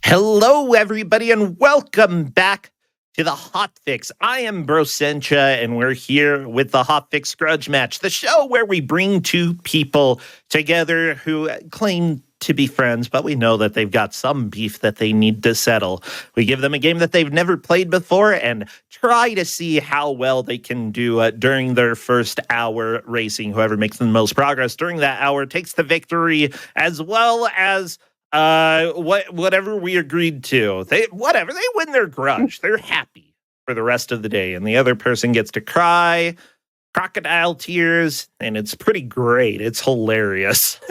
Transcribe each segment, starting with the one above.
Hello, everybody, and welcome back to the Hotfix. I am Brosencha, and we're here with the Hotfix Grudge Match, the show where we bring two people together who claim to be friends, but we know that they've got some beef that they need to settle. We give them a game that they've never played before and try to see how well they can do during their first hour racing. Whoever makes the most progress during that hour takes the victory, as well as whatever we agreed to. They win their grudge. They're happy for the rest of the day, and the other person gets to cry crocodile tears, and it's pretty great. It's hilarious.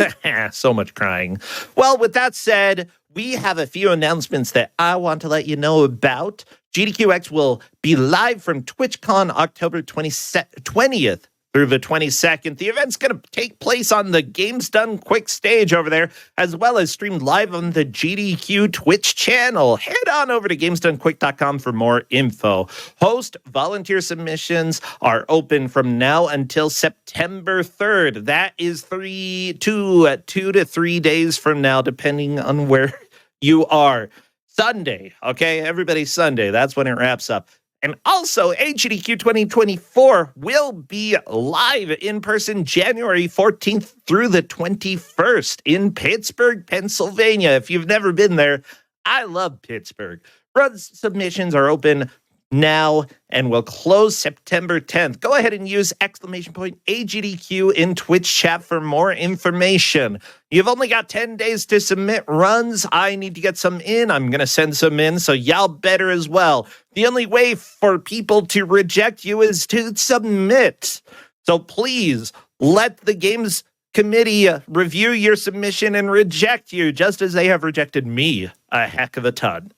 So much crying. Well, with that said, we have a few announcements that I want to let you know about. GDQX will be live from TwitchCon October 20th through the 22nd. The event's going to take place on the Games Done Quick stage over there, as well as streamed live on the GDQ Twitch channel. Head on over to gamesdonequick.com for more info. Host volunteer submissions are open from now until September 3rd. That is 2 to 3 days from now, depending on where you are. Sunday, okay? Everybody's Sunday. That's when it wraps up. And also, GDQ 2024 will be live in person January 14th through the 21st in Pittsburgh, Pennsylvania. If you've never been there, I love Pittsburgh. Run submissions are open now and will close September 10th. Go ahead and use !AGDQ in Twitch chat for more information. You've only got 10 days to submit runs. I need to get some in. I'm going to send some in, so y'all better as well. The only way for people to reject you is to submit. So please let the games committee review your submission and reject you, just as they have rejected me a heck of a ton.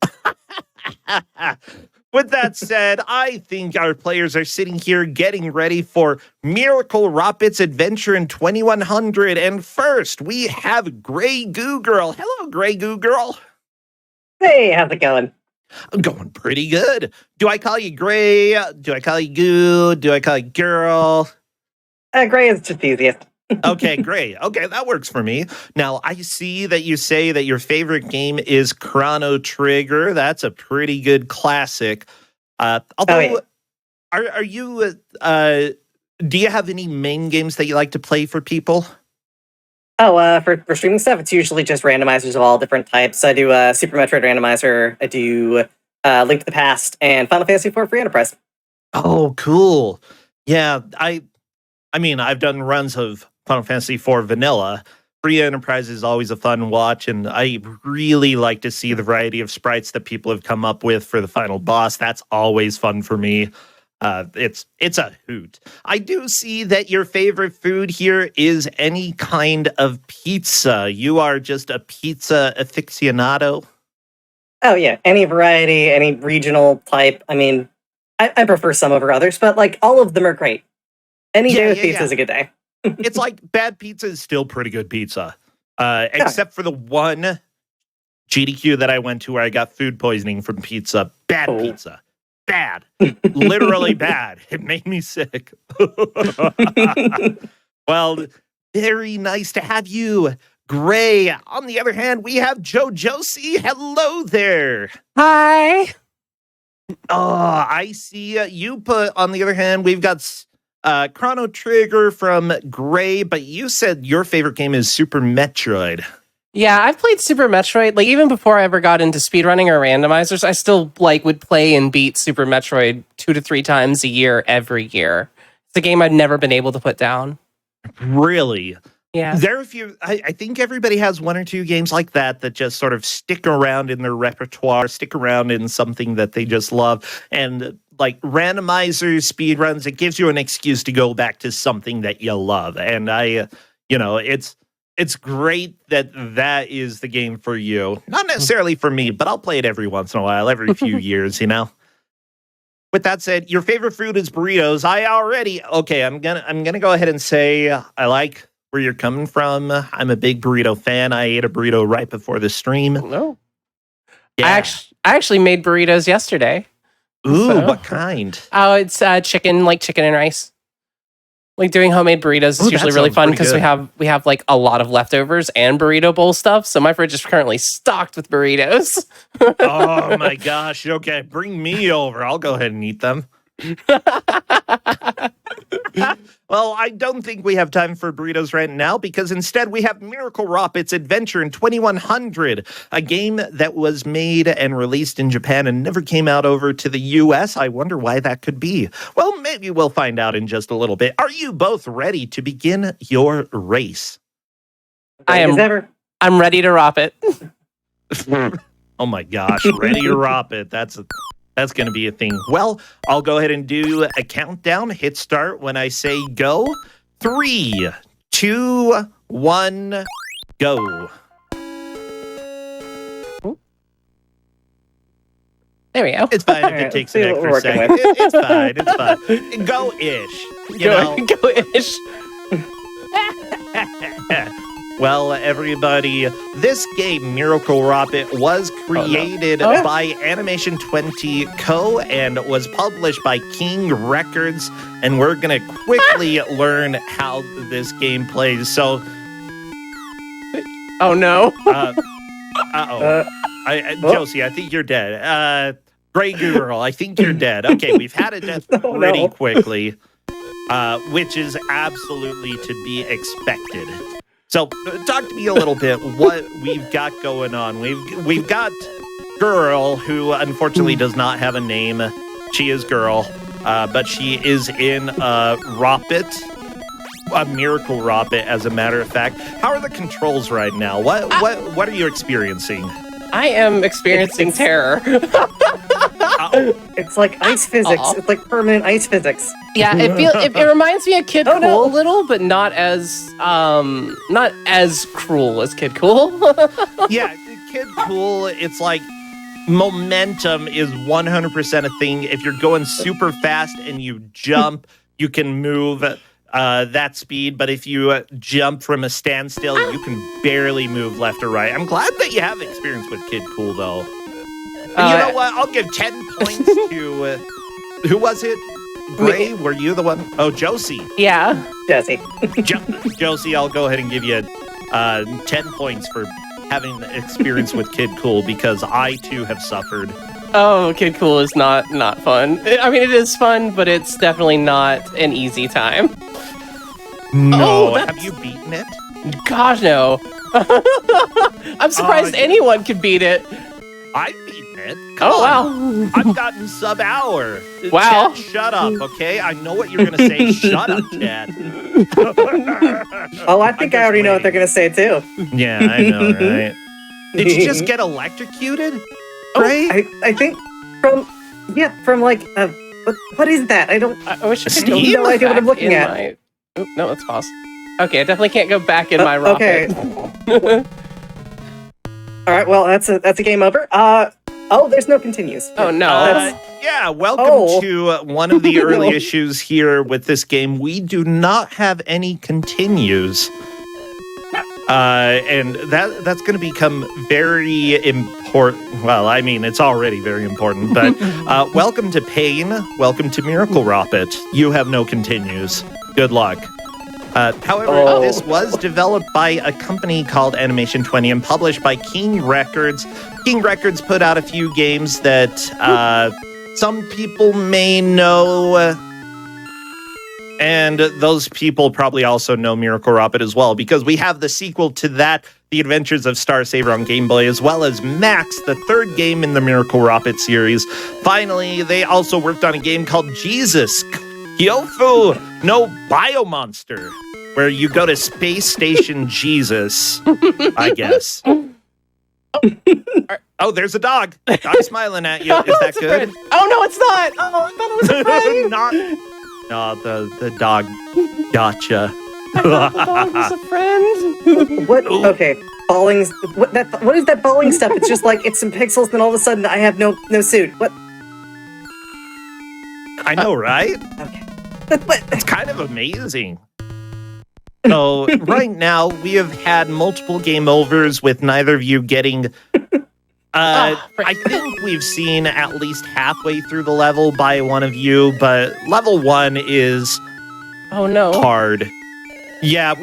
With that said, I think our players are sitting here getting ready for Miracle Ropit's adventure in 2100. And first, we have Grey Goo Girl. Hello, Grey Goo Girl. Hey, how's it going? I'm going pretty good. Do I call you Grey? Do I call you Goo? Do I call you Girl? Gray is just easiest. Okay, great. Okay, that works for me. Now, I see that you say that your favorite game is Chrono Trigger. That's a pretty good classic. Although, are you, do you have any main games that you like to play for people? Oh, for streaming stuff, it's usually just randomizers of all different types. I do Super Metroid Randomizer, I do Link to the Past, and Final Fantasy IV Free Enterprise. Oh, cool. Yeah, I mean, I've done runs of Final Fantasy IV Vanilla. Free Enterprise is always a fun watch, and I really like to see the variety of sprites that people have come up with for the final boss. That's always fun for me. It's a hoot. I do see that your favorite food here is any kind of pizza. You are just a pizza aficionado. Oh yeah, any variety, any regional type. I mean, I prefer some over others, but like all of them are great. Any day with pizza is a good day. It's like bad pizza is still pretty good pizza. Except for the one GDQ that I went to where I got food poisoning from pizza. Bad pizza. Bad. Literally bad. It made me sick. Well, very nice to have you, Gray. On the other hand, we have Joe Josie. Hello there. Hi. Oh, I see you put, on the other hand, we've got Chrono Trigger from Gray, but you said your favorite game is Super Metroid. Yeah, I've played Super Metroid. Like, even before I ever got into speedrunning or randomizers, I still would play and beat Super Metroid 2 to 3 times a year, every year. It's a game I've never been able to put down. Really? Yeah. There are a few, I think everybody has one or two games like that just sort of stick around in their repertoire, stick around in something that they just love. And like randomizers, speedruns, it gives you an excuse to go back to something that you love. And it's great that is the game for you. Not necessarily for me, but I'll play it every once in a while, every few years, you know? With that said, your favorite food is burritos. I'm gonna go ahead and say I like where you're coming from. I'm a big burrito fan. I ate a burrito right before the stream. No. Yeah. I actually made burritos yesterday. Ooh, what kind? Oh, it's chicken and rice. Like doing homemade burritos is Ooh, usually that really sounds fun pretty because good. we have like a lot of leftovers and burrito bowl stuff. So my fridge is currently stocked with burritos. Oh my gosh. Okay, bring me over. I'll go ahead and eat them. Well, I don't think we have time for burritos right now because instead we have Miracle Ropit's Adventure in 2100, a game that was made and released in Japan and never came out over to the US. I wonder why that could be. Well, maybe we'll find out in just a little bit. Are you both ready to begin your race? I As am. ever. I'm ready to rop it. Oh my gosh, ready to Ropit. That's going to be a thing. Well, I'll go ahead and do a countdown. Hit start when I say go. 3, 2, 1, go. There we go. It's fine if Alright, it takes let's an see what we're extra working second. It's fine. It's fine. Go-ish. You know. Go-ish. Well, everybody, this game, Miracle Ropit, was created Oh, no. by Animation 20 Co. and was published by King Records. And we're going to quickly learn how this game plays. So, Oh no. uh-oh. Josie, I think you're dead. Gray Girl, I think you're dead. Okay, we've had a death Oh, pretty no. quickly, which is absolutely to be expected. So, talk to me a little bit what we've got going on. We've got Girl, who unfortunately does not have a name. She is Girl, but she is in Ropit, a Miracle Ropit, as a matter of fact. How are the controls right now? What are you experiencing? I am experiencing terror. It's like ice physics. Aw. It's like permanent ice physics. Yeah, it reminds me of Kid Oh, Cool no. a little, but not as cruel as Kid Cool. Yeah, Kid Cool, it's like momentum is 100% a thing. If you're going super fast and you jump, you can move that speed. But if you jump from a standstill, you can barely move left or right. I'm glad that you have experience with Kid Cool, though. And you know what? I'll give 10 points to... who was it? Gray? Were you the one? Oh, Josie. Yeah. Jesse. Josie, I'll go ahead and give you 10 points for having experience with Kid Cool because I, too, have suffered. Oh, Kid Cool is not fun. I mean, it is fun, but it's definitely not an easy time. No. Oh, Have you beaten it? Gosh, no. I'm surprised yeah. anyone could beat it. I've beaten it. Come Oh, on. wow. I've gotten sub-hour. Wow. Chat, shut up, okay? I know what you're going to say. Shut up, Chat. Oh, I think I already know what they're going to say, too. Yeah, I know, right? Did you just get electrocuted? Right? I think from like, what is that? I don't... I wish I could Steam? go No idea what I'm back looking in at. my... Oop, no, let's pause. Okay, I definitely can't go back in my rocket. Okay. All right, well, that's a game over. There's no continues. Oh, no. Yeah, welcome Oh. to one of the early No. issues here with this game. We do not have any continues. And that's going to become very important. Well, I mean, it's already very important, but welcome to Pain. Welcome to Miracle Ropit. You have no continues. Good luck. However, this was developed by a company called Animation 20 and published by King Records. King Records put out a few games that some people may know, and those people probably also know Miracle Ropit as well, because we have the sequel to that, The Adventures of Star Saver on Game Boy, as well as Max, the third game in the Miracle Ropit series. Finally, they also worked on a game called Jesus, Kyofu no Biomonster, where you go to Space Station Jesus, I guess. Oh, there's a dog. Dog's smiling at you. Is that It's a good? friend. Oh, no, it's not. Oh, I thought it was a friend. No, the dog gotcha. I thought the dog was a friend. What? Okay, falling. What is that falling stuff? It's just like it's some pixels, then all of a sudden I have no suit. What? I know, right? Okay. It's kind of amazing. So right now we have had multiple game overs with neither of you getting. I think we've seen at least halfway through the level by one of you, but level 1 is Oh no. hard. Yeah,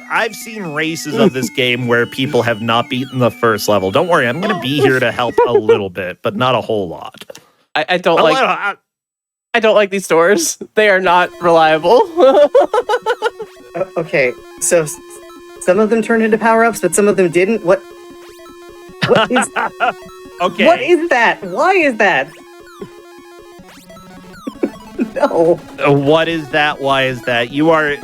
I've seen races of this game where people have not beaten the first level. Don't worry, I'm going to be here to help a little bit, but not a whole lot. I don't I don't like these doors. They are not reliable. Okay, so some of them turned into power-ups, but some of them didn't. What is... Okay. What is that? Why is that? No. What is that? Why is that? You are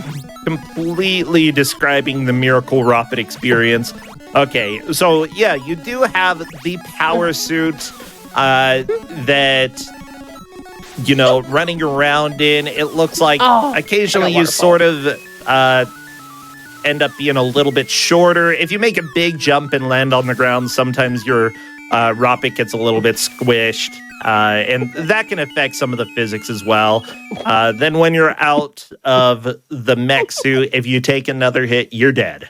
completely describing the Miracle Ropit experience. Okay, so yeah, you do have the power suit that, you know, running around in. It looks like occasionally you sort of end up being a little bit shorter. If you make a big jump and land on the ground, sometimes your Ropit gets a little bit squished. And that can affect some of the physics as well. Then when you're out of the mech suit, if you take another hit, you're dead.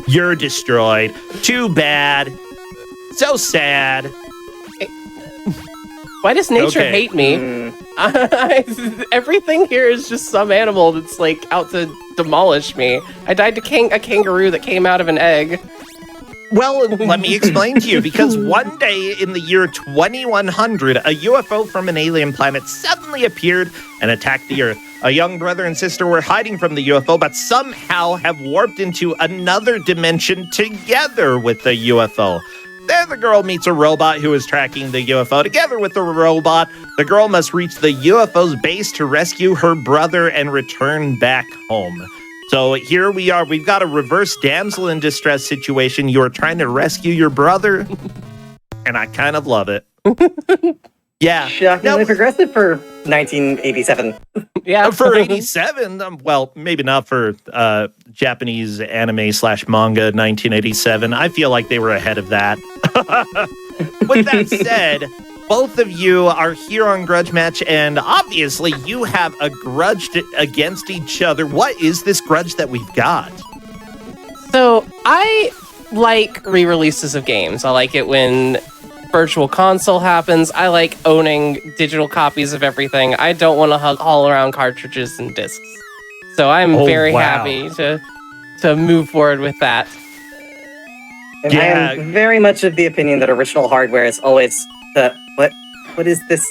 You're destroyed. Too bad. So sad. Why does nature hate me? Everything here is just some animal that's like out to demolish me. I died to a kangaroo that came out of an egg. Well, let me explain to you, because one day in the year 2100, a UFO from an alien planet suddenly appeared and attacked the Earth. A young brother and sister were hiding from the UFO, but somehow have warped into another dimension together with the UFO. There, the girl meets a robot who is tracking the UFO. Together with the robot, the girl must reach the UFO's base to rescue her brother and return back home. So here we are. We've got a reverse damsel in distress situation. You are trying to rescue your brother, and I kind of love it. Yeah. Shockingly progressive for 1987. Yeah. For 87, well, maybe not for Japanese anime / manga 1987. I feel like they were ahead of that. With that said, both of you are here on Grudge Match, and obviously you have a grudge against each other. What is this grudge that we've got? So I like re-releases of games. I like it when Virtual Console happens. I like owning digital copies of everything. I don't want to haul around cartridges and discs. So I'm very happy to move forward with that. And I am very much of the opinion that original hardware is always the... What is this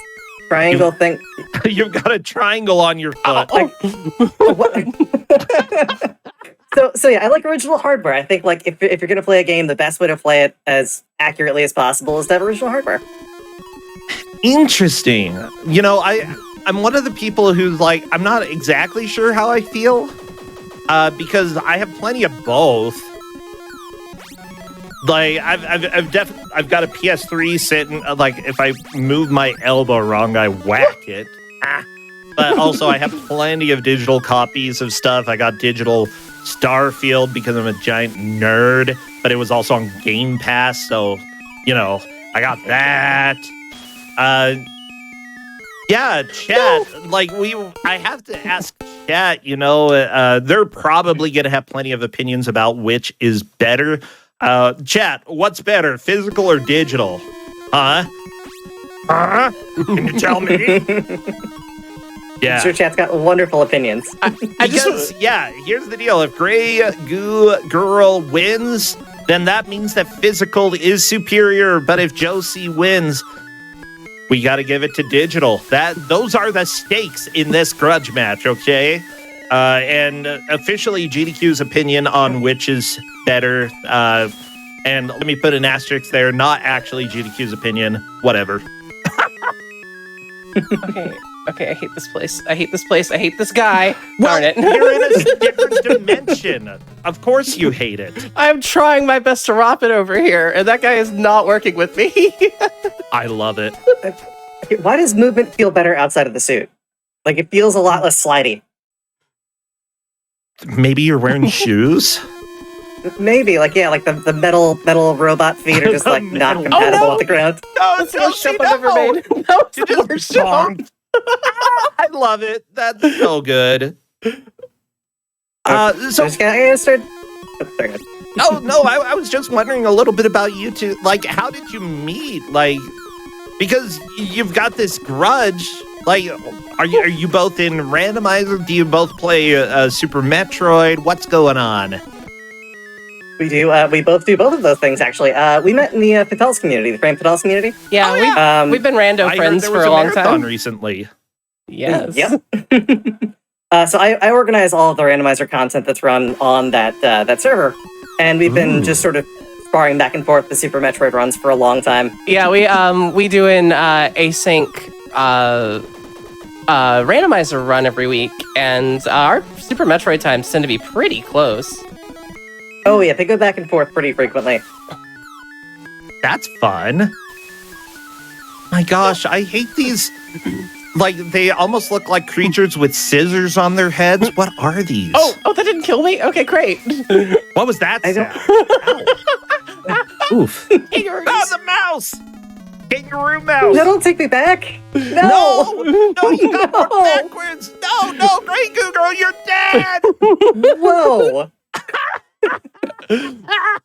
triangle thing? You've got a triangle on your foot. So yeah, I like original hardware. I think like if you're gonna play a game, the best way to play it as accurately as possible is to have original hardware. Interesting. You know, I'm one of the people who's like, I'm not exactly sure how I feel, because I have plenty of both. Like I've got a PS3 sitting. Like if I move my elbow wrong, I whack it. But also I have plenty of digital copies of stuff. I got digital Starfield because I'm a giant nerd, but it was also on Game Pass, so you know I got that. Yeah, chat. Like I have to ask chat. You know, they're probably gonna have plenty of opinions about which is better. Chat, what's better, physical or digital? Huh? Can you tell me? Yeah. I'm sure chat's got wonderful opinions. Here's the deal. If Grey Goo Girl wins, then that means that physical is superior. But if Josie wins, we got to give it to digital. Those are the stakes in this grudge match, okay? And officially GDQ's opinion on which is better. And let me put an asterisk there. Not actually GDQ's opinion. Whatever. Okay, I hate this place. I hate this place. I hate this guy. Darn it. You're in a different dimension. Of course you hate it. I'm trying my best to rop it over here, and that guy is not working with me. I love it. Why does movement feel better outside of the suit? Like, it feels a lot less slidey. Maybe you're wearing shoes? Maybe, like the metal robot feet are just like not compatible with the ground. No, That's the worst jump I've ever made. No, it's the worst jump. I love it. That's so good. Oh no, I was just wondering a little bit about you two. Like, how did you meet? Like, because you've got this grudge. Like, are you both in randomizer? Do you both play Super Metroid? What's going on? We do. We both do both of those things, actually. We met in the Fatales community, the Frame Fatales community. Yeah, we've been rando friends for a long time recently. Yes. Yep. So I organize all of the randomizer content that's run on that server, and we've been just sort of sparring back and forth the Super Metroid runs for a long time. Yeah, we do an async randomizer run every week, and our Super Metroid times tend to be pretty close. Oh yeah, they go back and forth pretty frequently. That's fun. My gosh, I hate these. Like, they almost look like creatures with scissors on their heads. What are these? Oh, that didn't kill me? Okay, great. What was that sound? Oof. Kangaroo. Oh, the mouse! Kangaroo mouse! No, don't take me back! No, you got more backwards! No, Grey Goo Girl, you're dead! Whoa!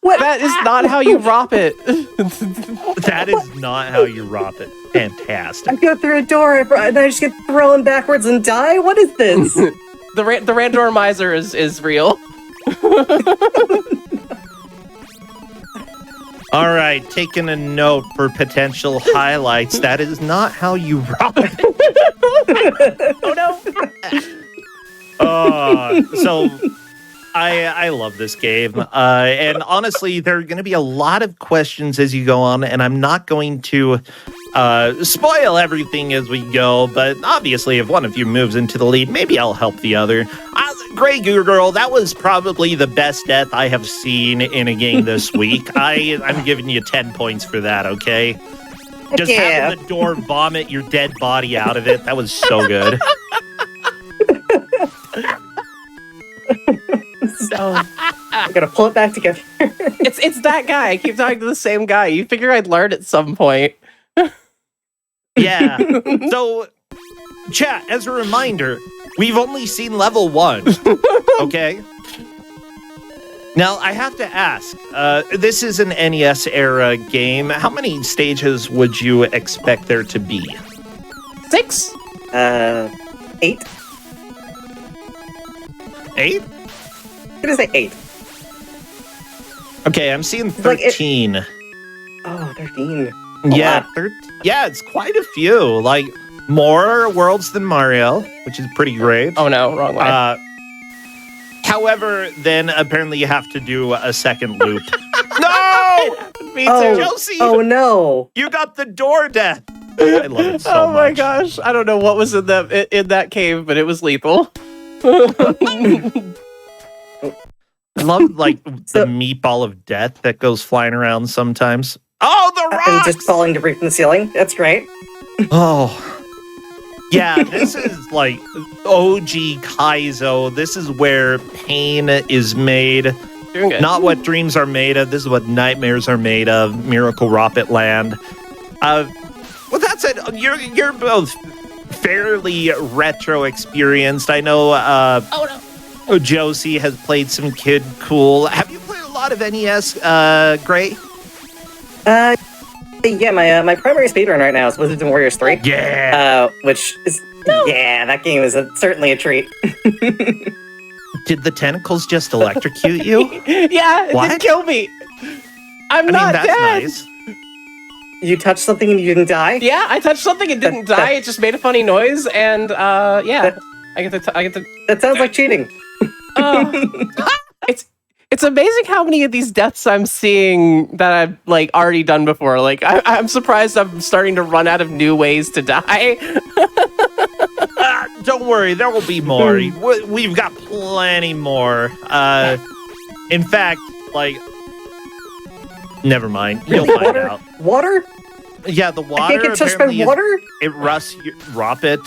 What? That is not how you rop it. That is not how you rop it. Fantastic. I go through a door and I just get thrown backwards and die? What is this? The randomizer is real. All right, taking a note for potential highlights. That is not how you rop it. Oh no. So I love this game. And honestly, there are going to be a lot of questions as you go on, and I'm not going to spoil everything as we go, but obviously if one of you moves into the lead, maybe I'll help the other. Grey Goo Girl, that was probably the best death I have seen in a game this week. I'm giving you 10 points for that, okay? Just having the door vomit your dead body out of it, that was so good. So, I'm gonna pull it back together. It's that guy. I keep talking to the same guy. You figure I'd learn at some point. Yeah. So, chat, as a reminder, we've only seen level 1. Okay? Now, I have to ask, this is an NES era game. How many stages would you expect there to be? 6? 8? 8? I'm gonna say 8. Okay, I'm seeing 13. Oh, 13. Yeah, yeah, it's quite a few. Like, more worlds than Mario, which is pretty great. Oh no, wrong way. However, then apparently you have to do a second loop. No! Me too. Josie! Oh no! You got the door death! I love it so Oh my much. gosh. I don't know what was in that cave, but it was lethal. I love, like, the meatball of death that goes flying around sometimes. Oh, the rocks! And just falling debris from the ceiling. That's great. Oh. Yeah, this is like OG Kaizo. This is where pain is made. Doing good. Not what dreams are made of. This is what nightmares are made of. Miracle Ropit Land. Well, that's it. You're both fairly retro experienced. I know Josie has played some Kid Cool. Have you played a lot of NES, Gray? Yeah, my primary speedrun right now is Wizards and Warriors 3. Yeah. Which is that game is certainly a treat. Did the tentacles just electrocute you? Yeah, it What? didn't kill me. I'm I mean, not that's dead. nice. You touched something and you didn't die? Yeah, I touched something and didn't die. It just made a funny noise, and yeah, I get to. That sounds like cheating. It's amazing how many of these deaths I'm seeing that I've like already done before. Like I'm surprised I'm starting to run out of new ways to die. Don't worry, there will be more. We've got plenty more. In fact, like, never mind. You'll find out. Water? Yeah, the water. I can't get touched by apparently water? It rusts your Ropit.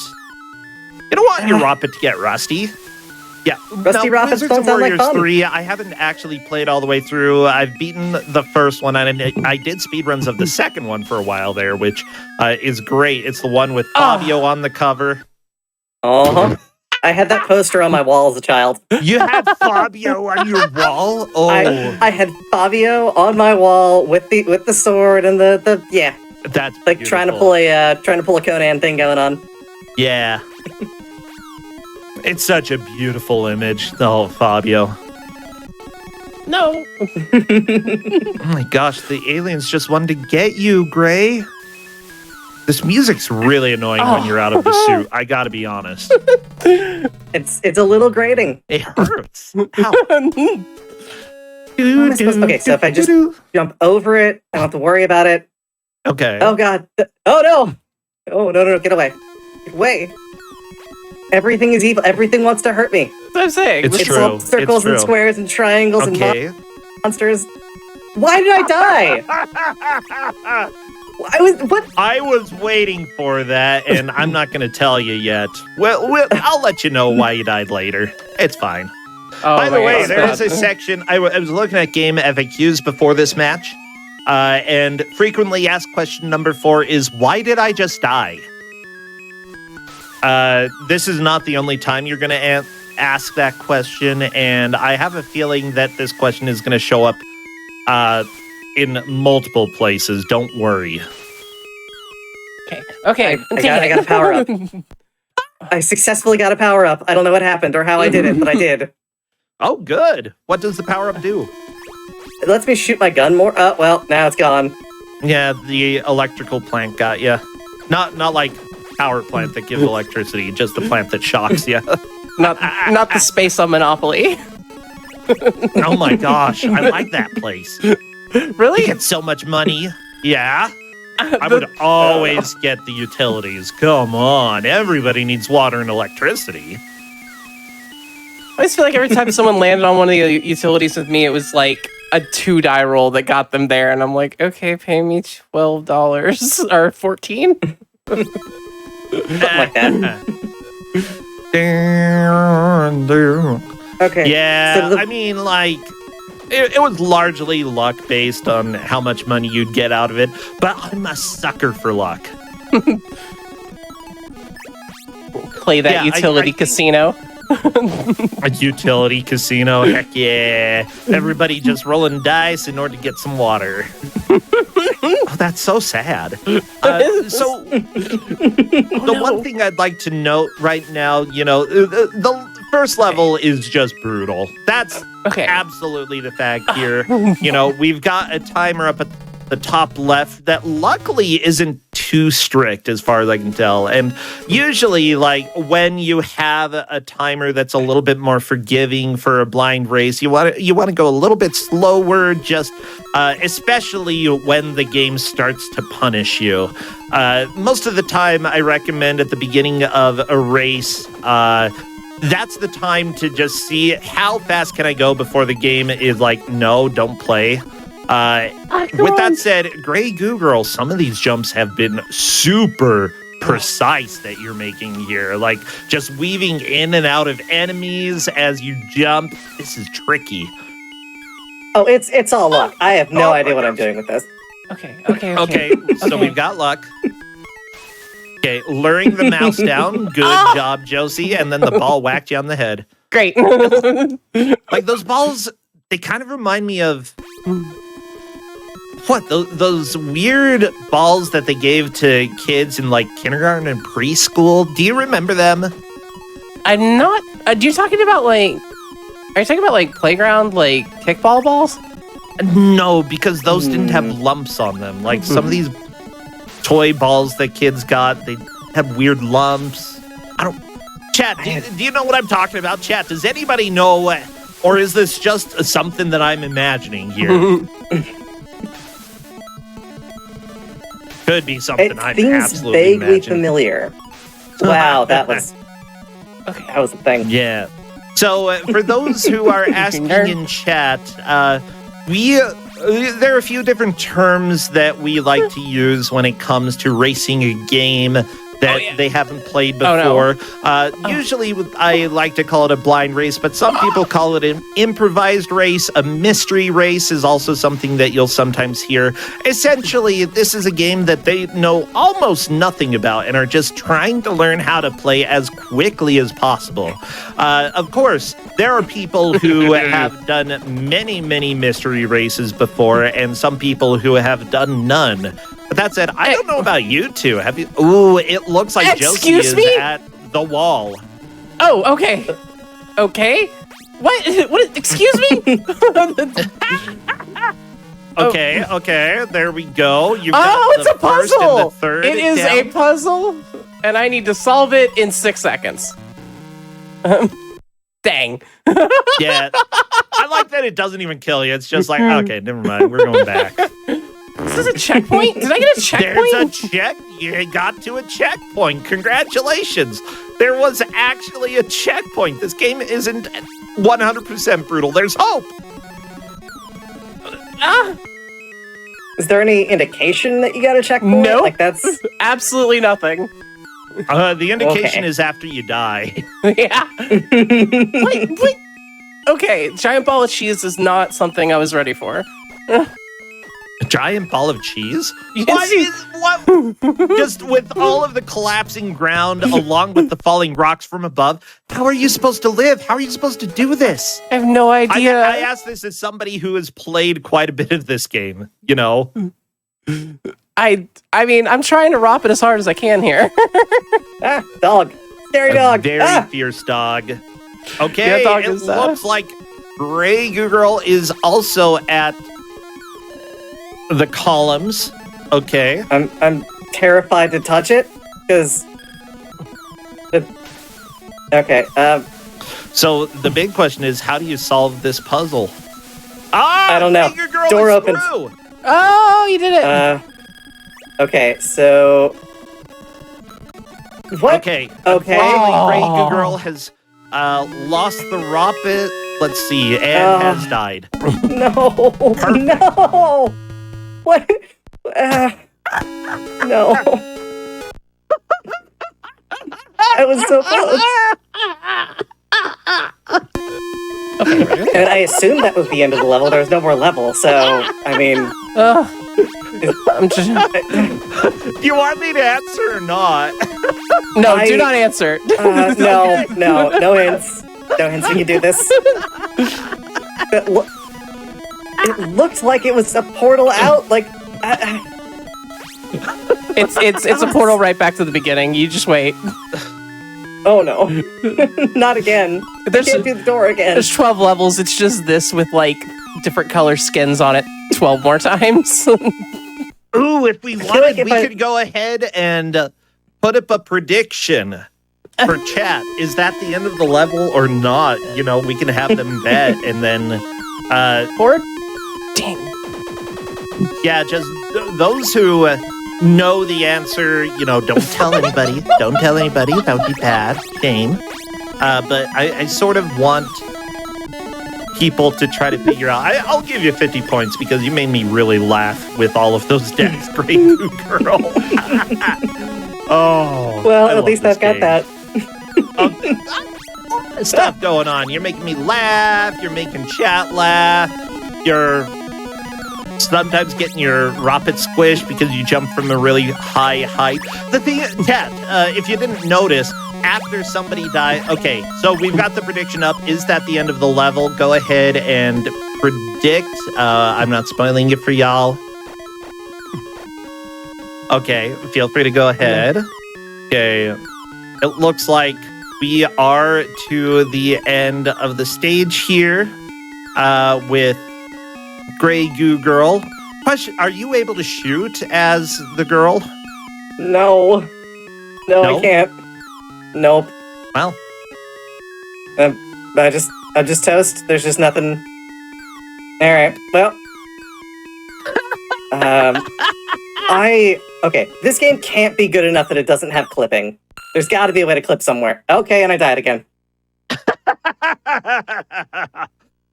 You don't want your Ropit to get rusty. Yeah, Rusty Ropits Wizards don't of sound like Warriors fun. 3, I haven't actually played all the way through. I've beaten the first one, and I did speedruns of the second one for a while there, which is great. It's the one with Fabio on the cover. Uh-huh. I had that poster on my wall as a child. You had Fabio on your wall? Oh. I had Fabio on my wall with the sword and the That's like beautiful. trying to pull a Conan thing going on. Yeah. It's such a beautiful image. Oh, Fabio. No. Oh my gosh, the aliens just wanted to get you, Gray. This music's really annoying when you're out of the suit. I gotta be honest. It's a little grating. It hurts. Ow. Okay, so if I just jump over it, I don't have to worry about it. Okay. Oh god. Oh no! Oh no, get away. Get away. Everything is evil. Everything wants to hurt me. That's what I'm saying. It's It's true. all circles It's and true. squares and triangles Okay. and monsters. Why did I die? What? I was waiting for that, and I'm not going to tell you yet. Well, I'll let you know why you died later. It's fine. Oh By the my way, God. there's a section. I was looking at game FAQs before this match, and frequently asked question number 4 is, why did I just die? This is not the only time you're going to ask that question, and I have a feeling that this question is going to show up in multiple places. Don't worry. Okay. I got a power up. I successfully got a power up. I don't know what happened or how I did it, but I did. Oh, good. What does the power-up do? It lets me shoot my gun more. Oh, well, now it's gone. Yeah, the electrical plant got you. Not like power plant that gives electricity, just the plant that shocks you. Not the space on Monopoly. Oh my gosh, I like that place. Really? You get so much money. Yeah. I would always get the utilities. Come on, everybody needs water and electricity. I just feel like every time someone landed on one of the utilities with me, it was like a 2-die roll that got them there, and I'm like, okay, pay me $12 or 14. Something like that. Okay. Yeah, so I mean, like, it was largely luck based on how much money you'd get out of it, but I'm a sucker for luck. Play that Yeah, utility casino. A utility casino, heck yeah. Everybody just rolling dice in order to get some water. Oh, that's so sad. So, the one thing I'd like to note right now, the first level is just brutal. That's absolutely the fact here. We've got a timer up at the top left that luckily isn't too strict as far as I can tell. And usually, like, when you have a timer that's a little bit more forgiving for a blind race, you want to go a little bit slower, just especially when the game starts to punish you. Most of the time, I recommend at the beginning of a race, that's the time to just see how fast can I go before the game is like, no, don't play. With that said, Grey Goo Girl, some of these jumps have been super precise that you're making here. Like, just weaving in and out of enemies as you jump. This is tricky. Oh, it's all luck. I have no idea what I'm doing with this. Okay. So we've got luck. Okay, luring the mouse down. Good job, Josie. And then the ball whacked you on the head. Great. Like, those balls, they kind of remind me of... What, those weird balls that they gave to kids in, like, kindergarten and preschool? Do you remember them? I'm not... are you talking about, like playground, like, kickball balls? No, because those didn't have lumps on them. Like, some of these toy balls that kids got, they have weird lumps. Chat, do you know what I'm talking about? Chat, does anybody know, or is this just something that I'm imagining here? Could be something It I'm seems absolutely vaguely imagining. familiar. Wow, that was a thing. Yeah. So for those who are asking in chat, there are a few different terms that we like to use when it comes to racing a game that they haven't played before. Usually I like to call it a blind race, but some people call it an improvised race. A mystery race is also something that you'll sometimes hear. Essentially, this is a game that they know almost nothing about and are just trying to learn how to play as quickly as possible. Of course, there are people who have done many, many mystery races before, and some people who have done none. But that said, I don't know about you two. Have you? Ooh, it looks like Josie Excuse is me? at the wall. Oh, okay. Okay. What? What? Excuse me? Okay, there we go. You've Oh, got it's the a first and puzzle. the third It is down. a puzzle, and I need to solve it in 6 seconds. Dang. Yeah, I like that it doesn't even kill you. It's just like, okay, never mind. We're going back. This is a checkpoint? Did I get a checkpoint? There's a check. You got to a checkpoint. Congratulations. There was actually a checkpoint. This game isn't 100% brutal. There's hope. Ah, Is there any indication that you got a checkpoint? Nope. Like that's absolutely nothing. The indication Okay. is after you die. Yeah. Wait. Okay, giant ball of cheese is not something I was ready for. A giant ball of cheese? Yes. What? Just with all of the collapsing ground along with the falling rocks from above, how are you supposed to live? How are you supposed to do this? I have no idea. I ask this as somebody who has played quite a bit of this game, you know? I mean, I'm trying to rop it as hard as I can here. dog. Scary dog. Very fierce dog. Okay, Yeah, dog it is, looks like Gray Goo Girl is also at the columns. Okay. I'm terrified to touch it because. Okay. So the big question is, how do you solve this puzzle? Ah, I don't know. Gray Goo Girl Door is opens. through. Oh, you did it. Okay. So. What? Okay. Okay. Unfortunately, Gray Oh. Goo Girl has lost the Ropit. Let's see, and has died. No. No. What? No. I was so close. And I assumed that was the end of the level. There was no more level, so I mean, I'm just Do you want me to answer or not? no. I- Do not answer. no hints. No hints. We can do this. It looked like it was a portal out. Like, It's a portal right back to the beginning. You just wait. oh no, not again. I There's can't do the door again. there's 12 levels. It's just this with like different color skins on it 12 more times. Ooh, if we feel wanted, like if we I- could go ahead and put up a prediction for chat. Is that the end of the level or not? You know, we can have them bet and then, Or dang. yeah, just those who know the answer, you know, don't tell anybody. Don't tell anybody. That would be bad. Shame. But I sort of want people to try to figure out. I'll give you 50 points because you made me really laugh with all of those decks. Great Goo Girl. Oh. Well, I at love least this I've got game. that. Stuff going on. You're making me laugh. You're making chat laugh. You're sometimes getting your Ropit squished because you jump from a really high height. The thing, Kat, if you didn't notice, after somebody died, okay, so we've got the prediction up. Is that the end of the level? Go ahead and predict. I'm not spoiling it for y'all. Okay, feel free to go ahead. Okay, it looks like we are to the end of the stage here with Gray Goo Girl. Question, are you able to shoot as the girl? No, No? I can't. Nope. Well, I just toast. There's just nothing. All right. Well. Okay. This game can't be good enough that it doesn't have clipping. There's got to be a way to clip somewhere. Okay, and I died again.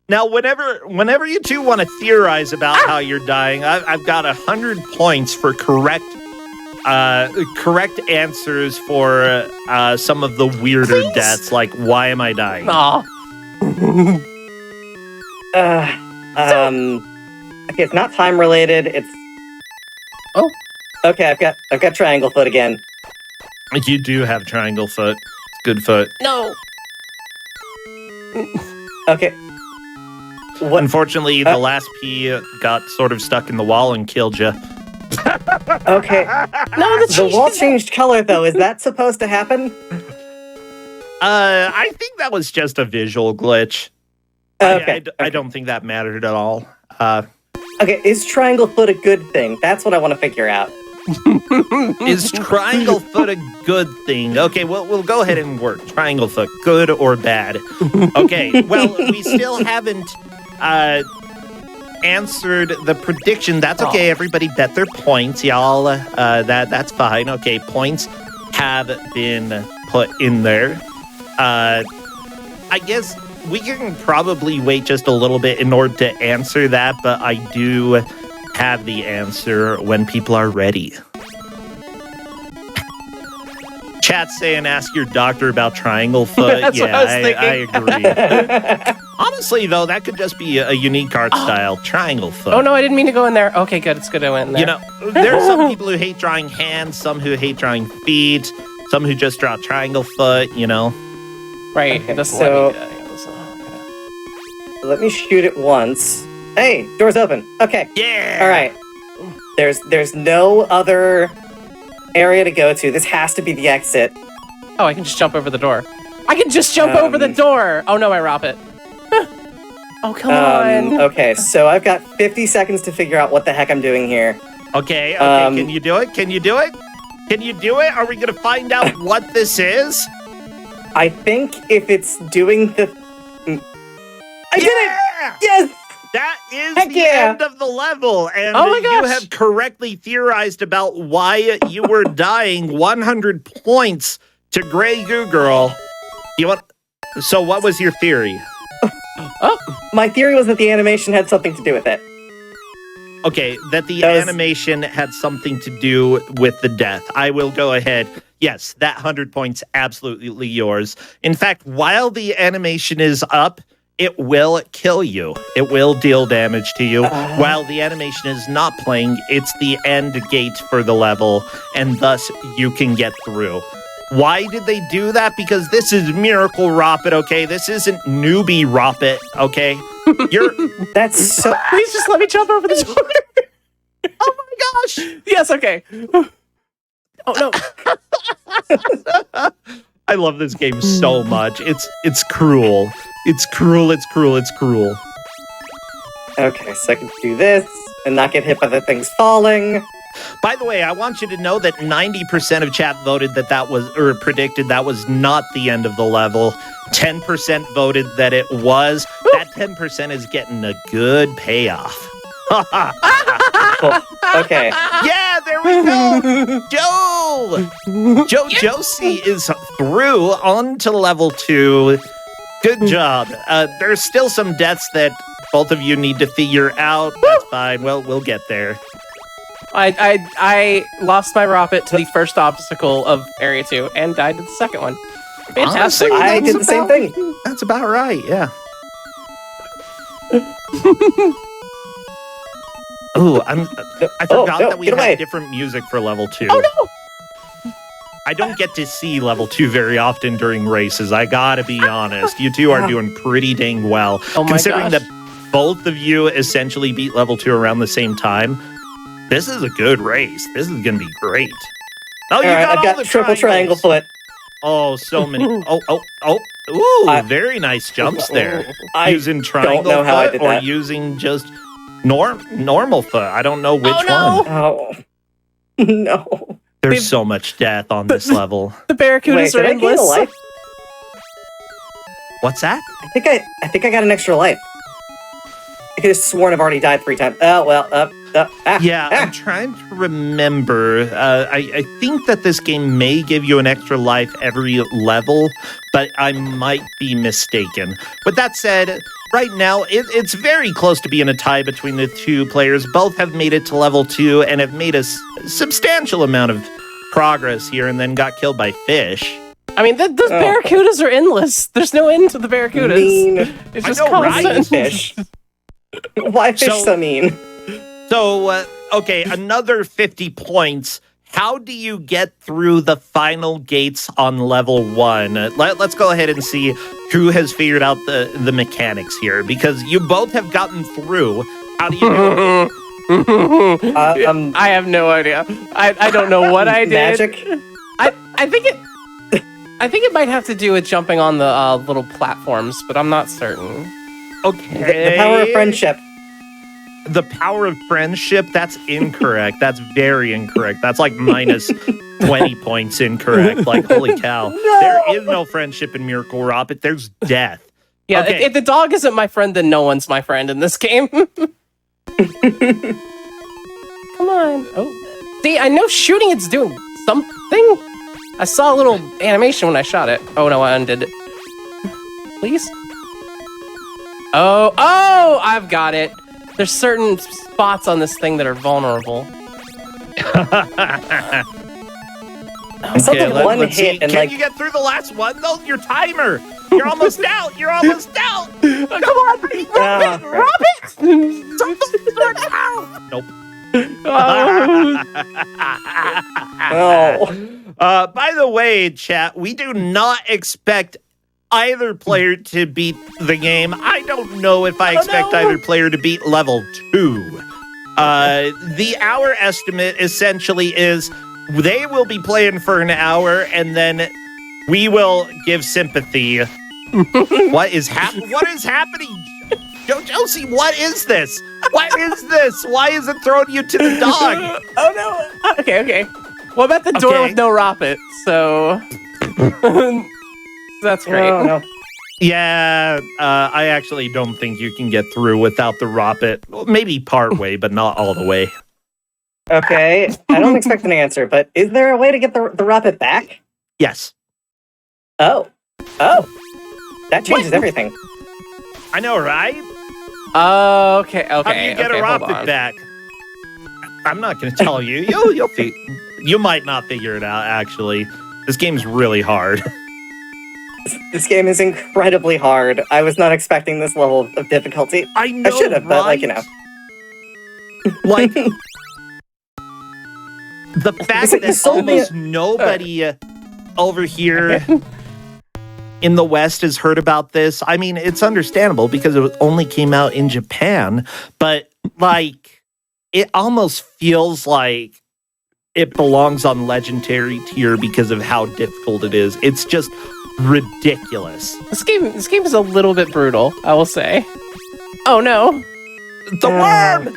now, whenever you two want to theorize about how you're dying, I've got 100 points for correct answers for some of the weirder Please? deaths, like why am I dying? Aw. Okay, it's not time related. It's. Oh. Okay, I've got triangle foot again. You do have triangle foot. It's good foot. No. Okay. What? Unfortunately, the last P got sort of stuck in the wall and killed you. Okay. No, The wall changed color, though. Is that supposed to happen? I think that was just a visual glitch. Okay. I don't think that mattered at all. Okay, is triangle foot a good thing? That's what I want to figure out. Is triangle foot a good thing? Okay, well, we'll go ahead and work. Triangle foot, good or bad? Okay, well, we still haven't answered the prediction. That's okay. Everybody bet their points, y'all. That's fine. Okay, points have been put in there. I guess we can probably wait just a little bit in order to answer that, but I do have the answer when people are ready. Chat saying ask your doctor about triangle foot. That's what I was thinking. I agree. Honestly, though, that could just be a unique art style. Triangle foot. Oh, no, I didn't mean to go in there. Okay, good. It's good I went in there. You know, there are some people who hate drawing hands, some who hate drawing feet, some who just draw triangle foot, you know. Right. Okay, so let me shoot it once. Hey, door's open. Okay. Yeah. All right. There's no other area to go to. This has to be the exit. Oh, I can just jump over the door. I can just jump over the door. Oh, no, I Ropit. Oh, come on. Okay, so I've got 50 seconds to figure out what the heck I'm doing here. Okay, can you do it? Can you do it? Can you do it? Are we going to find out what this is? I think if it's doing the... I did it! Yes! That is Heck the yeah. end of the level, and Oh my you gosh. have correctly theorized about why you were dying. 100 points to Grey Goo Girl. You want? So, what was your theory? Oh, My theory was that the animation had something to do with it. Okay, that the That was- animation had something to do with the death. I will go ahead. Yes, that 100 points absolutely yours. In fact, while the animation is up, it will kill you. It will deal damage to you. While the animation is not playing, it's the end gate for the level, and thus you can get through. Why did they do that? Because this is Miracle Ropit, okay? This isn't Newbie Ropit, okay? You're... That's so... please just let me jump over the door. Oh my gosh! Yes, okay. Oh, no. I love this game so much. It's cruel. It's cruel, it's cruel, it's cruel. Okay, so I can do this and not get hit by the things falling. By the way, I want you to know that 90% of chat voted that was, or predicted that was not the end of the level. 10% voted that it was. That 10% is getting a good payoff. Cool. Okay. Yeah, there we go. Josie is through on to level 2. Good job. There's still some deaths that both of you need to figure out. That's fine. Well, we'll get there. I lost my Ropit to the first obstacle of Area 2 and died to the second one. Fantastic. Honestly, I that's did the same thing. That's about right, yeah. Ooh, I forgot no, that we get away. had different music for level 2. Oh, no. I don't get to see level 2 very often during races. I gotta be honest. You two are doing pretty dang well. Oh my Considering gosh. that both of you essentially beat level 2 around the same time, this is a good race. This is gonna be great. Oh, you All right, got I've all got the triple triangle triangles. foot. Oh, so many. Ooh, very nice jumps there. I Using triangle know how I foot did or that. using just normal foot. I don't know which no. one. Oh. No. There's so much death on this level. The Barracudas Wait, are did I gain a endless. life? What's that? I think I got an extra life. I could have sworn I've already died 3 times. Oh, well, Yeah, I'm trying to remember. I think that this game may give you an extra life every level, but I might be mistaken. With that said, right now, it's very close to being a tie between the two players. Both have made it to level 2 and have made a substantial amount of progress here and then got killed by fish. I mean, those Barracudas are endless. There's no end to the Barracudas. Mean. It's I just know, right? constant. Fish. Why fish so mean? So, okay, another 50 points. How do you get through the final gates on level 1? Let's go ahead and see who has figured out the mechanics here, because you both have gotten through. How do you do it? I have no idea. I don't know what I did. Magic? I think it might have to do with jumping on the little platforms, but I'm not certain. Okay. The power of friendship. The power of friendship? That's incorrect. That's very incorrect. That's like minus 20 points incorrect. Like, holy cow. No! There is no friendship in Miracle Ropit. There's death. Yeah, Okay. if the dog isn't my friend, then no one's my friend in this game. Come on. Oh. See, I know shooting it's doing something. I saw a little animation when I shot it. Oh, no, I undid it. Please? Oh, I've got it. There's certain spots on this thing that are vulnerable. I saw the one let's hit see. and Can you get through the last one? No, your timer. You're almost out. You're almost out. Come on, Ropit! Nope. Oh. By the way, chat, we do not expect either player to beat the game. I don't know if I expect either player to beat level 2. Our estimate essentially is they will be playing for an hour and then we will give sympathy. What is happening? Josie, what is this? What is this? Why is it throwing you to the dog? Oh no. Okay. Well, I'm at the door with no Ropit, so that's great. Oh, no. Yeah, I actually don't think you can get through without the Ropit. Well, maybe part way, but not all the way. Okay, I don't expect an answer, but is there a way to get the Ropit back? Yes. Oh. That changes everything. I know, right? Okay. How do you get a Ropit back? I'm not going to tell you. You might not figure it out, actually. This game's really hard. This game is incredibly hard. I was not expecting this level of difficulty. I know, I should have, but, like, you know. Like, the fact that almost nobody over here in the West has heard about this, I mean, it's understandable because it only came out in Japan, but, like, it almost feels like it belongs on Legendary tier because of how difficult it is. It's just ridiculous. This game is a little bit brutal, I will say. Oh no. The worm!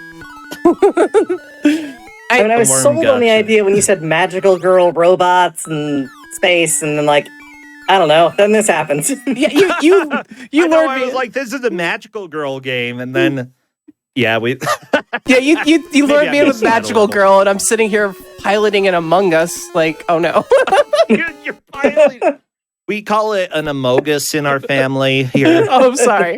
I was sold on the idea when you said magical girl robots and space, and then, like, I don't know, then this happens. Yeah, you I was like, this is a magical girl game, and then you lured me in with magical girl, and I'm sitting here piloting an Among Us, like, oh no. You're piloting. We call it an Amogus in our family here. Oh, I'm sorry.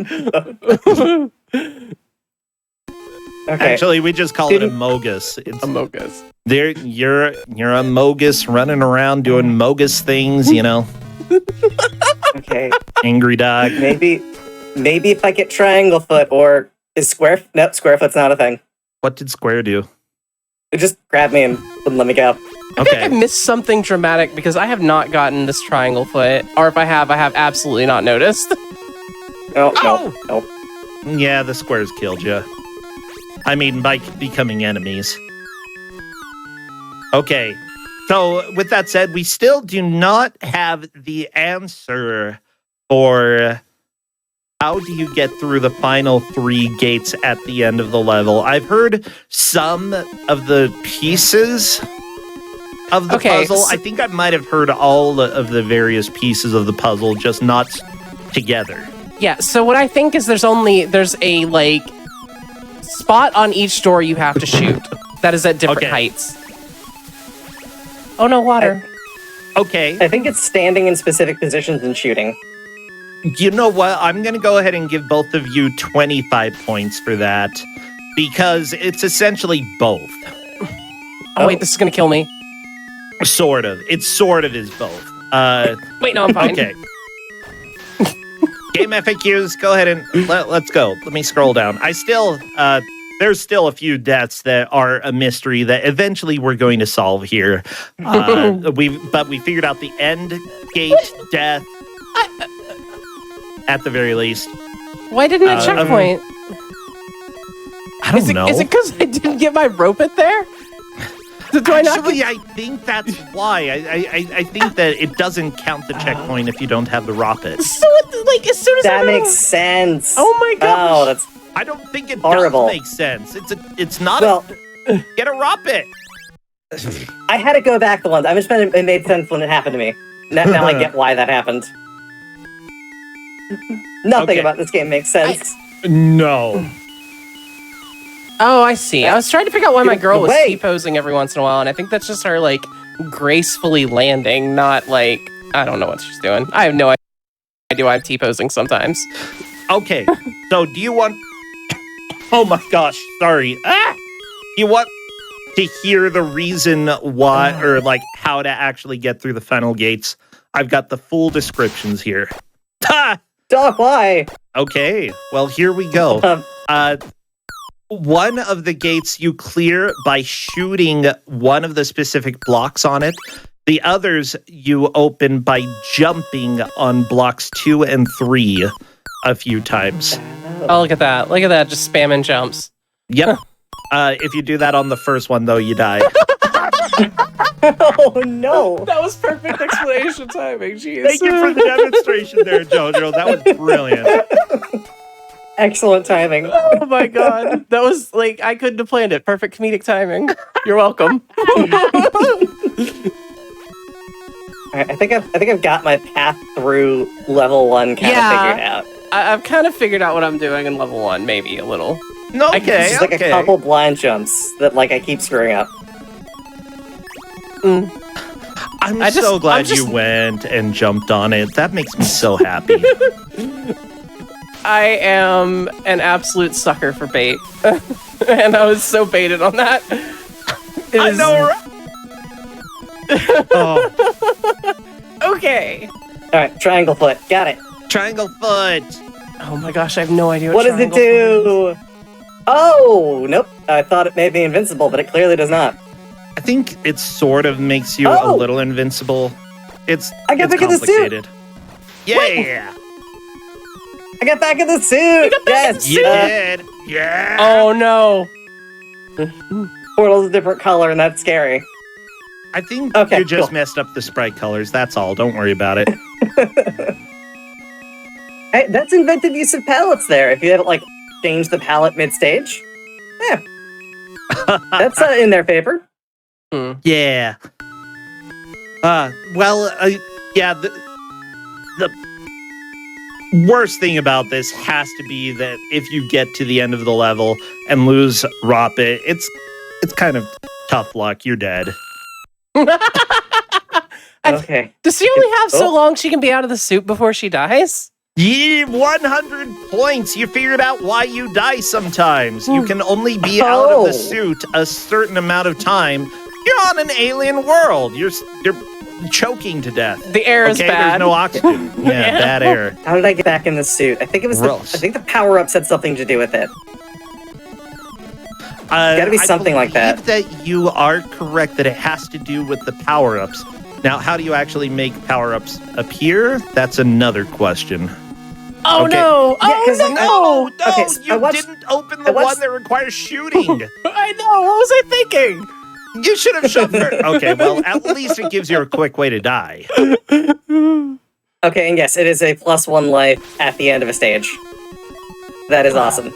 Okay. Actually, we just call it Amogus. It's Amogus. You're a Mogus running around doing Mogus things, you know. Okay. Angry dog. Maybe if I get triangle foot or is square? Nope, square foot's not a thing. What did Square do? It just grabbed me and wouldn't let me go. I think I missed something dramatic because I have not gotten this triangle foot, or if I have absolutely not noticed. No. Yeah, the squares killed you. I mean, by becoming enemies. Okay, so with that said, we still do not have the answer for how do you get through the final 3 gates at the end of the level. I've heard some of the pieces of the puzzle. I think I might have heard all of the various pieces of the puzzle, just not together. Yeah, so what I think is there's a, like, spot on each door you have to shoot that is at different heights. Oh no, water. Okay. I think it's standing in specific positions and shooting. You know what? I'm going to go ahead and give both of you 25 points for that because it's essentially both. Oh, wait, this is going to kill me. Sort of. It sort of is both. Wait, no, I'm fine. Okay. Game FAQs, go ahead and let's go. Let me scroll down. There's still a few deaths that are a mystery that eventually we're going to solve here. We figured out the end gate death at the very least. Why didn't it checkpoint? I don't know. Is it because I didn't get my Ropit there? Actually, I think that's why. I think that it doesn't count the checkpoint if you don't have the Ropit. So, like, as soon as That makes sense. Oh my gosh. Oh, that's I don't think it horrible. does make sense. It's not. Well, Get a Ropit. I had to go back the once. I just it made sense when it happened to me. Now I get why that happened. Nothing about this game makes sense. No. Oh, I see. I was trying to figure out why my girl was Wait. T-posing every once in a while, and I think that's just her, like, gracefully landing, not, like, I don't know what she's doing. I have no idea why I'm T-posing sometimes. Okay. So, do you want... Oh my gosh. Sorry. You want to hear the reason why, or, like, how to actually get through the final gates? I've got the full descriptions here. Ha! Doc, why? Okay. Well, here we go. One of the gates you clear by shooting one of the specific blocks on it. The others you open by jumping on blocks 2 and 3 a few times. Oh, look at that. Look at that. Just spamming jumps. Yep. If you do that on the first one, though, you die. Oh no! That was perfect explanation timing. Jeez. Thank you for the demonstration there, Jojo. That was brilliant. Excellent timing. Oh my god. That was like, I couldn't have planned it. Perfect comedic timing. You're welcome. Alright, I think I've got my path through level 1 kind of figured out. I've kind of figured out what I'm doing in level 1, maybe a little. Okay, It's just like a couple blind jumps that like I keep screwing up. I'm so glad you went and jumped on it. That makes me so happy. I am an absolute sucker for bait. And I was so baited on that. I know, right? Oh. Okay. Alright, triangle foot. Got it. Triangle foot. Oh my gosh, I have no idea What does it do? Oh, nope. I thought it made me invincible, but it clearly does not. I think it sort of makes you a little invincible. I got back in the suit. complicated. Yeah. I got back in the suit. Yes. You did. Yeah. Oh no. Portal's a different color, and that's scary. I think Okay, you just cool. messed up the sprite colors. That's all. Don't worry about it. Hey, that's inventive use of palettes there. If you have like change the palette mid-stage, yeah, that's in their favor. Yeah. Yeah. The worst thing about this has to be that if you get to the end of the level and lose Ropit, it's kind of tough luck. You're dead. Okay. Does she only have so long she can be out of the suit before she dies? Yeah, 100 points. You figured out why you die sometimes. You can only be out of the suit a certain amount of time. You're on an alien world. You're choking to death. The air is bad. There's no oxygen. Yeah, bad air. How did I get back in the suit? I think it was I think the power-ups had something to do with it. Gotta be something like that. I believe that you are correct that it has to do with the power-ups. Now, how do you actually make power-ups appear? That's another question. Oh no! Oh No, Okay, so you didn't open the one that requires shooting. I know. What was I thinking? You should have shot first. Okay, well, at least it gives you a quick way to die. Okay, and yes, it is a +1 life at the end of a stage. That is awesome.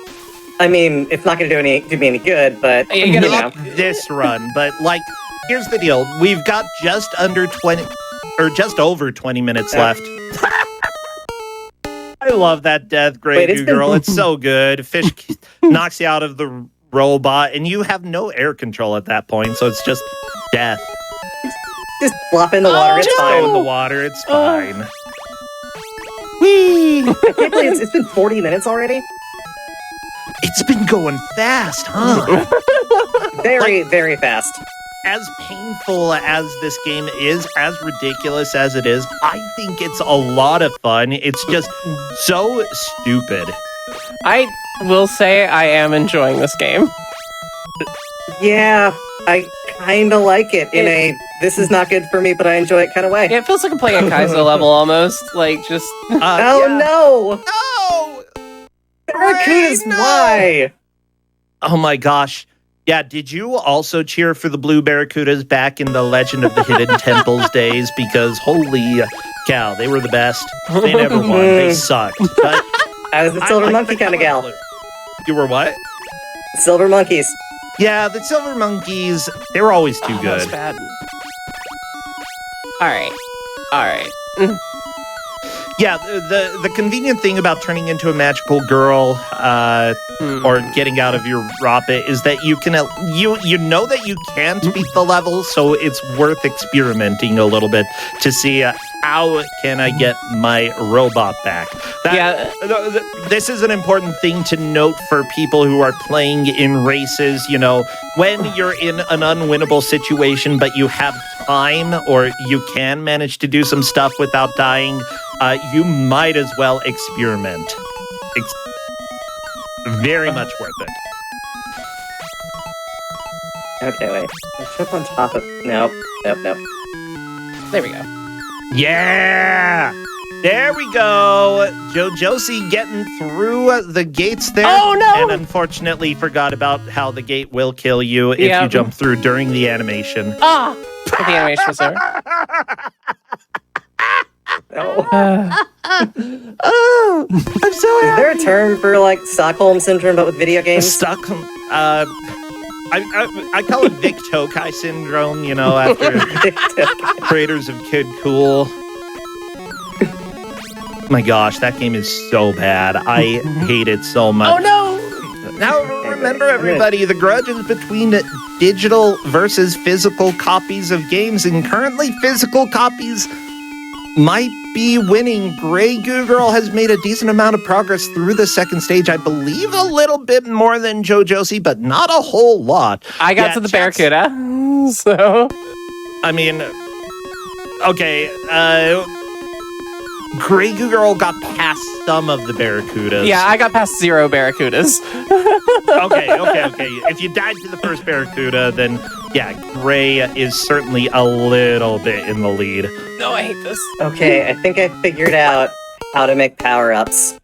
I mean, it's not going to do me any good, but You're gonna Not this run, but like, here's the deal: we've got just under 20, or just over 20 minutes left. I love that death, Great Girl. It's so good. Fish knocks you out of the robot, and you have no air control at that point, so it's just death. just flop in the water. It's Just go in fine. the water. It's fine. Whee! I can't believe it's been 40 minutes already. It's been going fast, huh? Very, very fast. As painful as this game is, as ridiculous as it is, I think it's a lot of fun. It's just so stupid. I will say I am enjoying this game. Yeah, I kind of like it in a this is not good for me, but I enjoy it kind of way. Yeah, it feels like I'm playing a Kaizo level almost. Like, just... Oh no! No! Barracudas, no! why? Oh my gosh. Yeah, did you also cheer for the Blue Barracudas back in the Legend of the Hidden Temples days? Because holy cow, they were the best. They never won. They sucked. But I was the Silver Monkey kind of gal. You were what? Silver Monkeys. Yeah, the Silver Monkeys, they were always too good. Bad. All right. Yeah, the convenient thing about turning into a magical girl or getting out of your Ropit is that you can you know that you can't beat the level, so it's worth experimenting a little bit to see how can I get my robot back. This is an important thing to note for people who are playing in races. You know, when you're in an unwinnable situation, but you have time or you can manage to do some stuff without dying, you might as well experiment. It's very much worth it. Okay, wait. I jump on top of... Nope. There we go. Yeah! There we go. Josie getting through the gates there. Oh, no! And unfortunately forgot about how the gate will kill you if you jump through during the animation. Ah! But the animation was over. No. Oh, I'm so Is happy. there a term for, like, Stockholm Syndrome, but with video games? Stockholm. I call it Vic Tokai syndrome, you know, after creators of Kid Cool. My gosh, that game is so bad. I hate it so much. Oh no! Now, remember, everybody, the grudge is between digital versus physical copies of games, and currently physical copies might be winning. Grey Goo Girl has made a decent amount of progress through the second stage. I believe a little bit more than Josie, but not a whole lot. I got to the Barracuda, so... I mean, okay, Grey Goo Girl got past some of the Barracudas. Yeah, I got past 0 Barracudas. Okay. If you died to the first Barracuda, then yeah, Grey is certainly a little bit in the lead. No, I hate this. Okay, I think I figured out how to make power-ups.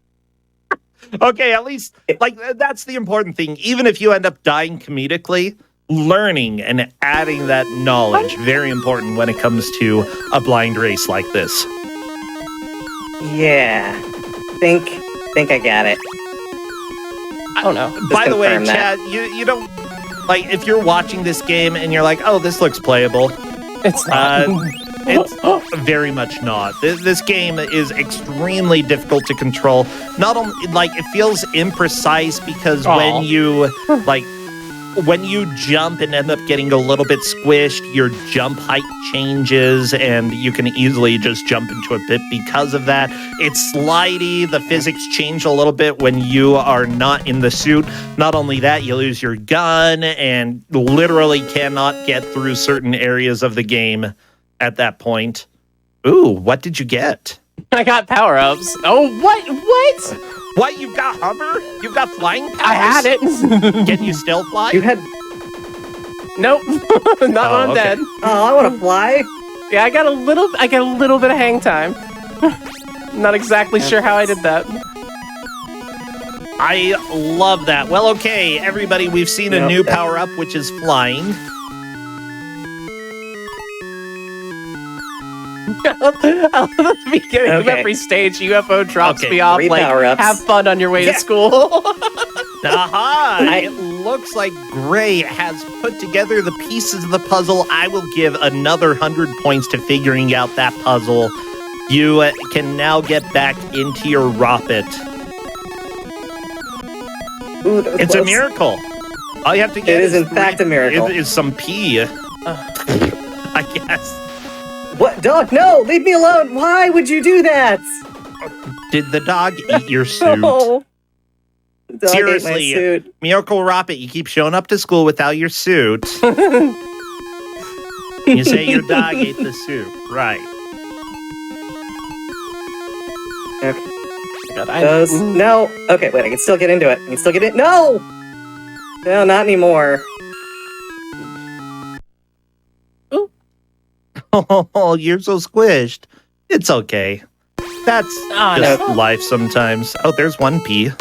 Okay, at least, like, that's the important thing. Even if you end up dying comedically, learning and adding that knowledge, very important when it comes to a blind race like this. Yeah. Think I got it. I don't know. By the way, confirm that. Chad, you don't, like, if you're watching this game and you're like, oh, this looks playable, It's not. it's very much not. This game is extremely difficult to control. Not only, like, it feels imprecise because when you, like, when you jump and end up getting a little bit squished, your jump height changes and you can easily just jump into a pit because of that. It's slidey. The physics change a little bit when you are not in the suit. Not only that, you lose your gun and literally cannot get through certain areas of the game at that point. Ooh, what did you get? I got power-ups. Oh, what? What? You've got hover? You've got flying powers? I had it. Can you still fly? You had... Nope. Not when I'm okay. dead. Oh, I want to fly. Yeah, I got a little bit of hang time. Not exactly sure how I did that. I love that. Well, okay, everybody, we've seen a new power-up, which is flying. I love the beginning of every stage. UFO drops me off. Three Like, power-ups. have fun on your way to school. Aha! It looks like Grey has put together the pieces of the puzzle. I will give another 100 points to figuring out that puzzle. You can now get back into your Ropit. Ooh, It's a miracle. All you have to get is in fact a miracle. Is some pee. I guess. What? Dog, no! Leave me alone! Why would you do that? Did the dog eat your suit? No. Dog Seriously, ate my suit. Miracle Ropit, you keep showing up to school without your suit. You say your dog ate the suit. Right. Okay. God, No. Okay, wait, I can still get into it. I can still get it. No! No, not anymore. Oh, you're so squished. It's okay. That's just life sometimes. Oh, there's one pea.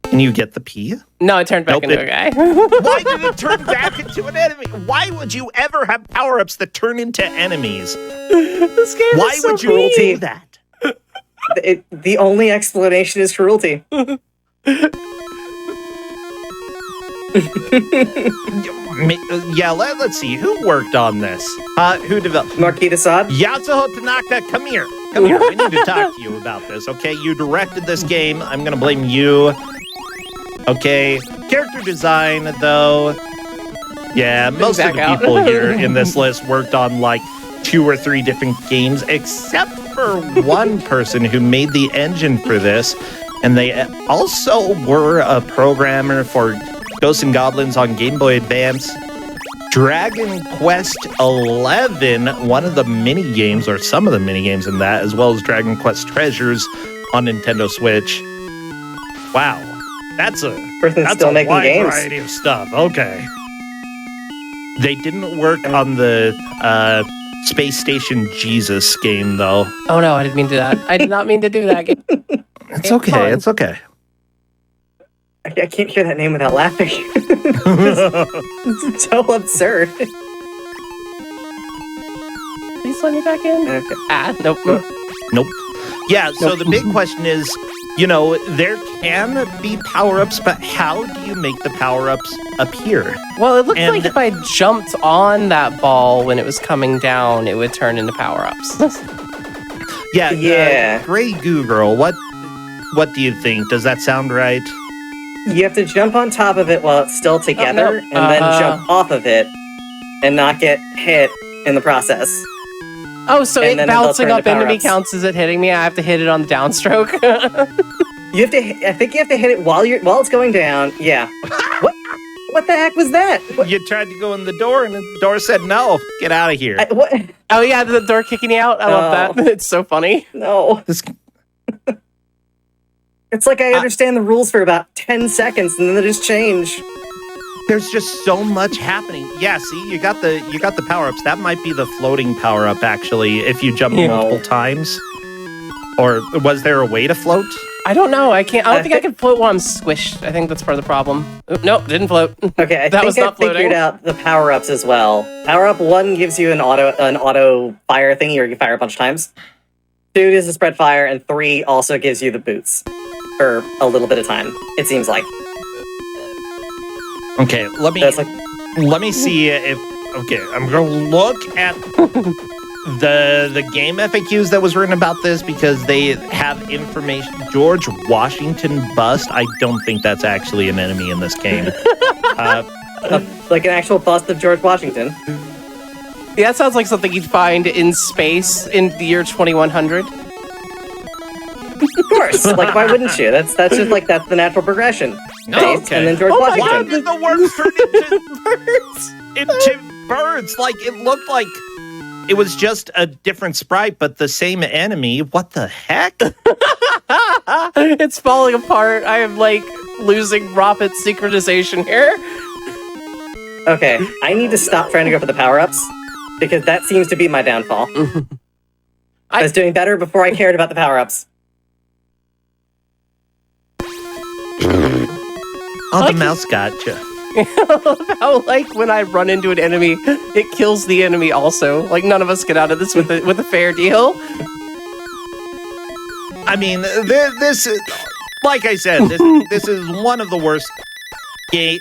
Can you get the P? No, it turned back Nope, into a guy. Why did it turn back into an enemy? Why would you ever have power-ups that turn into enemies? This game Why is so would you mean. do that? The only explanation is cruelty. Yeah, let's see. Who worked on this? Who developed? Marquis de Sade? Yasuho Tanaka, come here. Come here. We need to talk to you about this, okay? You directed this game. I'm going to blame you. Okay. Character design, though. Yeah, most of the people here in this list worked on like 2 or 3 different games, except for one person who made the engine for this. And they also were a programmer for Ghosts and Goblins on Game Boy Advance, Dragon Quest XI, one of the mini games, or some of the mini games in that, as well as Dragon Quest Treasures on Nintendo Switch. Wow, that's a Still making wide games. variety of stuff. Okay, they didn't work on the Space Station Jesus game, though. Oh no, I didn't mean to do that. I did not mean to do that. It's okay. It's okay. I can't hear that name without laughing. It's so absurd. Please let me back in. Okay. Nope. Nope. Yeah, so the big question is, you know, there can be power-ups, but how do you make the power-ups appear? Well, it looked like if I jumped on that ball when it was coming down, it would turn into power-ups. Yeah. Gray Goo Girl, what do you think? Does that sound right? You have to jump on top of it while it's still together, and then jump off of it and not get hit in the process. Oh, so And it then they'll bouncing turn up to into me power-ups. counts as it hitting me? I have to hit it on the downstroke? I think you have to hit it while it's going down. Yeah. What the heck was that? What? You tried to go in the door, and the door said, no, get out of here. What? Oh yeah, the door kicking me out? I love that. It's so funny. No. It's like I understand the rules for about 10 seconds, and then they just change. There's just so much happening. Yeah, see, you got the power-ups. That might be the floating power-up, actually, if you jump multiple times. Or was there a way to float? I don't know. I don't think I can float while I'm squished. I think that's part of the problem. Nope, didn't float. Okay, I think I figured out the power-ups as well. Power-up 1 gives you an auto fire thingy, or you can fire a bunch of times. 2 is a spread fire, and 3 also gives you the boots. For a little bit of time, it seems like. Okay, let me see if... Okay, I'm going to look at the game FAQs that was written about this, because they have information. George Washington bust. I don't think that's actually an enemy in this game. Like an actual bust of George Washington. Yeah, that sounds like something you'd find in space in the year 2100. Of course. Like, why wouldn't you? That's just like, that's the natural progression. No, Space, and then George Why Washington. did the words turn into birds? Into birds. Like, it looked like it was just a different sprite, but the same enemy. What the heck? It's falling apart. I am like losing Ropit synchronization here. Okay, I need to stop trying to go for the power-ups, because that seems to be my downfall. I was doing better before I cared about the power-ups. Oh, the mouse gotcha. How, like, when I run into an enemy, it kills the enemy also. Like, none of us get out of this with a fair deal. I mean, this is, like I said, this is one of the worst game.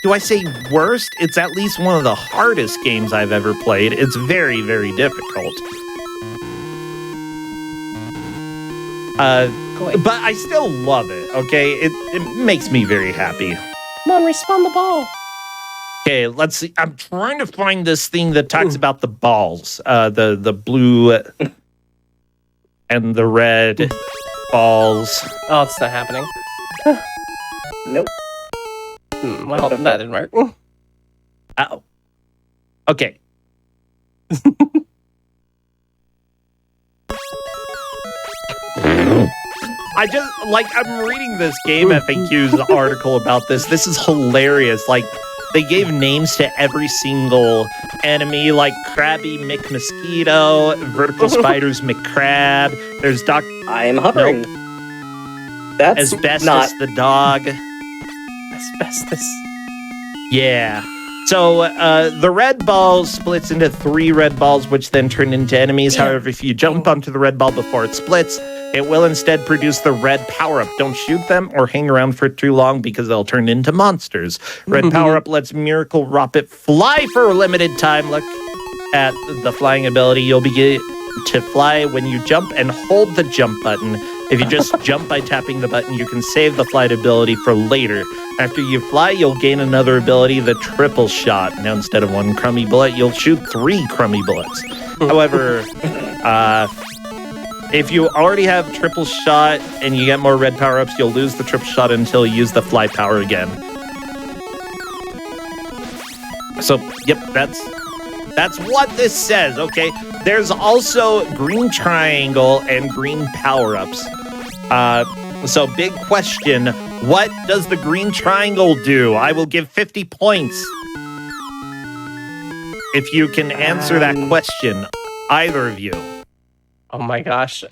Do I say worst? It's at least one of the hardest games I've ever played. It's very, very difficult. But I still love it, okay? It makes me very happy. Come on, respawn the ball. Okay, let's see. I'm trying to find this thing that talks about the balls. The blue and the red balls. Oh, it's not happening. Nope. Well, that didn't work. Oh. Okay. I'm reading this Game FAQs article about this. This is hilarious. Like, they gave names to every single enemy, like Krabby McMosquito, Vertical Spiders McCrab. There's I am hovering. Nope. That's Asbestos not... the dog. Asbestos. Yeah. So the red ball splits into 3 red balls, which then turn into enemies. However, if you jump onto the red ball before it splits, it will instead produce the red power-up. Don't shoot them or hang around for too long because they'll turn into monsters. Red power-up lets Miracle Ropit fly for a limited time. Look at the flying ability. You'll begin to fly when you jump and hold the jump button. If you just jump by tapping the button, you can save the flight ability for later. After you fly, you'll gain another ability, the triple shot. Now, instead of 1 crummy bullet, you'll shoot 3 crummy bullets. However, if you already have triple shot and you get more red power-ups, you'll lose the triple shot until you use the fly power again. So, yep, that's what this says, okay? There's also green triangle and green power-ups. So big question, what does the green triangle do? I will give 50 points if you can answer that question, either of you. Oh my gosh.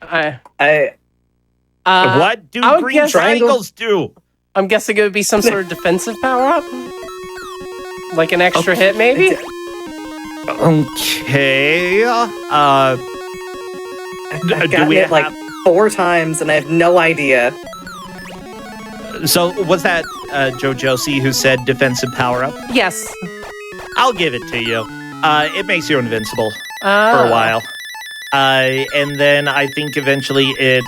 What do green triangles do? I'm guessing it would be some sort of defensive power-up? Like an extra hit, maybe? Okay. I've gotten it like 4 times, and I have no idea. So was that Joe Josie who said defensive power-up? Yes. I'll give it to you. It makes you invincible for a while. And then I think eventually it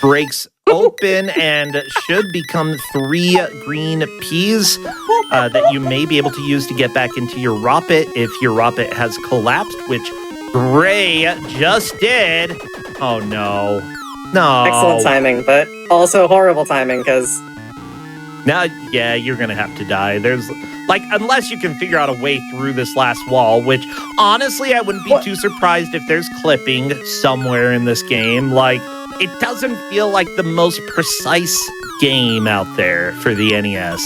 breaks open and should become 3 green peas that you may be able to use to get back into your Ropit if your Ropit has collapsed, which Gray just did. Oh, no. No. Excellent timing, but also horrible timing, because... Now, yeah, you're going to have to die. There's, like, unless you can figure out a way through this last wall, which, honestly, I wouldn't be too surprised if there's clipping somewhere in this game. Like, it doesn't feel like the most precise game out there for the NES.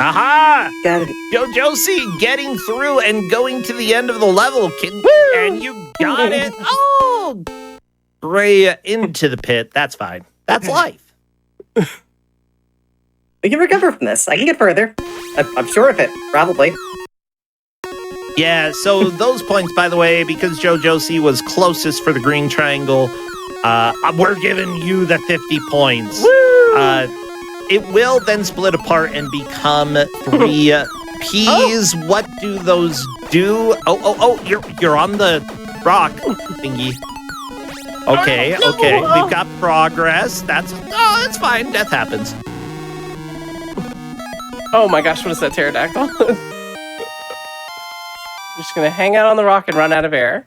Aha! Got it. Joe Josie getting through and going to the end of the level, kid. And you got it. Oh! Gray into the pit. That's fine. That's life. We can recover from this. I can get further. I'm sure of it. Probably. Yeah, so those points, by the way, because Joe Josie was closest for the green triangle, we're giving you the 50 points. It will then split apart and become 3 peas. Oh. What do those do? Oh, you're on the rock thingy. Okay, okay. We've got progress. That's fine. Death happens. Oh my gosh, what is that pterodactyl? I'm just gonna hang out on the rock and run out of air.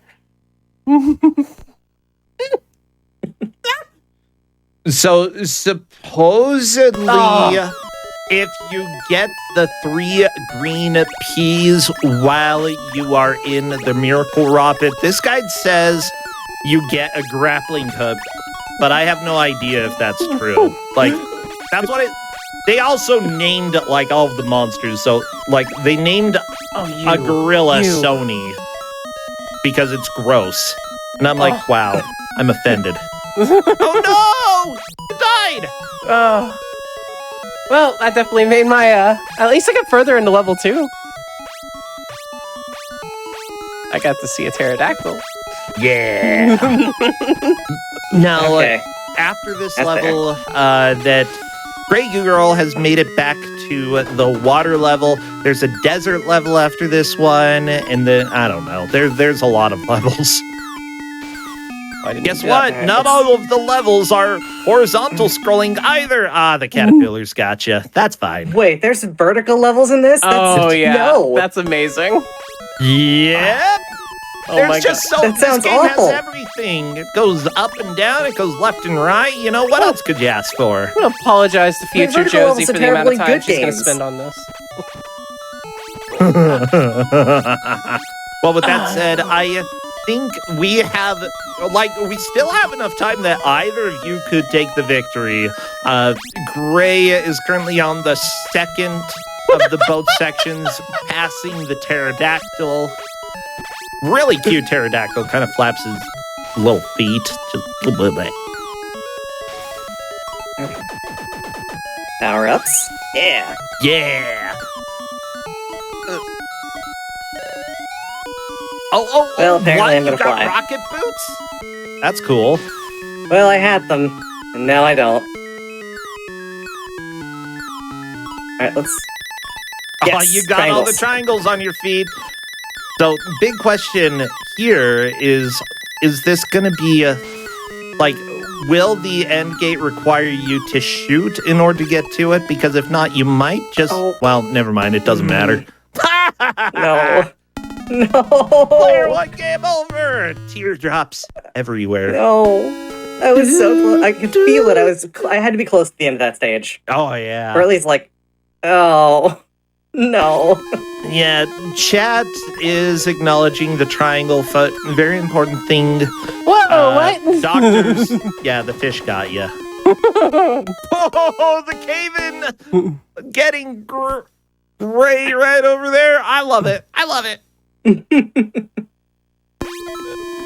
So supposedly, if you get the 3 green peas while you are in the Miracle Ropit, this guide says you get a grappling hook, but I have no idea if that's true. Like, that's what it... They also named, like, all of the monsters. So, like, they named a gorilla Sony because it's gross. And I'm like, wow, I'm offended. Oh, no! You died! Oh. Well, that definitely made my, at least I got further into level 2. I got to see a pterodactyl. Yeah. Now, after this level, that Grey Goo Girl has made it back to the water level. There's a desert level after this one, and then, I don't know, there's a lot of levels. Guess what? Not all of the levels are horizontal scrolling either. The caterpillars gotcha. That's fine. Wait, there's vertical levels in this? Yeah. No. That's amazing. Yep. There's just so... That sounds this game awful. has everything. It goes up and down. It goes left and right. You know, what else could you ask for? I'm going to apologize to future Vertical Josie levels for are the amount of time terribly she's good going to games. spend on this. Well, with that said, I think we have... Like, we still have enough time that either of you could take the victory. Gray is currently on the second of the both sections, passing the pterodactyl. Really cute pterodactyl, kind of flaps his little feet. Just a little bit. Power-ups. Yeah. Yeah. Well, apparently what? I'm gonna You got fly. rocket boots? That's cool. Well, I had them, and now I don't. Alright, let's... Yes, You got all the triangles on your feet. So, big question here is this going to be, will the end gate require you to shoot in order to get to it? Because if not, you might just... Oh. Well, never mind. It doesn't matter. No. No! Player one, game over! Teardrops everywhere. No. I was so close. I could feel it. I had to be close to the end of that stage. Oh, yeah. Or at least, oh. No. Yeah, chat is acknowledging the triangle foot. Very important thing. Whoa, what? Doctors. Yeah, the fish got you. Oh, the cave-in getting gray right over there. I love it. I love it.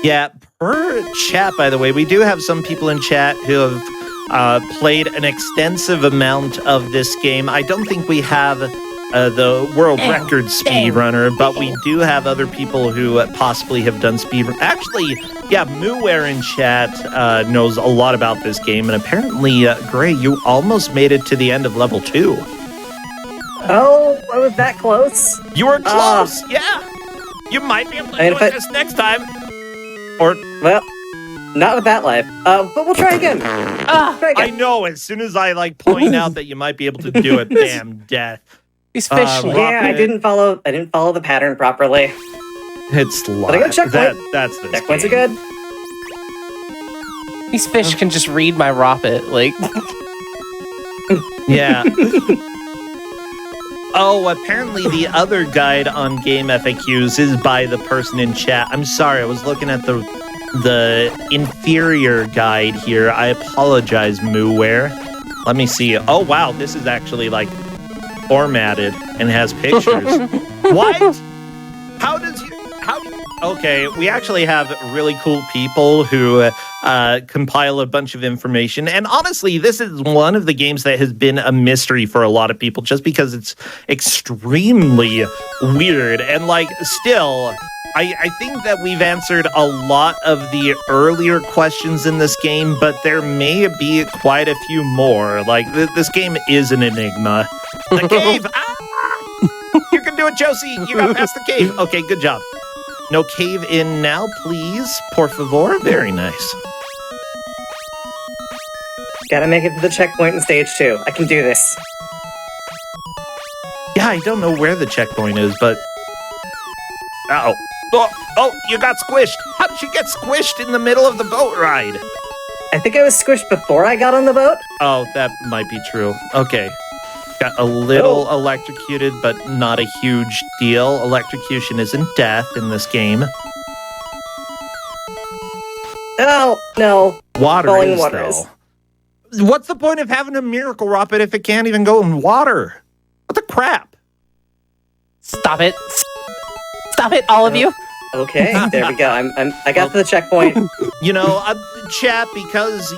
Yeah, per chat, by the way, we do have some people in chat who have played an extensive amount of this game. I don't think we have the world record speedrunner, but we do have other people who possibly have done speedrun. Actually, yeah, Mooware in chat knows a lot about this game, and apparently, Gray, you almost made it to the end of level 2. Oh, I was that close? You were close, yeah. You might be able to do this next time. Or, well, not with that life. But we'll try again. Try again. I know, as soon as I point out that you might be able to do it, bam, death. These fish. Yeah, I didn't follow the pattern properly. It's live. But I got a checkpoint. That's the Checkpoints are good. These fish can just read my Ropit, Yeah. Oh, apparently the other guide on game FAQs is by the person in chat. I'm sorry, I was looking at the inferior guide here. I apologize, Mooware. Let me see. Oh, wow, this is actually, formatted and has pictures. What? Okay, we actually have really cool people who compile a bunch of information. And honestly, this is one of the games that has been a mystery for a lot of people just because it's extremely weird. And still, I think that we've answered a lot of the earlier questions in this game, but there may be quite a few more. This game is an enigma. The cave! You can do it, Josie! You got past the cave! Okay, good job. No cave in now, please. Por favor. Very nice. Gotta make it to the checkpoint in stage 2. I can do this. Yeah, I don't know where the checkpoint is, but... Uh-oh. Oh, you got squished. How did you get squished in the middle of the boat ride? I think I was squished before I got on the boat. Oh, that might be true. Okay. Got a little electrocuted, but not a huge deal. Electrocution isn't death in this game. Oh, no. Water Falling is, water though. What's the point of having a miracle Ropit if it can't even go in water? What the crap? Stop it. Stop it, all of you. Okay, there we go. I got to the checkpoint. Chat, because,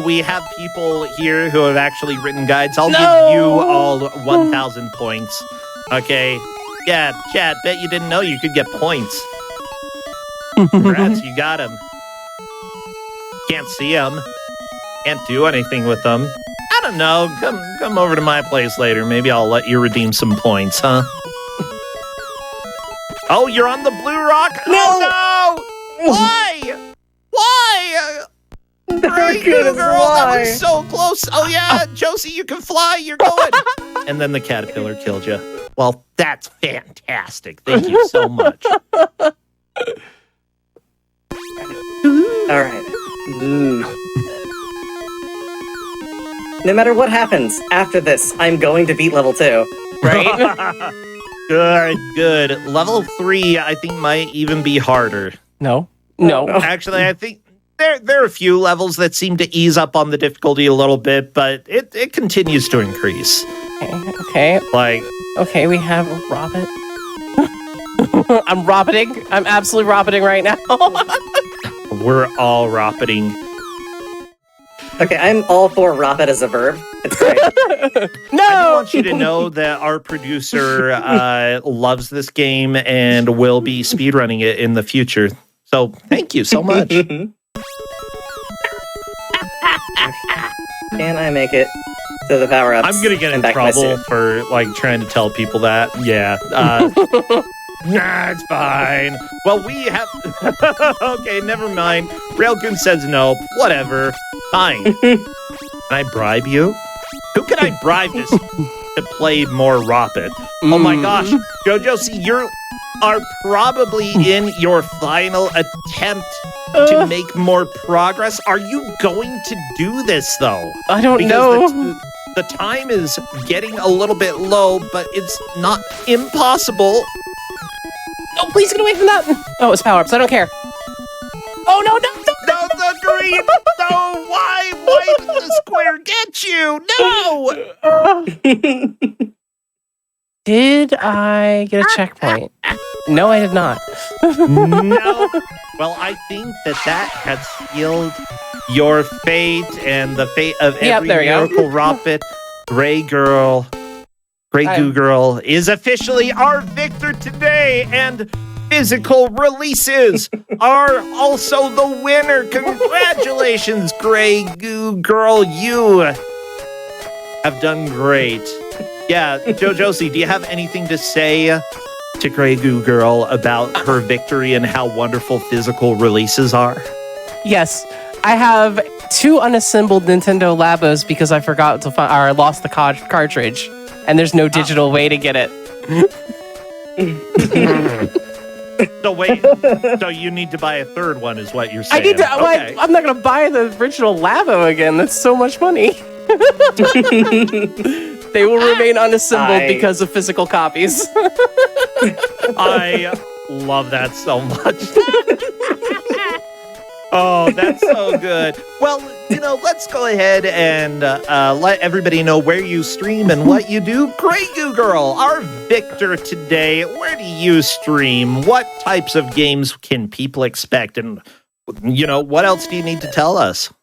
we have people here who have actually written guides, I'll give you all 1,000 points. Okay? Yeah, chat, bet you didn't know you could get points. Congrats, you got them. Can't see them. Can't do anything with them. I don't know. Come over to my place later. Maybe I'll let you redeem some points, huh? Oh, you're on the blue rock? No! Oh, no! Why? Why? Great, Goodness, girl, why? that was so close. Oh, yeah, Josie, you can fly. You're going. And then the caterpillar killed you. Well, that's fantastic. Thank you so much. All right. No matter what happens after this, I'm going to beat level 2. Right? Good. Level 3, I think, might even be harder. No. Actually, I think there are a few levels that seem to ease up on the difficulty a little bit, but it continues to increase. Okay. Okay, we have a Ropit. I'm Ropiting. I'm absolutely Ropiting right now. We're all Ropiting. Okay, I'm all for Ropit as a verb. It's great. No! I want you to know that our producer loves this game and will be speedrunning it in the future. So thank you so much. Can I make it to the power-ups? I'm going to get in and back to my trouble suit? for like trying to tell people that. Yeah. Nah, it's fine. Well, we have... Okay, never mind. Railgun says no. Whatever. Fine. Can I bribe you? Who can I bribe to play more Ropit? Oh my gosh. JoJo, you are probably in your final attempt to make more progress. Are you going to do this, though? I don't know. The time is getting a little bit low, but it's not impossible. Oh, please get away from that. Oh, it's power-ups. I don't care. Oh, no. No, the green! No, why? Why did the square get you? No! Did I get a checkpoint? No, I did not. No. Well, I think that has sealed your fate and the fate of every there we go. Miracle Ropit. Grey Goo Girl is officially our victor today, and physical releases are also the winner. Congratulations, Grey Goo Girl. You have done great. Yeah, JoJosi, do you have anything to say to Grey Goo Girl about her victory and how wonderful physical releases are? Yes, I have 2 unassembled Nintendo Labos because I forgot to find, or I lost the cartridge, and there's no digital way to get it. So wait, so you need to buy a third one is what you're saying. I need to. Okay. I'm not going to buy the original Labo again. That's so much money. They will remain unassembled because of physical copies. I love that so much. Oh, that's so good. Well, let's go ahead and let everybody know where you stream and what you do. Grey Goo Girl, our victor today. Where do you stream? What types of games can people expect? And, what else do you need to tell us?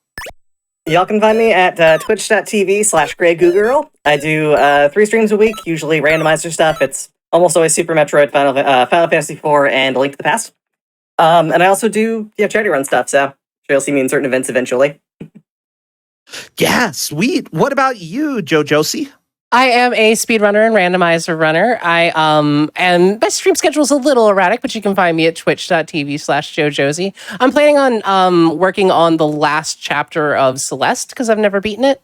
Y'all can find me at twitch.tv/GreyGooGirl. I do 3 streams a week, usually randomizer stuff. It's almost always Super Metroid, Final Fantasy IV, and A Link to the Past. And I also do charity run stuff, so I'm sure you'll see me in certain events eventually. Yeah, sweet. What about you, JoJosi? I am a speedrunner and randomizer runner. And my stream schedule is a little erratic, but you can find me at twitch.tv/JoJosie. I'm planning on working on the last chapter of Celeste because I've never beaten it.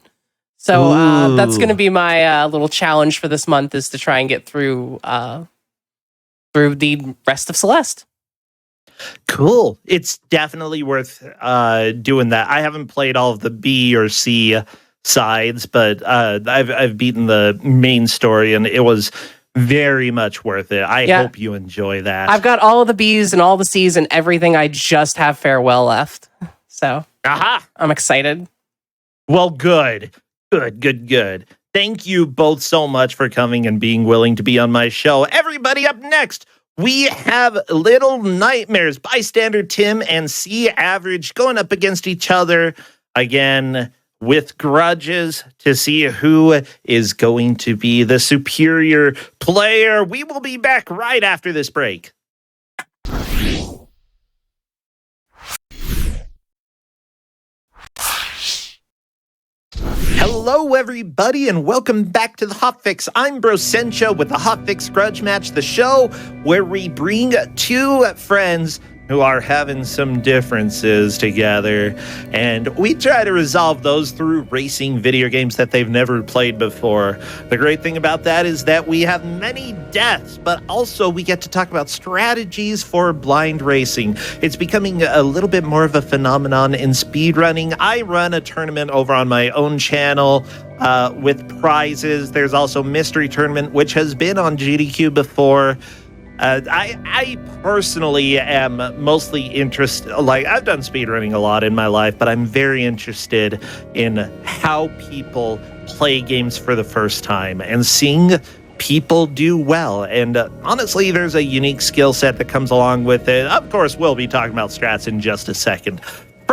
So that's going to be my little challenge for this month, is to try and get through the rest of Celeste. Cool. It's definitely worth doing that. I haven't played all of the B or C sides, but I've beaten the main story, and it was very much worth it. I hope you enjoy that. I've got all of the B's and all the C's and everything. I just have Farewell left. So I'm excited. Well, good. Thank you both so much for coming and being willing to be on my show. Everybody, up next, we have Little Nightmares, Bystander Tim and C Average going up against each other again with grudges to see who is going to be the superior player. We will be back right after this break. Hello, everybody, and welcome back to the Hotfix. I'm Brosencha with the Hotfix Grudge Match, the show where we bring 2 friends who are having some differences together, and we try to resolve those through racing video games that they've never played before. The great thing about that is that we have many deaths, but also we get to talk about strategies for blind racing. It's becoming a little bit more of a phenomenon in speedrunning. I run a tournament over on my own channel with prizes. There's also Mystery Tournament, which has been on GDQ before. I personally am mostly interested, I've done speedrunning a lot in my life, but I'm very interested in how people play games for the first time and seeing people do well. And honestly, there's a unique skill set that comes along with it. Of course, we'll be talking about strats in just a second.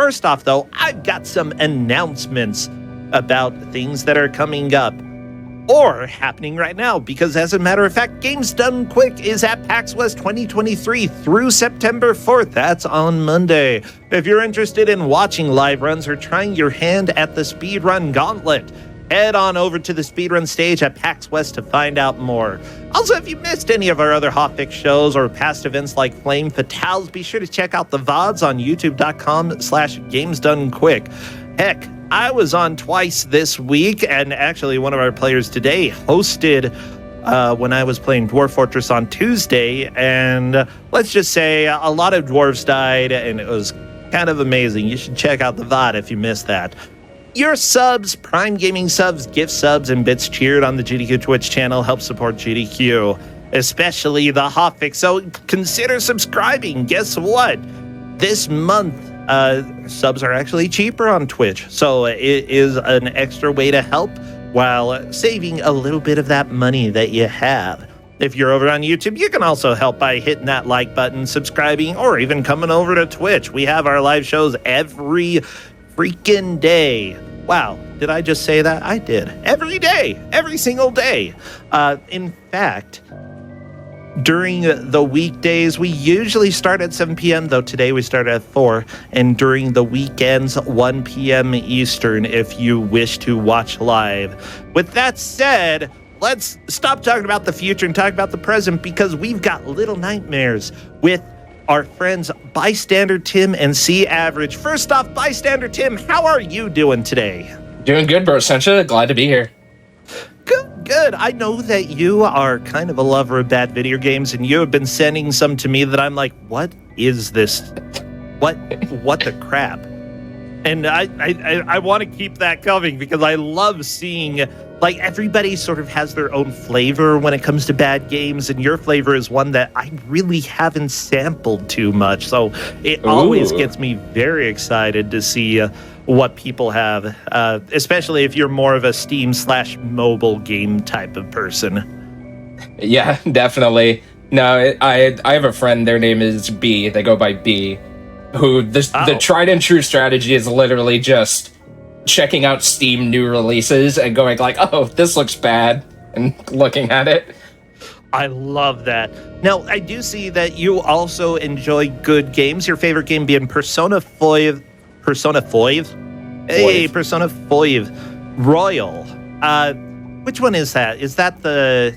First off, though, I've got some announcements about things that are coming up or happening right now, because as a matter of fact, Games Done Quick is at PAX West 2023 through September 4th. That's on Monday. If you're interested in watching live runs or trying your hand at the Speedrun Gauntlet, head on over to the Speedrun stage at PAX West to find out more. Also, if you missed any of our other Hotfix shows or past events like Flame Fatales, be sure to check out the VODs on youtube.com/GamesDoneQuick. Heck, I was on twice this week, and actually one of our players today hosted when I was playing Dwarf Fortress on Tuesday, and let's just say a lot of dwarves died, and it was kind of amazing. You should check out the VOD if you missed that. Your subs, Prime Gaming subs, gift subs, and bits cheered on the GDQ Twitch channel help support GDQ, especially the Hotfix. So consider subscribing. Guess what? This month, subs are actually cheaper on Twitch. So it is an extra way to help while saving a little bit of that money that you have. If you're over on YouTube, you can also help by hitting that like button, subscribing, or even coming over to Twitch. We have our live shows every freaking day. Wow, did I just say that? I did. Every day, every single day. In fact, during the weekdays, we usually start at 7 p.m., though today we start at 4, and during the weekends, 1 p.m. Eastern, if you wish to watch live. With that said, let's stop talking about the future and talk about the present, because we've got little nightmares with our friends Bystander Tim and C Average. First off, Bystander Tim, how are you doing today? Doing good, bro. Sencha, glad to be here. Good. I know that you are kind of a lover of bad video games, and you have been sending some to me that I'm like, what is this? What the crap? And I want to keep that coming, because I love seeing, like, everybody sort of has their own flavor when it comes to bad games, and your flavor is one that I really haven't sampled too much. So it always gets me very excited to see what people have, especially if you're more of a Steam/mobile game type of person. Yeah, definitely. No, I have a friend, their name is B, they go by B, who the tried and true strategy is literally just checking out Steam new releases and going like, oh, this looks bad, and looking at it. I love that. Now, I do see that you also enjoy good games, your favorite game being Persona 5? Hey, Persona 5 Royal. Which one is that? Is that the...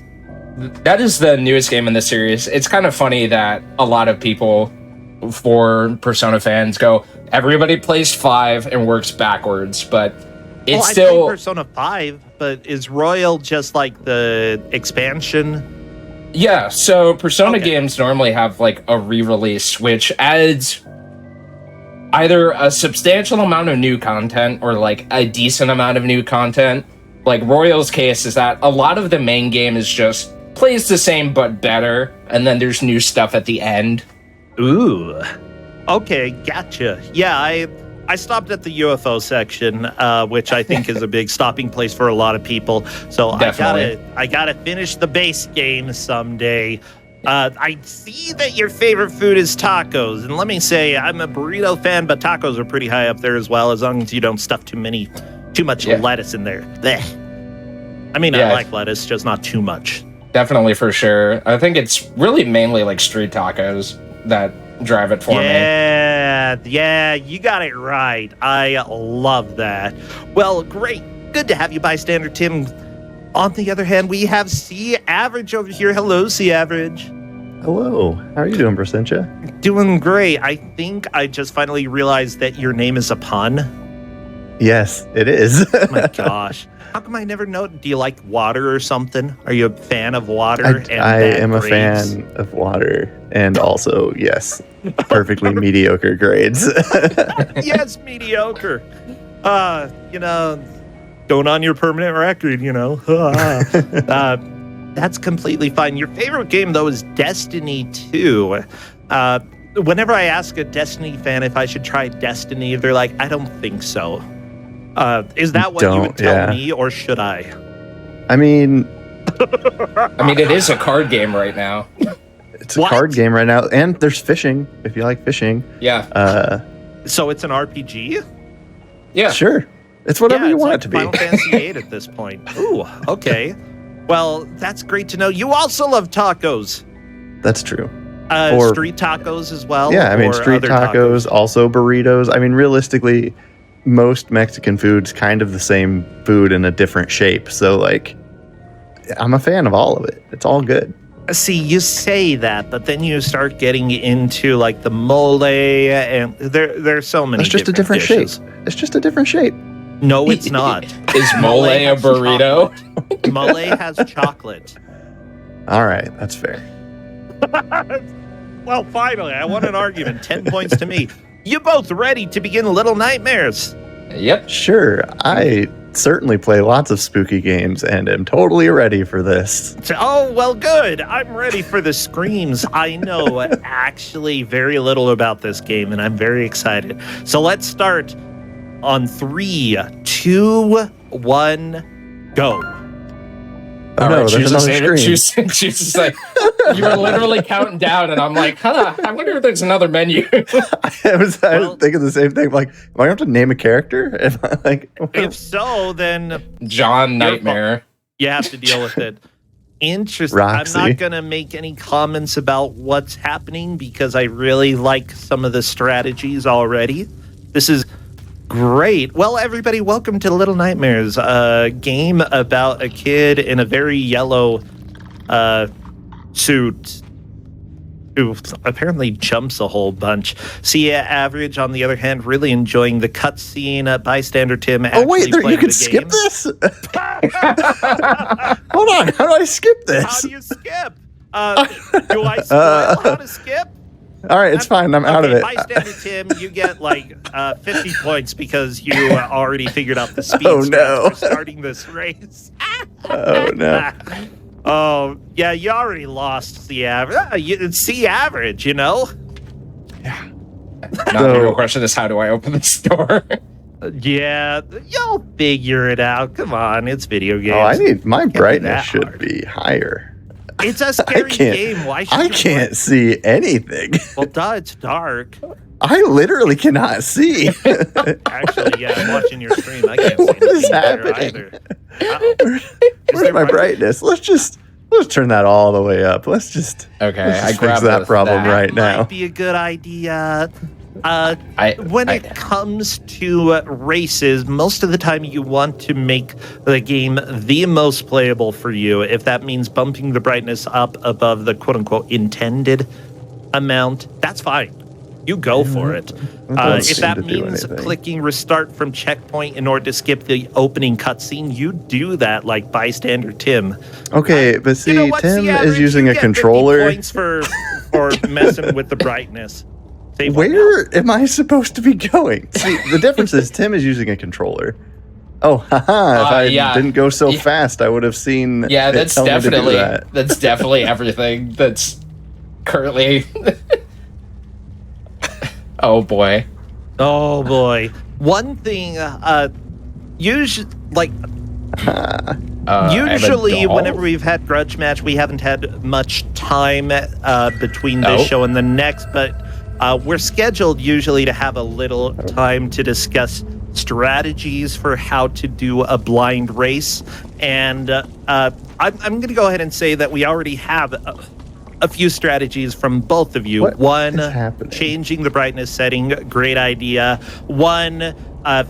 That is the newest game in the series. It's kind of funny that a lot of people, for Persona fans, go, everybody plays 5 and works backwards, but it's still... I played Persona 5, but is Royal just like the expansion? Yeah, so Persona games normally have like a re-release, which adds either a substantial amount of new content or like a decent amount of new content. Like Royal's case is that a lot of the main game is just plays the same but better, and then there's new stuff at the end. Ooh. Okay, gotcha. Yeah, I stopped at the UFO section, which I think is a big stopping place for a lot of people. So I gotta finish the base game someday. I see that your favorite food is tacos, and let me say, I'm a burrito fan, but tacos are pretty high up there as well, as long as you don't stuff too much lettuce in there. Blech. I mean, I like lettuce, just not too much. Definitely, for sure. I think it's really mainly like street tacos that drive it for me. Yeah, you got it right. I love that. Well, great. Good to have you, Bystander Tim. On the other hand, we have C Average over here. Hello, C Average. Hello. How are you doing, Brasentia? Doing great. I think I just finally realized that your name is a pun. Yes, it is. Oh my gosh. How come I never know? Do you like water or something? Are you a fan of water? I am a fan of water, and also, yes, perfectly mediocre grades. Yes, mediocre. Going on your permanent record, That's completely fine. Your favorite game, though, is Destiny 2. Whenever I ask a Destiny fan if I should try Destiny, they're like, I don't think so. Is that what you would tell me, or should I? I mean, it is a card game right now. It's a card game right now, and there's fishing, if you like fishing. Yeah. So it's an RPG? Yeah. Sure. It's whatever you it's want like it to be. Final Fantasy VIII at this point. Ooh, okay. Well, that's great to know. You also love tacos. That's true. Or- Street tacos as well? Yeah, I mean, or street other tacos, also burritos. I mean, realistically, most Mexican food's kind of the same food in a different shape. So, like, I'm a fan of all of it. It's all good. See, you say that, but then you start getting into like the mole, and there's so many. It's just a different dishes. shape. It's just a different shape. No, it's not. Is mole a has burrito? chocolate. Mole has chocolate. All right, that's fair. Well, finally, I won an argument. 10 points to me. You both ready to begin Little Nightmares? Yep. Sure, I certainly play lots of spooky games and am totally ready for this. Oh, well, good. I'm ready for the screams. I know actually very little about this game, and I'm very excited. So let's start on 3, 2, 1, go. Oh All no, right, there's another screen. Choose a side. You were literally counting down, and I'm like, I wonder if there's another menu. I was thinking the same thing. Like, am I going to have to name a character? If I, like, If so, then John Nightmare. you have to deal with it. Interesting. Roxy. I'm not going to make any comments about what's happening because I really like some of the strategies already. This is great. Well, everybody, welcome to Little Nightmares, a game about a kid in a very yellow suit who apparently jumps a whole bunch. See, Average, on the other hand, really enjoying the cutscene. Bystander Tim actually oh wait, playing you can the skip game. this? Hold on, how do I skip How this? do you skip? Do I spoil how to skip? All right, it's fine. I'm out of it. Bystander Tim, you get like 50 points because you already figured out the speed Oh, no. for starting this race. Oh no. Oh, yeah, you already lost the average. It's the average, you know? Now the real question is, how do I open this door? Yeah, you'll figure it out. Come on, it's video games. Oh, I need my be that brightness should hard. be higher. It's a scary game. Why should I you can't see anything. Well, duh, it's dark. I literally cannot see. Actually, yeah, I'm watching your stream. I can't see What is anything better happening? either. Uh-oh. Where's there my brightness? brightness? Let's turn that all the way up. Let's just Okay, let's I just grabbed fix that problem that. right now. Might be a good idea. When I- it comes to races, most of the time you want to make the game the most playable for you. If that means bumping the brightness up above the quote-unquote intended amount, that's fine. You go for it. don't If seem that to do means anything. clicking restart from checkpoint in order to skip the opening cutscene, you do that like Bystander Tim. Okay, but see, You know what? Tim See, is Average, using you a get 50 controller. points for messing with the brightness. Say what now? Where am I supposed to be going? See, the difference is Tim is using a controller. Oh, haha! If I yeah. didn't go so Yeah. fast, I would have seen. Yeah, it that's tell me to do definitely that. that's definitely everything that's currently. Oh boy. Oh boy. One thing, usually, like, I'm a usually doll? whenever we've had Grudge Match, we haven't had much time between this Oh. show and the next, but we're scheduled usually to have a little time to discuss strategies for how to do a blind race. And I'm going to go ahead and say that we already have a few strategies from both of you. What One, is happening? changing the brightness setting, great idea. One,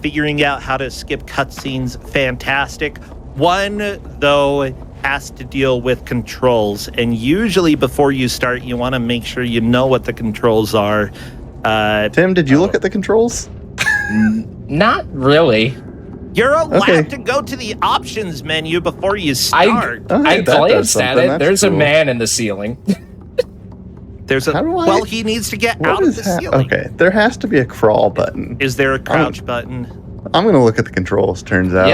figuring out how to skip cutscenes, fantastic. One, though, has to deal with controls. And usually before you start, you want to make sure you know what the controls are. Tim, did you look at the controls? Not really. You're allowed Okay. to go to the options menu before you start. Oh, I hey, that does glanced at something. it. That's There's cool. a man in the ceiling. There's a How do I- well, he needs to get What out of is the ceiling. Okay, there has to be a crawl button. Is there a crouch button? I'm gonna look at the controls. Turns out.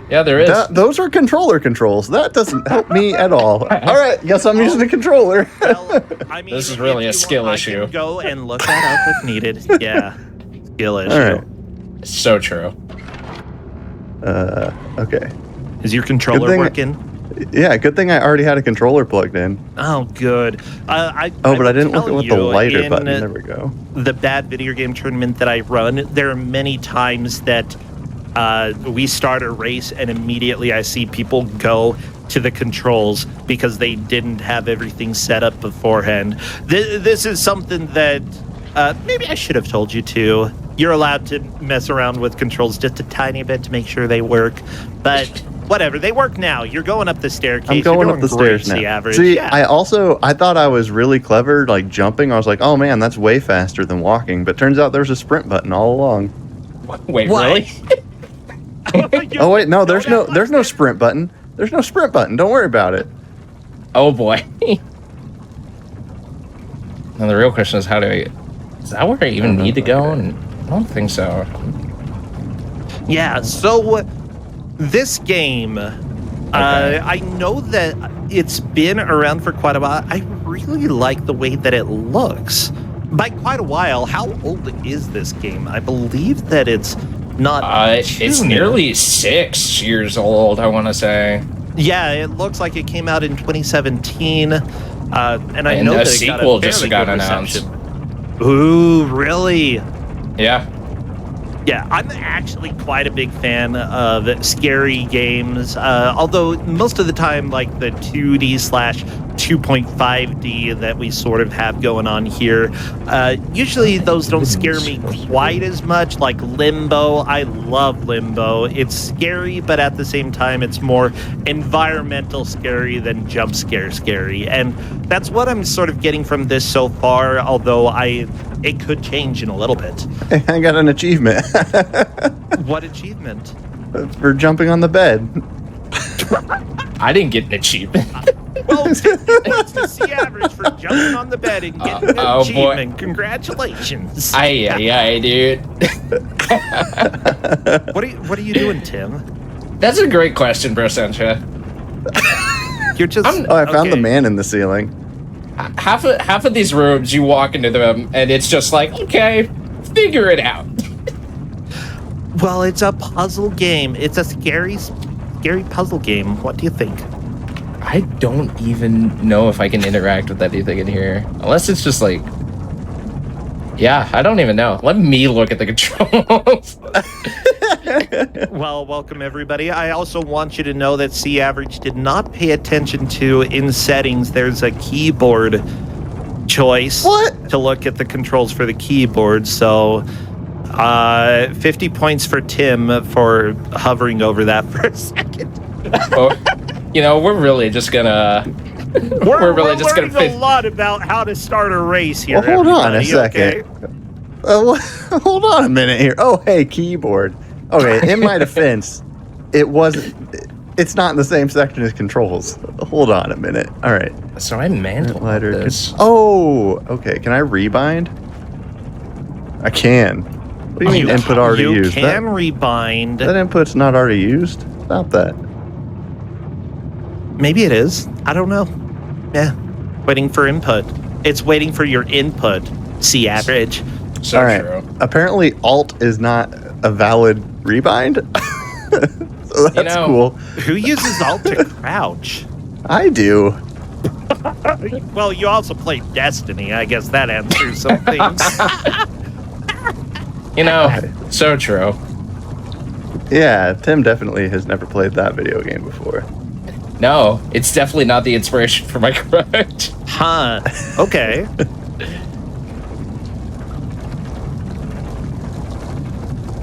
Yeah, there is. Those are controller controls. That doesn't help me at all. All right, guess I'm using the controller. Well, I mean, This is really if a you skill want, issue. I can go and look that up if needed. Yeah, skill issue. All right. So true. Okay. Is your controller Good thing- working? Yeah, good thing I already had a controller plugged in. Oh, good. But I didn't look at what the lighter button. There we go. The bad video game tournament that I run, there are many times that we start a race and immediately I see people go to the controls because they didn't have everything set up beforehand. This is something that maybe I should have told you to. You're allowed to mess around with controls just a tiny bit to make sure they work, but whatever, they work now. You're going up the staircase. I'm going up the stairs now. Average. See, yeah. I thought I was really clever, like jumping. I was like, oh man, that's way faster than walking. But turns out there's a sprint button all along. Wait, What? really? Oh wait, no, there's no sprint button. There's no sprint button. Don't worry about it. Oh boy. Now the real question is, is that where I even need to go? And I don't think so. Yeah, so this game, I know that it's been around for quite a while. I really like the way that it looks. By quite a while, how old is this game? I believe that it's not it's nearly 6 years old, I want to say. Yeah, it looks like it came out in 2017. And I know a that sequel it got a just fairly got good announced. reception. Ooh, really? Yeah. Yeah, I'm actually quite a big fan of scary games. Although most of the time, like the 2D / 2.5D that we sort of have going on here, usually those don't scare me quite as much. Like Limbo, I love Limbo. It's scary, but at the same time, it's more environmental scary than jump scare scary. And that's what I'm sort of getting from this so far, although it could change in a little bit. I got an achievement What achievement? for jumping on the bed. I didn't get an achievement. Well, 50 points to see average for jumping on the bed and getting an oh, boy. achievement. Congratulations. Aye, dude. What are you doing, Tim? That's a great question, Bro Sencha. You're just. I found the man in the ceiling. Half of these rooms, you walk into them, and it's just like, okay, figure it out. Well, it's a puzzle game. It's a scary puzzle game. What do you think? I don't even know if I can interact with anything in here. Unless it's just like... Yeah, I don't even know. Let me look at the controls. Well, welcome everybody. I also want you to know that C Average did not pay attention to in settings. There's a keyboard choice to look at the controls for the keyboard. So 50 points for Tim for hovering over that for a second. Oh, you know, we're really just gonna... We're really just gonna learning a lot about how to start a race here. Well, hold on a second. Okay? Hold on a minute here. Oh, hey, keyboard. Okay, in my defense, it's not in the same section as controls. Hold on a minute. All right. So I mantled this. Oh, okay. Can I rebind? I can. What do you mean input already used? You can rebind. That input's not already used? Stop that. Maybe it is. I don't know. Yeah. Waiting for input. It's waiting for your input. C Average. So all right. true. Apparently, Alt is not a valid rebind. So that's cool. Who uses Alt to crouch? I do. Well, you also play Destiny. I guess that answers some things. You know, so true. Yeah, Tim definitely has never played that video game before. No, it's definitely not the inspiration for my grudge. Huh. Okay.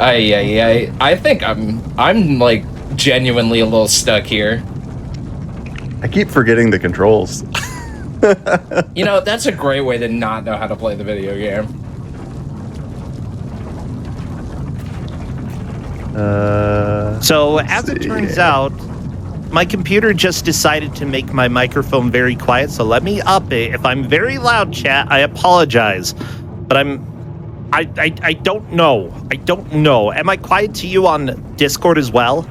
I think I'm like genuinely a little stuck here. I keep forgetting the controls. You know, that's a great way to not know how to play the video game. So, as it turns out, my computer just decided to make my microphone very quiet, so let me up it. If I'm very loud, chat, I apologize. But I don't know. I don't know. Am I quiet to you on Discord as well?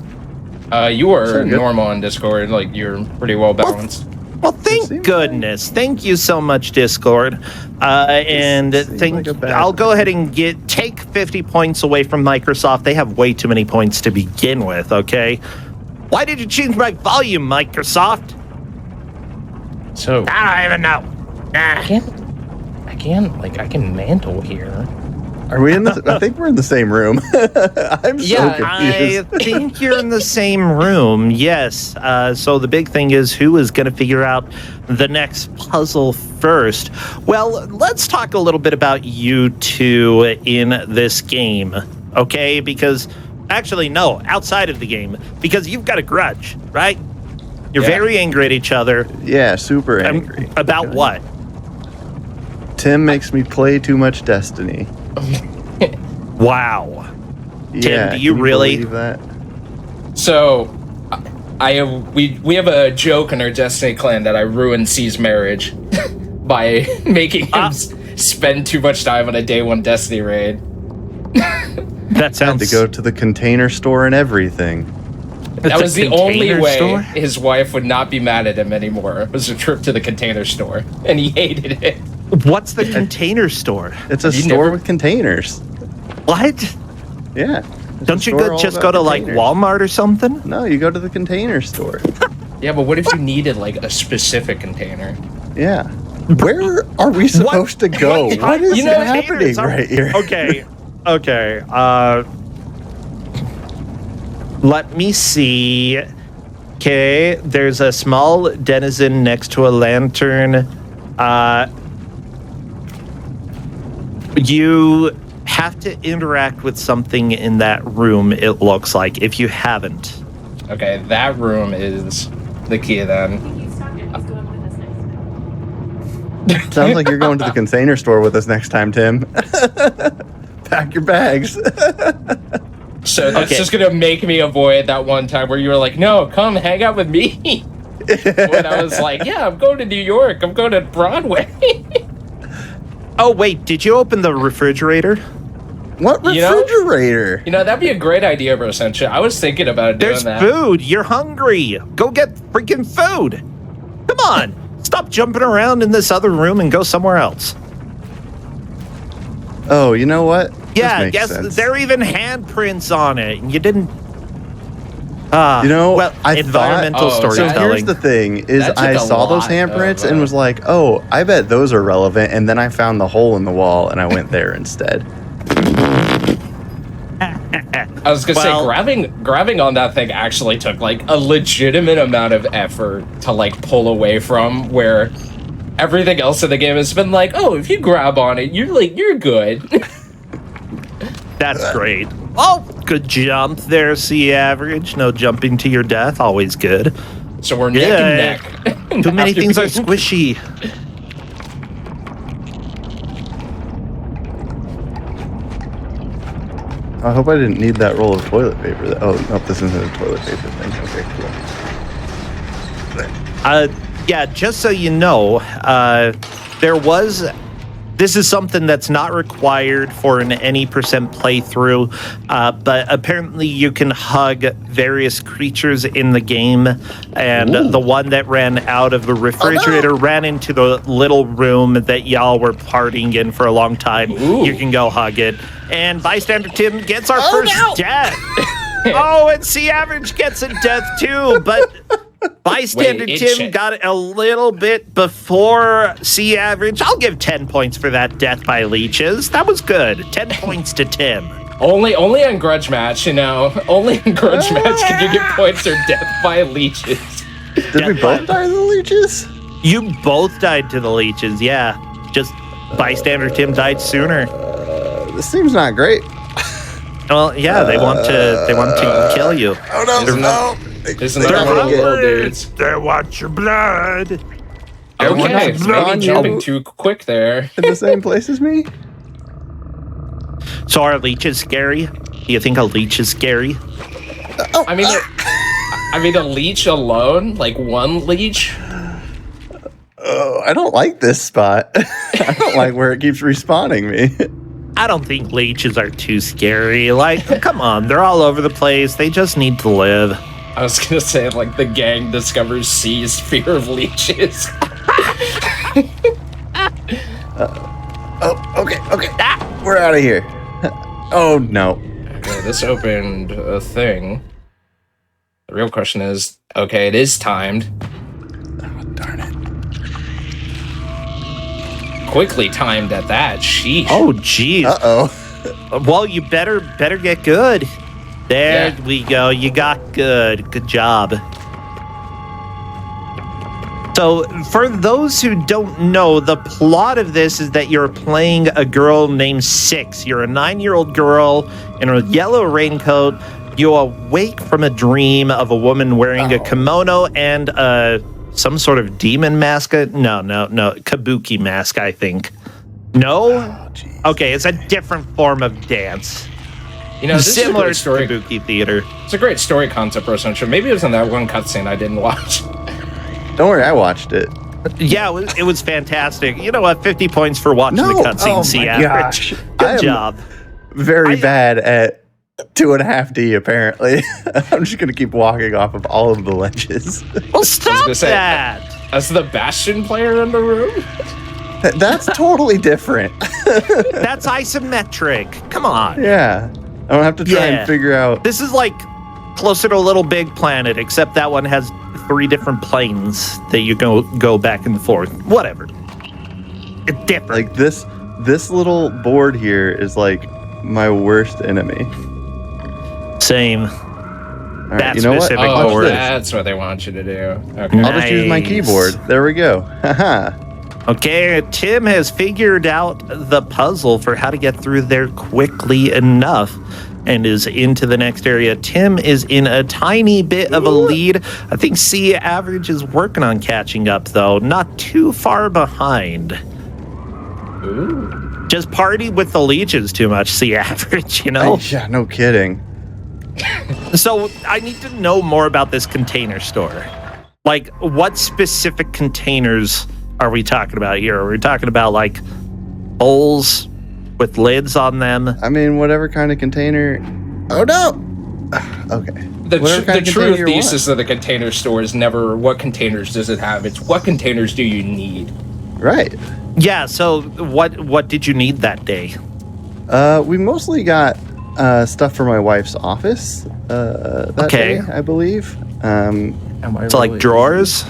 You are normal on Discord, like you're pretty well balanced. Well, thank goodness. Thank you so much, Discord. And I'll go ahead and take 50 points away from Microsoft. They have way too many points to begin with, okay? Why did you change my volume, Microsoft? So I don't even know. I can mantle here. Are we in the? I think we're in the same room. I'm so I confused. think you're in the same room. Yes. So the big thing is who is going to figure out the next puzzle first. Well, let's talk a little bit about you two in this game, okay? Because actually, no, outside of the game, because you've got a grudge, right? You're very angry at each other. Yeah, super angry. About what? Tim makes me play too much Destiny. Wow. Yeah, do you can really? believe that? So, we have a joke in our Destiny clan that I ruined C's marriage by making him spend too much time on a day one Destiny raid. That Had sounds to go to the container store and everything. That was the only container way store? his wife would not be mad at him anymore. Was a trip to the container store, and he hated it. What's the container store? It's a You store never- with containers. What? Yeah. It's a Don't you store all just about go to like containers. Walmart or something? No, you go to the container store. Yeah, but what if you needed like a specific container? Yeah. Where are we supposed to go? What is happening containers are- right here? Okay. Let me see. Okay, there's a small denizen next to a lantern. You have to interact with something in that room, it looks like, if you haven't. Okay, that room is the key then. Sounds like you're going to the container store with us next time, Tim. Pack your bags. So that's Okay. just gonna make me avoid that one time where you were like, "No, come hang out with me." When I was like, "Yeah, I'm going to New York. I'm going to Broadway." Oh, wait, did you open the refrigerator? What You know- refrigerator? You know, that'd be a great idea, bro. Essentially, I was thinking about doing There's that. food. You're hungry. Go get freaking food. Come on. Stop jumping around in this other room and go somewhere else. Oh, you know what? Yeah, This makes sense. there are even handprints on it. And you didn't. You know, well, I environmental thought- So storytelling. here's the thing: is That took I a saw those lot handprints of, and was like, "Oh, I bet those are relevant." And then I found the hole in the wall, and I went there instead. I was gonna Well- say grabbing on that thing actually took like a legitimate amount of effort to like pull away from, where everything else in the game has been like, oh, if you grab on it, you're good. That's great. Oh, good jump there, C average. No jumping to your death. Always good. So we're neck and neck. Too many After things are being- squishy. I hope I didn't need that roll of toilet paper. Oh, no, this isn't a toilet paper thing. Okay, cool. Yeah, just so you know, this is something that's not required for an any percent playthrough, but apparently you can hug various creatures in the game, and the one that ran out of the refrigerator ran into the little room that y'all were partying in for a long time. Ooh. You can go hug it. And Bystander Tim gets our first death. Oh, and C Average gets a death too, but Bystander Wait, Tim got it a little bit before C Average. I'll give 10 points for that death by leeches. That was good. 10 points to Tim. Only on Grudge Match, you know. Only in Grudge Match can you get points or death by leeches. Did we both die to the leeches? You both died to the leeches, yeah. Just Bystander Tim died sooner. This seems not great. Well, yeah, they want to kill you. Oh no! Isn't no! Isn't that one of the little dudes? They want your blood. Okay, Everyone's maybe on jumping you. too quick there. In the same place as me? So are leeches scary? Do you think a leech is scary? I mean, a leech alone, like one leech. Oh, I don't like this spot. I don't like where it keeps respawning me. I don't think leeches are too scary. Like, come on, they're all over the place. They just need to live. I was gonna say, like, the gang discovers C's fear of leeches. Oh, okay. We're out of here. Oh, no. Okay, this opened a thing. The real question is, okay, it is timed. Oh, darn it. Quickly timed at that. Sheesh. Oh, geez. Uh-oh. Well, you better get good. There Yeah. we go. You got good. Good job. So, for those who don't know, the plot of this is that you're playing a girl named Six. You're a 9-year-old girl in a yellow raincoat. You awake from a dream of a woman wearing a kimono and some sort of demon mask. No, kabuki mask, I think. No? Oh, geez. Okay, it's a different form of dance. You know, this Similar is a great to story. kabuki theater. It's a great story concept for Essential. Maybe it was in that one cutscene I didn't watch. Don't worry, I watched it. Yeah, it was fantastic. You know what? 50 points for watching the No. cutscene. Oh See, my average. gosh. I Good am job. Very I- bad at 2.5D, apparently. I'm just going to keep walking off of all of the ledges. Well, stop gonna say- that. As the Bastion player in the room? That's totally different. That's isometric. Come on. Yeah. I don't have to try Yeah. and figure out. This is like closer to Little Big Planet, except that one has 3 different planes that you go back and forth. Whatever. It's different. Like this little board here is like my worst enemy. Same. All right, That you know what? specific Watch board. this. That's what they want you to do. Okay. I'll just use my Nice. keyboard. There we go. Haha. Okay, Tim has figured out the puzzle for how to get through there quickly enough and is into the next area. Tim is in a tiny bit of a lead. I think C Average is working on catching up, though. Not too far behind. Ooh. Just party with the leeches too much, C Average, you know? Yeah, no kidding. So I need to know more about this container store. Like, what specific containers are we talking about here? Are we talking about, like, bowls with lids on them? I mean, whatever kind of container. Oh no. Okay. The Whatever kind of true container you thesis of the container store is never what containers does it have. It's what containers do you need. Right. Yeah, so what did you need that day? We mostly got stuff for my wife's office that Okay. day, I believe. So, like, drawers?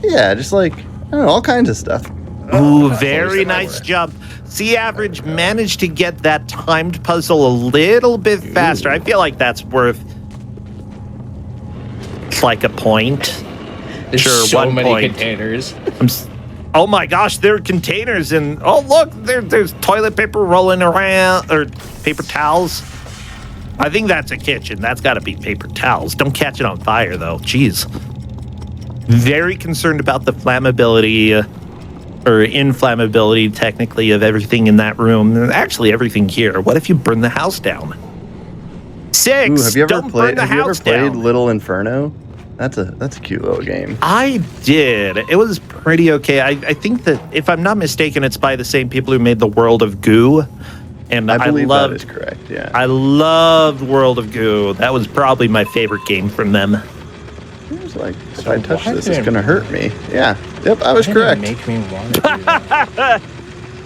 Yeah, just like, I don't know, all kinds of stuff. Ooh, very nice job. C Average managed to get that timed puzzle a little bit faster. I feel like that's worth like a point. There's Sure, so 1 many point. containers. Oh my gosh, there are containers and oh look, there's toilet paper rolling around or paper towels. I think that's a kitchen. That's got to be paper towels. Don't catch it on fire though. Jeez. Very concerned about the flammability or inflammability technically of everything in that room. And actually everything here. What if you burn the house down? 6. Ooh, have you ever Don't burn played? the Have you ever house played down. Little Inferno? That's a cute little game. I did. It was pretty okay. I think that if I'm not mistaken, it's by the same people who made the World of Goo. And I believe that loved is correct. Yeah. I loved World of Goo. That was probably my favorite game from them. It was like, if So I touch why this, did it's it- gonna hurt me. Yeah. Yep, I was correct. Make me want to do that.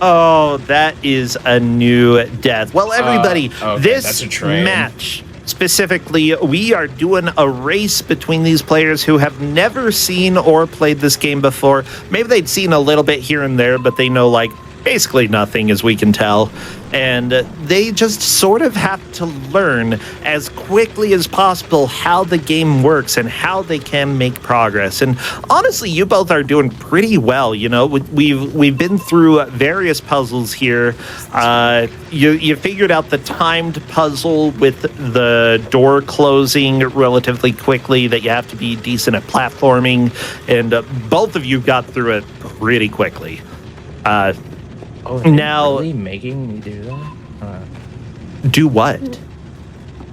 Oh, that is a new death. Well, everybody, okay, this that's a train. match specifically, we are doing a race between these players who have never seen or played this game before. Maybe they'd seen a little bit here and there, but they know like basically nothing, as we can tell. And they just sort of have to learn as quickly as possible how the game works and how they can make progress. And honestly, you both are doing pretty well. You know, we've been through various puzzles here. You figured out the timed puzzle with the door closing relatively quickly, that you have to be decent at platforming, and both of you got through it pretty quickly. Oh, they're Now- really making me do that? Do what? Do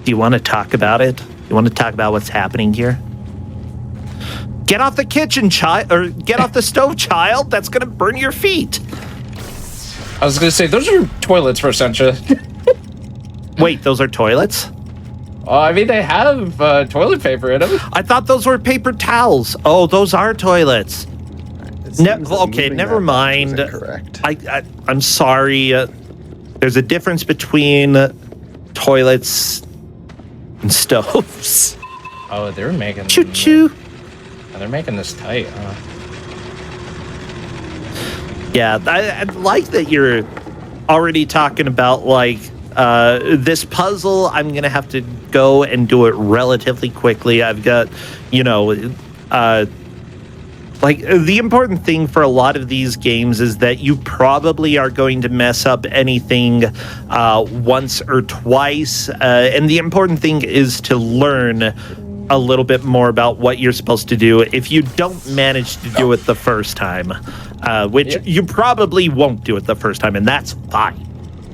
you want to talk about it? You want to talk about what's happening here? Get off the kitchen, child, or get off the stove, child. That's gonna burn your feet. I was gonna say those are toilets for Sencha. Wait, those are toilets? I mean, they have toilet paper in them. I thought those were paper towels. Oh, those are toilets. It seems that Okay, moving never that much is mind. incorrect. I'm sorry. There's a difference between toilets and stoves. Oh, they're making Choo choo. They're making this tight, huh? Yeah, I like that you're already talking about like this puzzle. I'm gonna have to go and do it relatively quickly. I've got, like the important thing for a lot of these games is that you probably are going to mess up anything once or twice, and the important thing is to learn a little bit more about what you're supposed to do if you don't manage to do it the first time, which you probably won't do it the first time, and that's fine.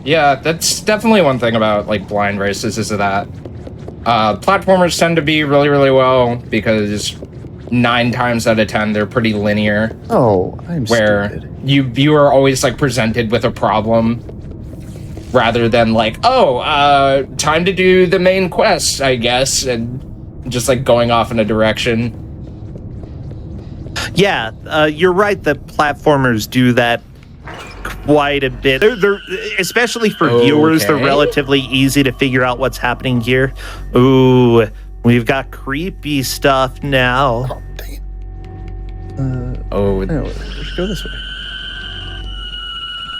Yeah, that's definitely one thing about like blind races is that platformers tend to be really, really well because 9 times out of 10 they're pretty linear. Oh, I'm where stupid. you are always like presented with a problem rather than like, time to do the main quest, I guess, and just like going off in a direction. Yeah, you're right that platformers do that quite a bit. They're especially for viewers, they're relatively easy to figure out what's happening here. Ooh, we've got creepy stuff now. Oh, dang it. Oh, No, let's go this way.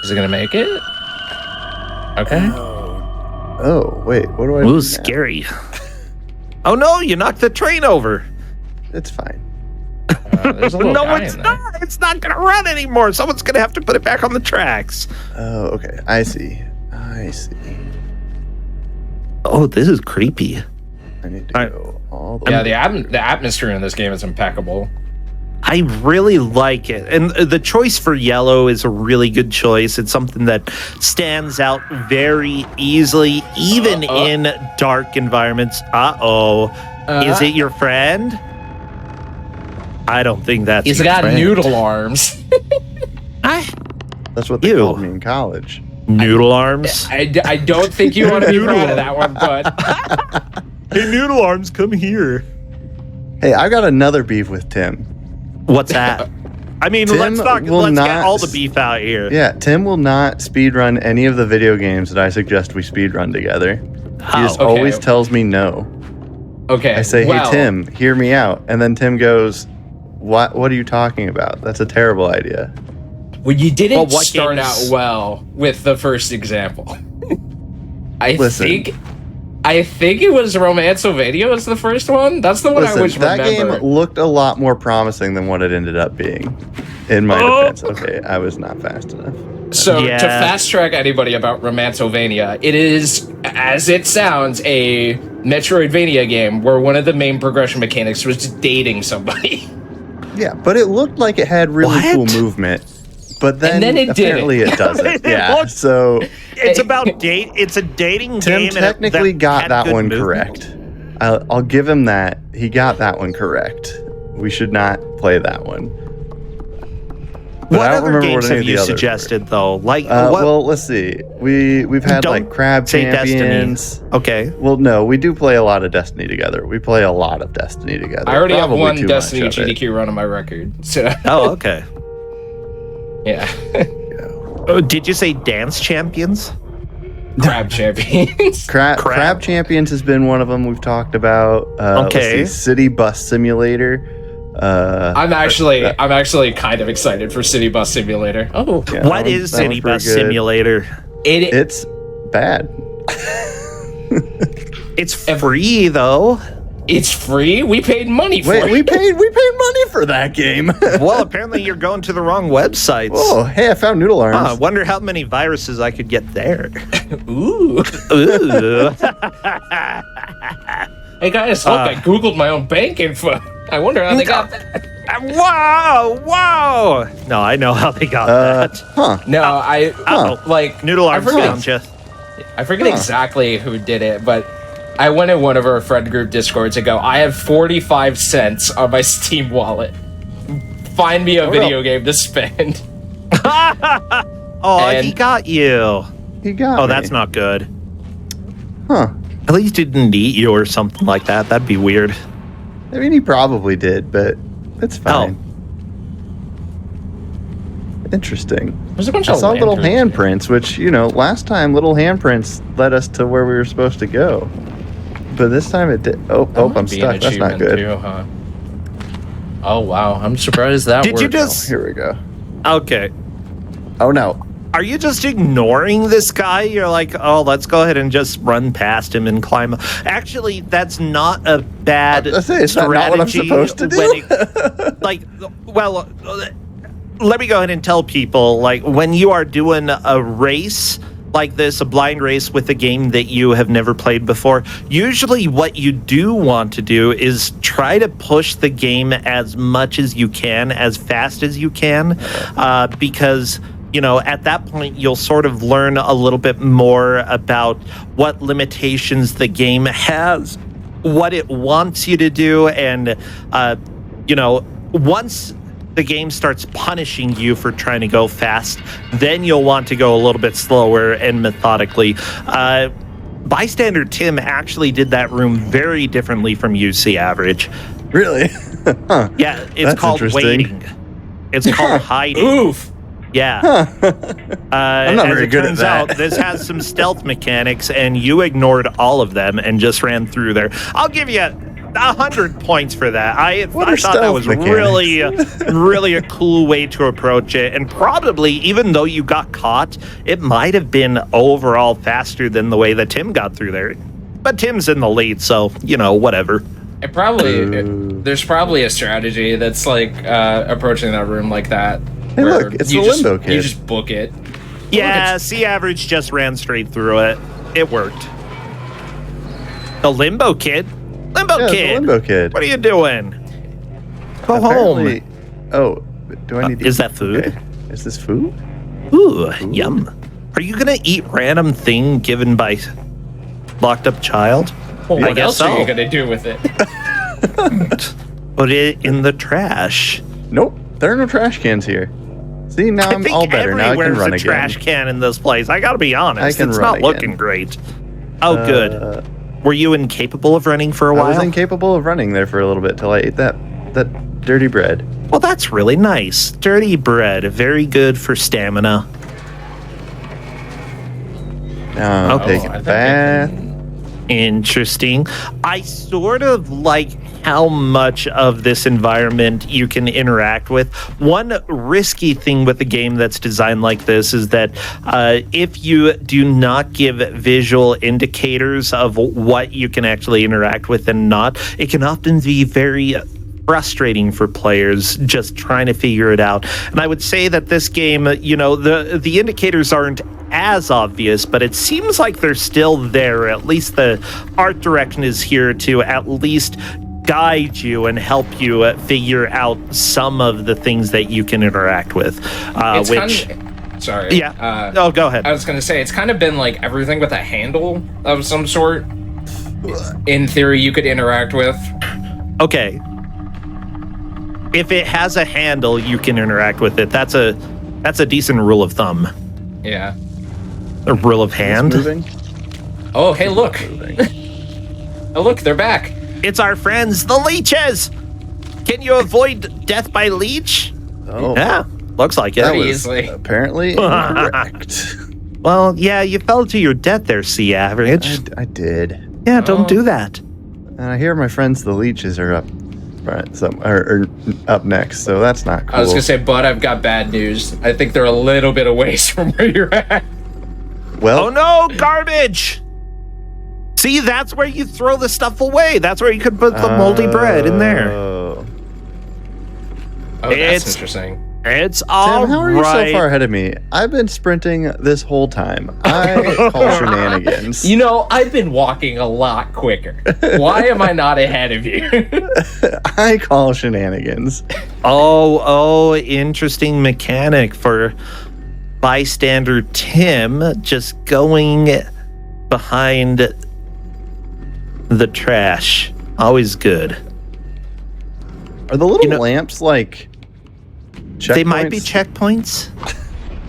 is it gonna make it? Okay. Oh, wait, what do I do Ooh, now? scary. Oh no, you knocked the train over. It's fine. There's a little No, guy it's in there. not. It's not going to run anymore. Someone's going to have to put it back on the tracks. Oh, okay. I see. Oh, this is creepy. I need to go all the Yeah, way. the atmosphere in this game is impeccable. I really like it. And the choice for yellow is a really good choice. It's something that stands out very easily, even in dark environments. Is it your friend? I don't think that's He's your got friend. noodle arms. That's what they Ew. called me in college. Noodle arms? I don't think you want to be proud of that one, but Hey, noodle arms, come here. Hey, I got another beef with Tim. What's that? I mean, Tim let's will get not all the beef out here. Yeah, Tim will not speedrun any of the video games that I suggest we speedrun together. He just Oh, okay. always tells me no. okay. I say, well, hey, Tim, hear me out. And then Tim goes, What are you talking about? That's a terrible idea. Well, you didn't Well, what start games- out well with the first example. Listen. I think it was Romancovania was the first one. That's the one I wish Listen, that remember. game looked a lot more promising than what it ended up being. In my defense. Okay, I was not fast enough. So Yeah. to fast track anybody about Romancovania, it is, as it sounds, a Metroidvania game where one of the main progression mechanics was just dating somebody. Yeah, but it looked like it had really What? cool movement. But then, then it didn't. apparently it doesn't. It Yeah, looked- so It's about date. It's a dating Tim game. technically got had that good one movement. correct. I'll give him that. He got that one correct. We should not play that one. But What I don't other remember games what any have of the you others suggested though? Like were. what? Well, let's see. We've had Don't like Crab say Champions. Destiny. Okay. Well, no, we do play a lot of Destiny together. We play a lot of Destiny together. I already have Probably one too Destiny much of it. GDQ run on my record. So Oh, okay. yeah, Oh, did you say Dance Champions? Crab Champions. Crab Champions has been one of them we've talked about. Okay. Let's see, City Bus Simulator. I'm actually kind of excited for City Bus Simulator. Oh, Yeah, What is that one's City Bus pretty good. Simulator? It's bad. It's free though. it's free. We paid money for Wait, it. we paid money for that game. Well, apparently you're going to the wrong websites. Oh, hey, I found noodle arms. I wonder how many viruses I could get there. Ooh. Ooh. Hey guys, look! I googled my own bank info. I wonder how they got that. Whoa! No, I know how they got that. Huh. No, I like Noodle arms I forget- found you. I forget exactly who did it, but I went in one of our friend group discords and go, I have 45 cents on my Steam wallet. Find me a video game to spend. Oh, he And- got you. He got Oh, me. that's not good. Huh. At least he didn't eat you or something like that. That'd be weird. I mean, he probably did, but it's fine. Interesting. There's a bunch I of saw little lanterns. handprints, which, last time little handprints led us to where we were supposed to go. But this time it did. Oh, I'm Be stuck. an That's not achievement good. too, huh? Oh wow, I'm surprised that Did you worked. just? Here we go. Okay. Oh no. Are you just ignoring this guy? You're like, oh, let's go ahead and just run past him and climb. Actually, that's not a bad Is that not what I'm strategy. supposed to do? Let me go ahead and tell people, like, when you are doing a race like this, a blind race with a game that you have never played before, usually what you do want to do is try to push the game as much as you can, as fast as you can, because at that point, you'll sort of learn a little bit more about what limitations the game has, what it wants you to do, and, once the game starts punishing you for trying to go fast, then you'll want to go a little bit slower and methodically. Bystander Tim actually did that room very differently from UC Average. Really? Huh. Yeah, it's That's called interesting. waiting. It's called hiding. Oof. Yeah. I'm not very good at turns that. out, this has some stealth mechanics, and you ignored all of them and just ran through there. I'll give you 100 points for that. I thought that stealth was mechanics? really a cool way to approach it. And probably, even though you got caught, it might have been overall faster than the way that Tim got through there. But Tim's in the lead, so, whatever. There's probably a strategy that's like approaching that room like that. Hey, where look, it's you the just, limbo kid. You just book it. Yeah, C Average just ran straight through it. It worked. The Limbo Kid? Limbo Yeah, Kid! the limbo kid. What are you doing? Go Apparently- home. Oh, do I need to Is that food? Okay. Is this food? Ooh, yum. Are you gonna eat random thing given by locked up child? Well, I what guess else are so. you gonna do with it? Put it in the trash. Nope. There are no trash cans here. See, now I'm all better. Now I can everywhere's run a again. trash can in this place. I gotta be honest. I can It's run not again. looking great. Oh, good. Were you incapable of running for a I was while? incapable of running there for a little bit till I ate that dirty bread. Well, that's really nice. Dirty bread, very good for stamina. Now I'm Oh, taking I a think bath. Interesting. I sort of like how much of this environment you can interact with. One risky thing with a game that's designed like this is that if you do not give visual indicators of what you can actually interact with and not, it can often be very frustrating for players just trying to figure it out. And I would say that this game, the indicators aren't as obvious, but it seems like they're still there. At least the art direction is here to at least guide you and help you figure out some of the things that you can interact with. Sorry. Yeah. Go ahead. I was gonna say it's kind of been like everything with a handle of some sort. In theory, you could interact with. Okay. If it has a handle, you can interact with it. That's a decent rule of thumb. Yeah. A rule of hand. It's moving. Oh, hey, look. Oh, look, they're back. It's our friends, the leeches. Can you avoid death by leech? Oh, Yeah, looks like it. that Pretty was easily. apparently incorrect. Well, yeah, you fell to your death there, C Average. I did. Yeah, don't Oh. do that. And I hear my friends the leeches are up front, or up next, so that's not cool. I was gonna say, but I've got bad news. I think they're a little bit away from where you're at. Well, Oh no, garbage! See, that's where you throw the stuff away. That's where you could put the moldy bread in there. Oh. Oh, that's It's- interesting. It's all Tim, how are you right. so far ahead of me? I've been sprinting this whole time. I call shenanigans. You know, I've been walking a lot quicker. Why am I not ahead of you? I call shenanigans. Oh, interesting mechanic for bystander Tim just going behind the trash. Always good. Are the little You know- lamps like checkpoints? They might be checkpoints.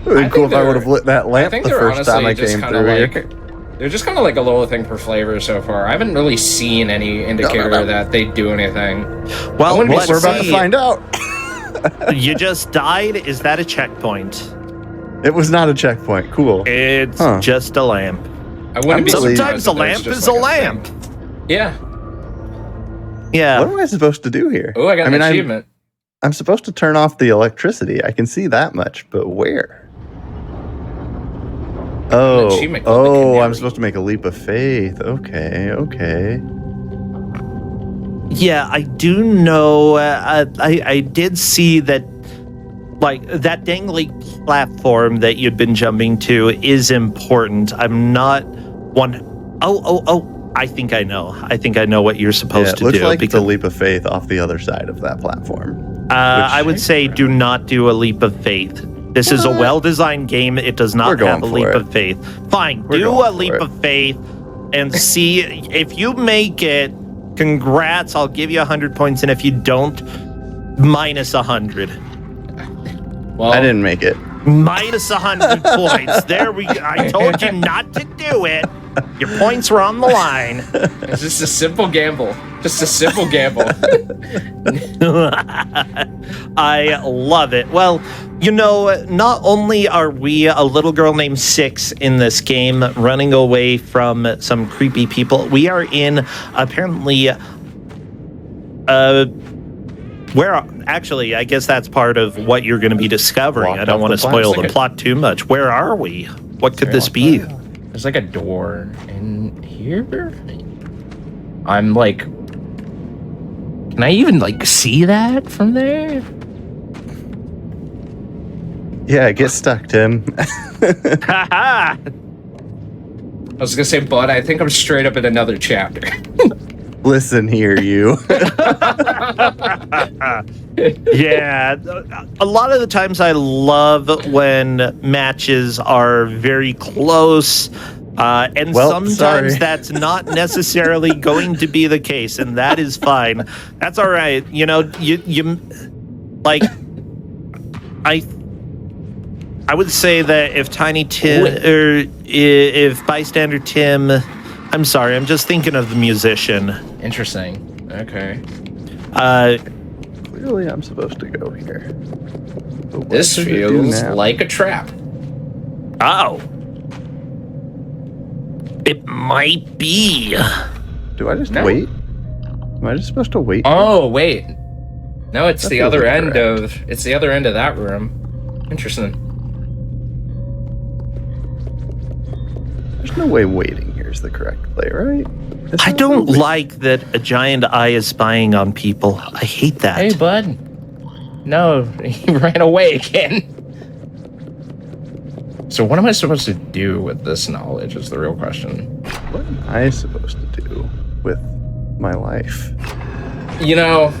It would be I cool think if I would they're- have lit that I lamp think the they're first time I honestly just came kind of through like here. they're just kind of like a little thing for flavor so far. I haven't really seen any indicator that they do anything. Well, wouldn't be let's We're about to see. find out. You just died. Is that a checkpoint? It was not a checkpoint. Cool. It's Huh. just a lamp. I wouldn't be Sometimes surprised a if there's lamp just is a like lamp. thing. Yeah. Yeah. What am I supposed to do here? Oh, I got an achievement. I'm supposed to turn off the electricity. I can see that much, but where? I'm supposed to make a leap of faith. Okay. Yeah, I do know. I did see that, like, that dangling platform that you'd been jumping to is important. I'm not one. Oh! I think I know. I think I know what you're supposed to do. It looks like it's a leap of faith off the other side of that platform. I would say do not do a leap of faith. This is a well-designed game. It does not have a leap of faith. Fine, do a leap of faith and see if you make it. Congrats, I'll give you 100 points, and if you don't, minus 100. Well, I didn't make it. Minus 100 points. There we go. I told you not to do it. Your points were on the line. It's just a simple gamble. I love it. Well, not only are we a little girl named Six in this game running away from some creepy people, we are in apparently actually, I guess that's part of what you're going to be discovering. I don't want to spoil the plot too much. Where are we? What could this be? There's like a door in here. I'm like, can I even like see that from there? Yeah, get stuck, Tim. Ha I was gonna say, bud, I think I'm straight up in another chapter. Listen here, you. Yeah, a lot of the times I love when matches are very close, and sometimes that's not necessarily going to be the case, and that is fine. That's all right. You like, I would say that if Tiny Tim or if Bystander Tim, I'm sorry, I'm just thinking of the musician. Interesting. Okay. Clearly, I'm supposed to go here. This feels like a trap. Oh. It might be. Do I just wait? Am I just supposed to wait? Oh, wait. No, it's the other end of that room. Interesting. There's no way waiting here is the correct play, right? I don't like that a giant eye is spying on people. I hate that. Hey, bud. No, he ran away again. So what am I supposed to do with this knowledge is the real question. What am I supposed to do with my life? Oh,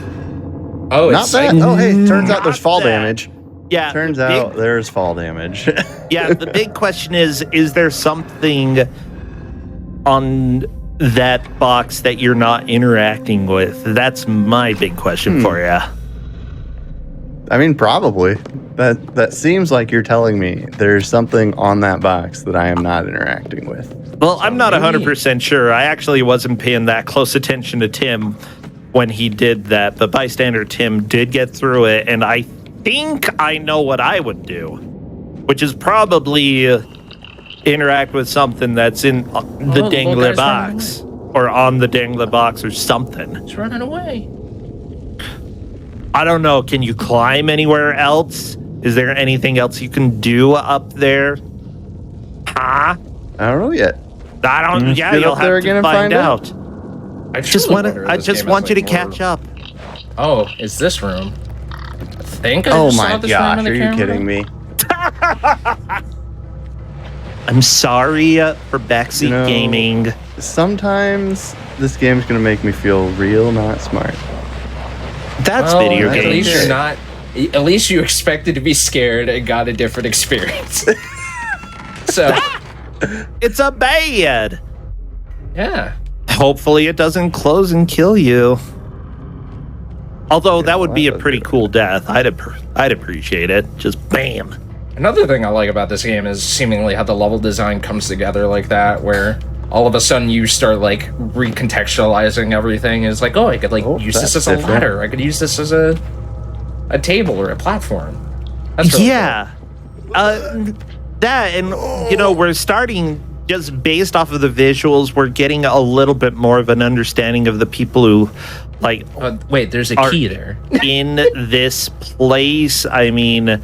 not bad. Oh, hey, turns out there's fall damage. Yeah. Turns out there's fall damage. Yeah, the big question is there something on that box that you're not interacting with? That's my big question for you. I mean, probably. That seems like you're telling me there's something on that box that I am not interacting with. Well, I'm not 100% sure. I actually wasn't paying that close attention to Tim when he did that, but Bystander Tim did get through it, and I think I know what I would do, which is probably interact with something that's in the dangler box or on the dangler box or something. It's running away. I don't know. Can you climb anywhere else? Is there anything else you can do up there? Huh? I don't know yet. I don't. Yeah, you'll have to find out. I just want you to catch up. Oh, is this room? I think. Oh my gosh! Are you kidding me? I'm sorry for backseat gaming. Sometimes this game's gonna make me feel real not smart. That's video games. At least you're not. At least you expected to be scared and got a different experience. So it's a bad. Yeah. Hopefully it doesn't close and kill you. Although that would be a pretty cool death. I'd appreciate it. Just bam. Another thing I like about this game is seemingly how the level design comes together like that, where all of a sudden you start like recontextualizing everything. It's like, oh, I could use this as a ladder. I could use this as a table or a platform. That's really cool. That, and we're starting just based off of the visuals, we're getting a little bit more of an understanding of the people who like wait, there's a key there. in this place. I mean,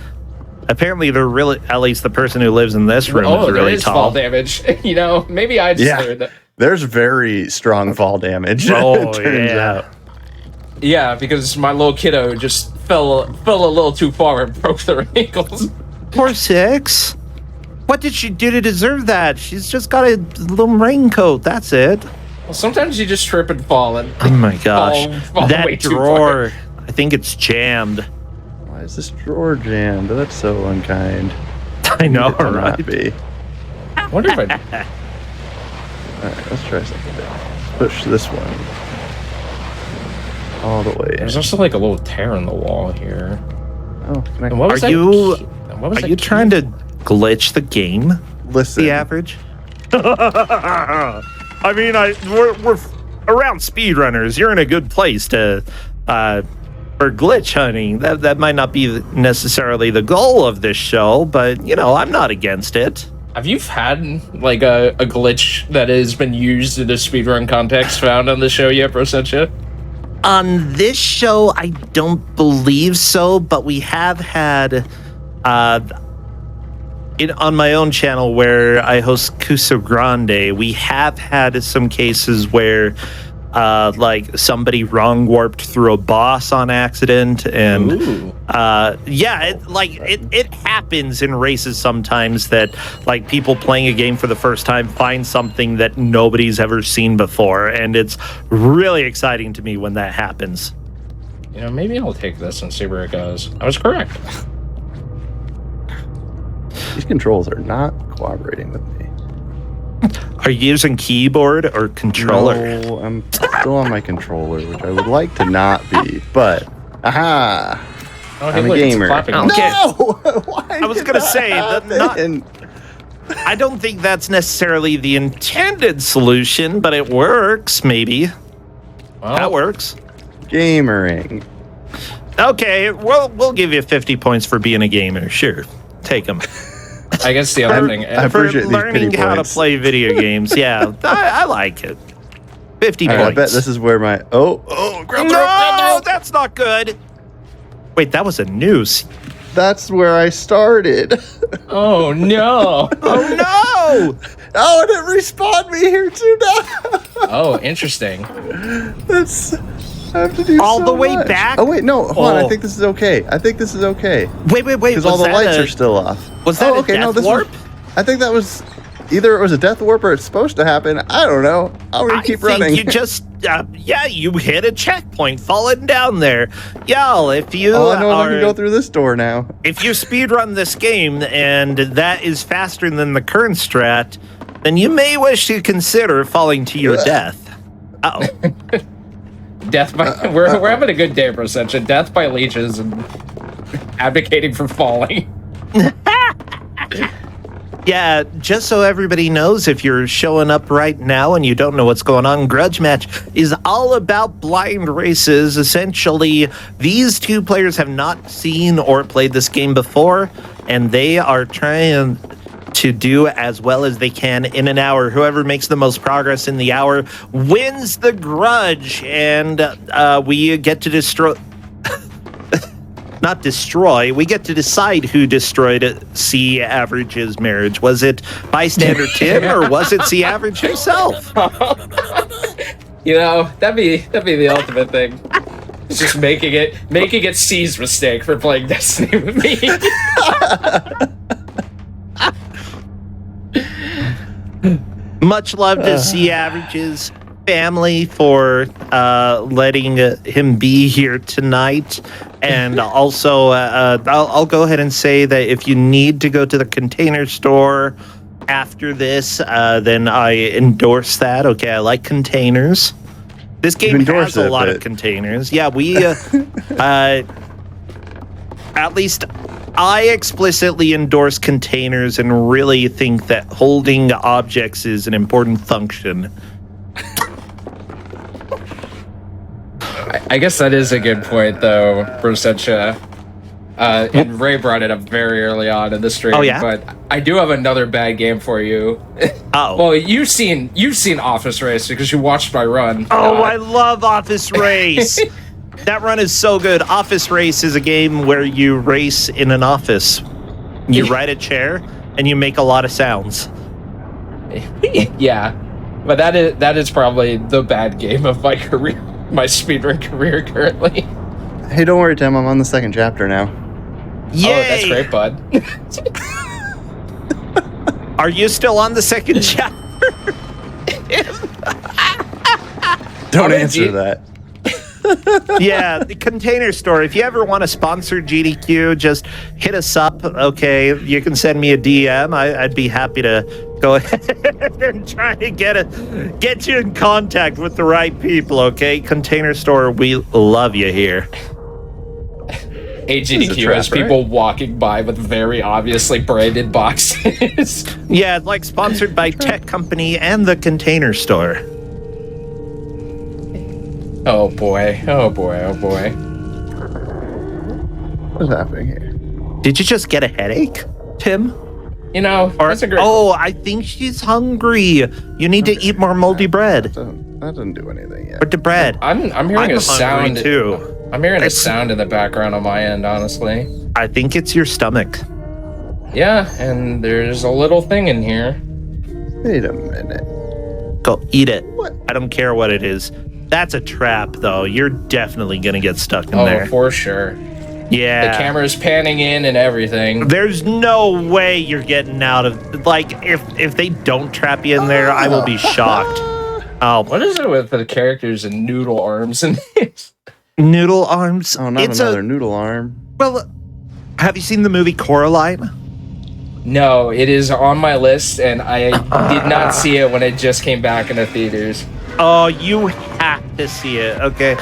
apparently they're really, at least the person who lives in this room is really there is tall. fall damage. You know, maybe I just learned that. There's very strong fall damage. Oh, it turns yeah. out. Yeah, because my little kiddo just fell a little too far and broke their ankles. Poor Six. What did she do to deserve that? She's just got a little raincoat. That's it. Well, sometimes you just trip and fall. And Oh my gosh. fall way That too far. drawer, I think it's jammed. Why is this drawer jammed? That's so unkind. I know, It cannot right? be. I wonder if I. All right, let's try something different. Push this one all the way in. There's also like a little tear in the wall here. Oh, can I And what was Are that you- key- what was Are that you key? trying to glitch the game? listen? The average? I mean, we're around speedrunners. You're in a good place to for glitch hunting. That might not be necessarily the goal of this show, but you know, I'm not against it. Have you had like a glitch that has been used in a speedrun context found on the show yet, Prosentia? On this show, I don't believe so, but we have had on my own channel where I host Cuso Grande, we have had some cases where like somebody wrong warped through a boss on accident, and Ooh. it happens in races sometimes that like people playing a game for the first time find something that nobody's ever seen before, and it's really exciting to me when that happens. You know, maybe I'll take this and see where it goes. I was correct. These controls are not cooperating with me. Are you using keyboard or controller? No, I'm still on my controller, which I would like to not be, but aha! Oh, I'm a look, it's gamer. clapping. Okay. No! Why I was did gonna that say, that happen? I don't think that's necessarily the intended solution, but it works, maybe. Well, That works. Gamering. Okay, we'll give you 50 points for being a gamer. Sure, take them. I guess the other thing. I For appreciate these learning pity how to points. play video games. Yeah, I like it. 50 All right, I points. bet this is where my grab the rope, grab the No, rope. that's not good. Wait, that was a noose. That's where I started. Oh no! Oh no! Oh, and it respawned me here too now. Oh, interesting. That's I have to do All so the way much. back? Oh wait, no, hold on. Oh. I think this is okay. Wait, Because all the lights are still off. Was that oh, a okay, death no, this warp? I think that was either it was a death warp or it's supposed to happen. I don't know. I keep think running. you just, you hit a checkpoint falling down there. Y'all, if you All I know is I can go through this door now. if you speedrun this game and that is faster than the current strat, then you may wish to consider falling to your death. Uh-oh. Death by we're having a good day, Prosentia. Death by leeches and advocating for falling. Yeah, just so everybody knows, if you're showing up right now and you don't know what's going on, Grudge Match is all about blind races. Essentially, these two players have not seen or played this game before, and they are trying to do as well as they can in an hour. Whoever makes the most progress in the hour wins the grudge, and we get to destroy... Not destroy. We get to decide who destroyed C Average's marriage. Was it bystander Tim or was it C Average himself? You know, that'd be the ultimate thing. It's just making it C's mistake for playing Destiny with me. Much love to C Average's family for letting him be here tonight. And also, I'll go ahead and say that if you need to go to the Container Store after this, then I endorse that. Okay, I like containers. This game has a lot of containers. Yeah, we at least I explicitly endorse containers and really think that holding objects is an important function. I guess that is a good point, though, Prosentia. And Ray brought it up very early on in the stream. Oh, yeah? But I do have another bad game for you. Oh. Well, you've seen Office Race because you watched my run. Oh, I love Office Race. That run is so good. Office Race is a game where you race in an office. You ride a chair and you make a lot of sounds. Yeah, but that is probably the bad game of my career, my speedrun career currently. Hey, don't worry, Tim. I'm on the second chapter now. Yay! Oh, that's great, bud. Are you still on the second chapter? Don't did answer you- that. Yeah, the Container Store. If you ever want to sponsor GDQ, just hit us up. Okay, you can send me a DM. I'd be happy to go ahead and try to get you in contact with the right people. Okay, Container Store, we love you here. GDQ has people walking by with very obviously branded boxes. Yeah, like sponsored by Tech Company and the Container Store. Oh boy! Oh boy! Oh boy! What's happening here? Did you just get a headache, Tim? You know, that's a great. Oh, I think she's hungry. You need to eat more moldy bread. That doesn't do anything yet. Or the bread. I'm hearing I'm a sound hungry, too. I'm hearing a It's- sound in the background on my end, honestly. I think it's your stomach. Yeah, and there's a little thing in here. Wait a minute. Go eat it. What? I don't care what it is. That's a trap, though. You're definitely gonna get stuck in Oh, there. for sure. Yeah. The camera's panning in and everything. There's no way you're getting out of. Like, if they don't trap you in there, I will be shocked. Oh, What is it with the characters and noodle arms and this? noodle arms. Oh, not It's another noodle arm. well. Have you seen the movie Coraline? No, it is on my list, and I did not see it when it just came back into theaters. Oh, you have to see it. Okay.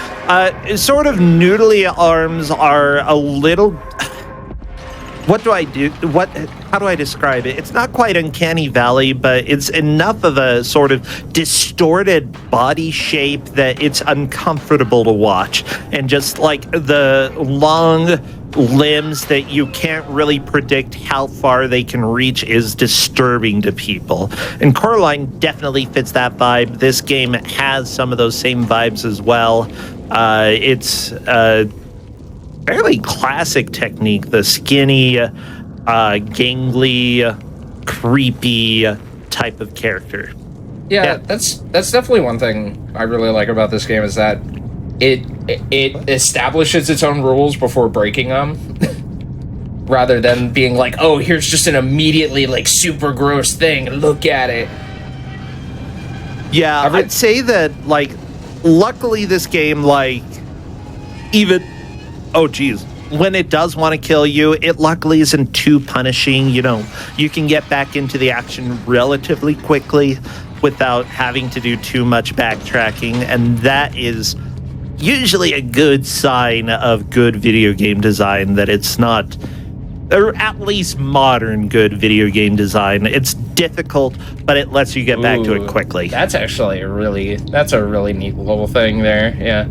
Sort of noodly arms are a little. What do I do? How do I describe it? It's not quite Uncanny Valley, but it's enough of a sort of distorted body shape that it's uncomfortable to watch. And just like the long limbs that you can't really predict how far they can reach is disturbing to people. And Coraline definitely fits that vibe. This game has some of those same vibes as well. It's fairly classic technique, the skinny, gangly, creepy type of character. Yeah, that's definitely one thing I really like about this game is that it establishes its own rules before breaking them, rather than being like, oh, here's just an immediately like super gross thing. Look at it. Yeah, I'd say that, like, luckily this game, like, even, oh geez, when it does want to kill you, it luckily isn't too punishing. You know, you can get back into the action relatively quickly without having to do too much backtracking, and that is usually a good sign of good video game design, that it's not, or at least modern good video game design. It's difficult, but it lets you get back to it quickly. That's actually that's a really neat little thing there. Yeah.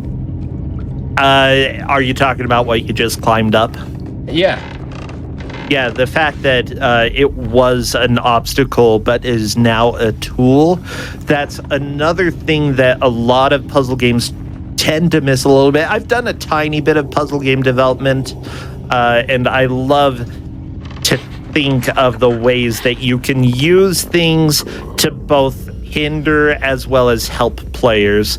Are you talking about what you just climbed up? Yeah. Yeah, the fact that it was an obstacle but is now a tool, that's another thing that a lot of puzzle games tend to miss a little bit. I've done a tiny bit of puzzle game development, and I love to think of the ways that you can use things to both hinder as well as help players.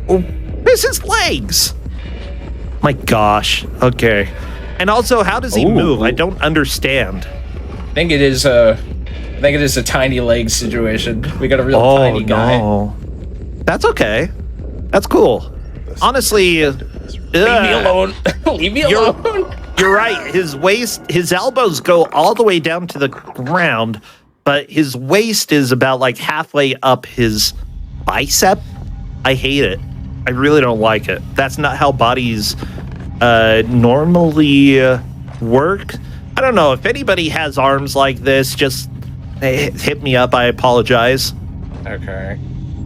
Oh, this is legs! My gosh. Okay. And also, how does he move? I don't understand. I think it is a tiny leg situation. We got a real tiny guy. No. That's okay. That's cool. Honestly, Leave me alone. Leave me alone. You're right. His elbows go all the way down to the ground, but his waist is about like halfway up his bicep. I hate it. I really don't like it. That's not how bodies normally work. I don't know. If anybody has arms like this, just hit me up. I apologize. Okay.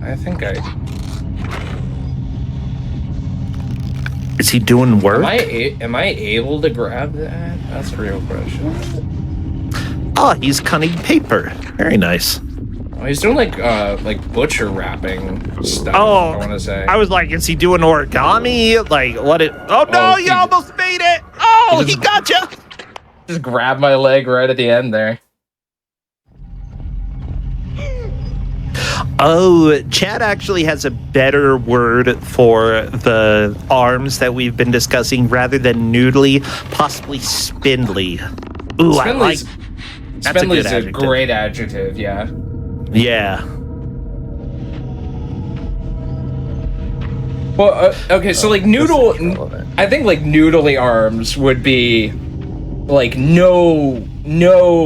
I think I... Is he doing work? Am I able to grab that? That's a real question. Oh, he's cutting paper. Very nice. Oh, he's doing like butcher wrapping stuff. Oh, I want to say. I was like, is he doing origami? Like, what it... Oh, no, you almost made it. Oh, he got you. Just grabbed my leg right at the end there. Oh, Chad actually has a better word for the arms that we've been discussing rather than noodly, possibly spindly. Ooh, I like... Spindly is a great adjective, yeah. Yeah. Well, okay, so like noodle... I think like noodly arms would be like no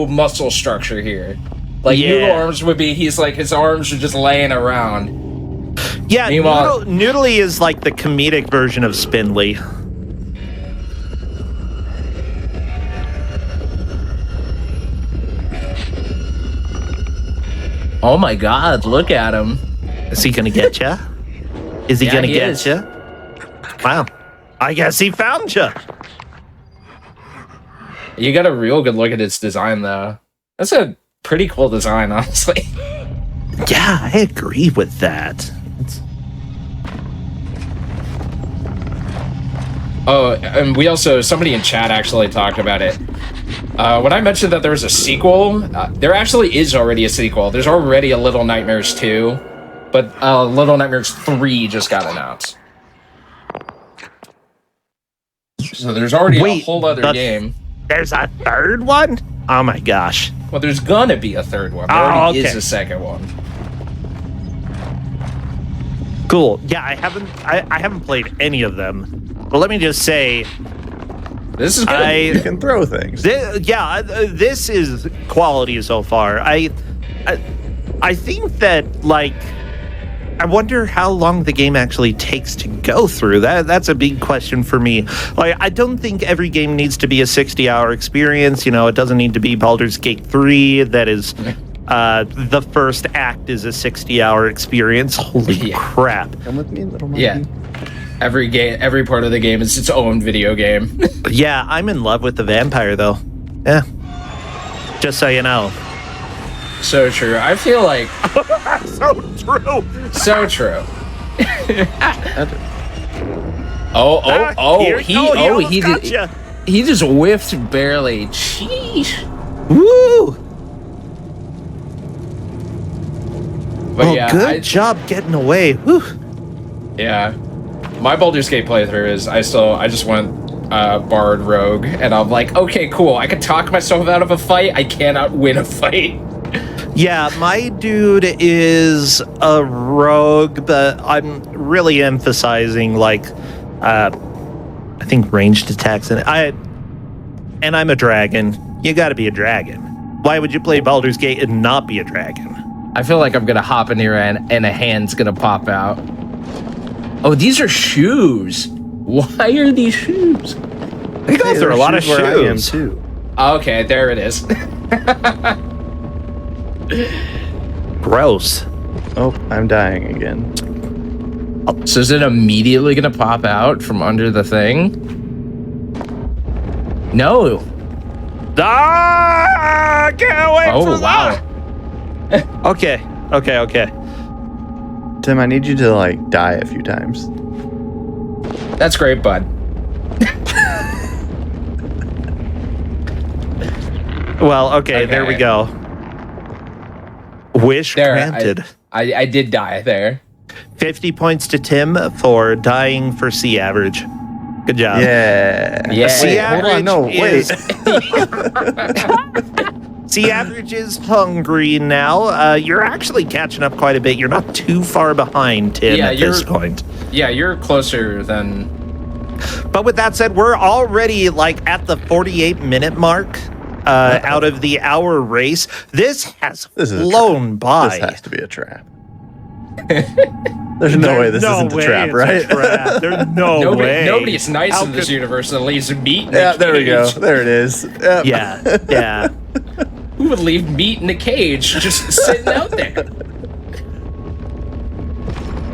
muscle structure here. Like noodle arms would be his arms are just laying around. Yeah, noodly is like the comedic version of spindly. Oh my god, look at him. Is he gonna get you? Is he gonna get you? Wow. I guess he found you. You got a real good look at its design though. That's a pretty cool design, honestly. Yeah, I agree with that. Oh, and we also, somebody in chat actually talked about it. When I mentioned that there was a sequel, there actually is already a sequel. There's already a Little Nightmares 2, but Little Nightmares 3 just got announced. So there's already a whole other game. There's a third one? Oh my gosh. Well, there's gonna be a third one. There already is a second one. Cool. Yeah, I haven't played any of them. But let me just say, this is good. You can throw things. This is quality so far. I think that, like, I wonder how long the game actually takes to go through. That's a big question for me. Like, I don't think every game needs to be a 60-hour experience. You know, it doesn't need to be Baldur's Gate 3. That is, the first act is a 60-hour experience. Holy crap. Come with me, little monkey. Yeah. Every part of the game is its own video game. Yeah, I'm in love with the vampire, though. Yeah. Just so you know. So true. I feel like... So true. So true. He just whiffed barely. Sheesh. Woo! But well, yeah, good job getting away. Woo. Yeah. My Baldur's Gate playthrough is I just went Bard Rogue, and I'm like, okay, cool. I can talk myself out of a fight. I cannot win a fight. Yeah, my dude is a rogue, but I'm really emphasizing like I think ranged attacks, and I'm a dragon. You got to be a dragon. Why would you play Baldur's Gate and not be a dragon? I feel like I'm gonna hop in here and a hand's gonna pop out. Oh, these are shoes. Why are these shoes? They go through a lot of shoes. Where I am too. Okay, there it is. Gross. Oh, I'm dying again. So is it immediately gonna pop out from under the thing? No. Ah! Can't wait for wow. Okay. Tim, I need you to like die a few times. That's great, bud. Well, okay, there we go. Wish granted. I did die there. 50 points to Tim for dying for C average. Good job. Yeah. C average wait. C average is hungry now. You're actually catching up quite a bit. You're not too far behind Tim at this point. Yeah, you're closer than... But with that said, we're already like at the 48-minute mark out of the hour race. This has flown by. This has to be a trap. There's no way this isn't a trap, right? There's no way. Nobody's nice in this universe that leaves meat in Yeah, there we go. There it is. Yep. Yeah. Who would leave meat in a cage just sitting out there?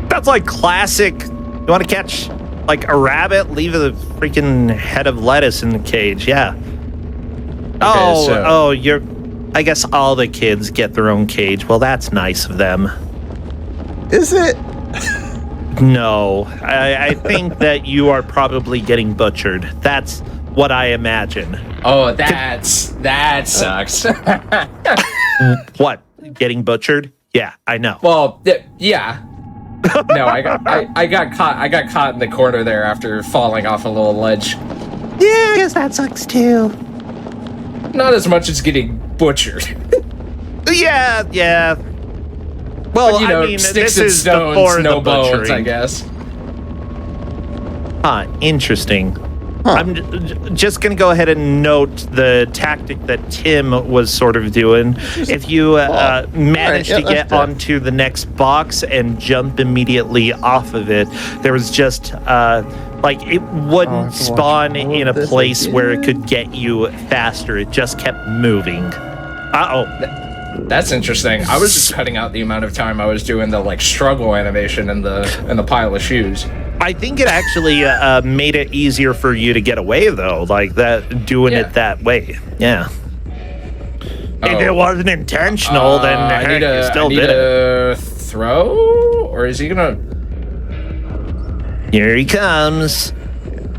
That's like classic. You want to catch Like a rabbit, leave a freaking head of lettuce in the cage. Yeah. You're. I guess all the kids get their own cage. Well, that's nice of them. Is it? No, I think that you are probably getting butchered. That's what I imagine. Oh, that sucks. What? Getting butchered? Yeah, I know. Well, yeah. No, I got caught in the corner there after falling off a little ledge. Yeah, I guess that sucks too. Not as much as getting butchered. Yeah. Well, But, I mean, sticks this and is stones, before no the bones, butchering. I guess. Interesting. Huh. I'm just going to go ahead and note the tactic that Tim was sort of doing. If you manage to get onto the next box and jump immediately off of it, there was just it wouldn't spawn in a place where it could get you faster. It just kept moving. That's interesting. I was just cutting out the amount of time I was doing the struggle animation in the pile of shoes. I think it actually made it easier for you to get away, though, like that, doing it that way. Yeah. If it wasn't intentional, then heck, you still did it. Throw, or is he gonna? Here he comes.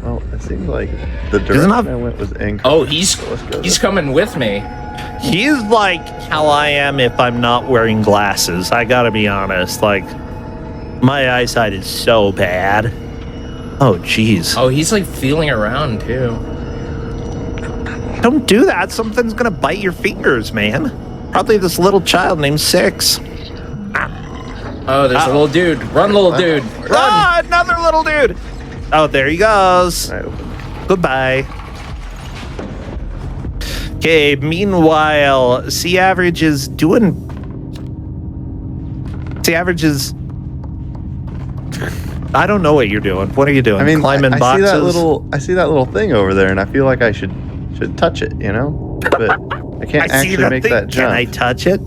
Well, it seems like the direction I went was incorrect. Oh, he's coming with me. He's like how I am if I'm not wearing glasses. I gotta be honest. Like, my eyesight is so bad. Oh, jeez. Oh, he's feeling around too. Don't do that. Something's gonna bite your fingers, man. Probably this little child named Six. Oh, there's a little dude. Run, little dude. Run! Ah, another little dude. Oh, there he goes. Goodbye. Okay, meanwhile, C Average is I don't know what you're doing. What are you doing? I mean, climbing I boxes? see that little thing over there, and I feel like I should touch it, But I can't actually make that jump. Can I touch it?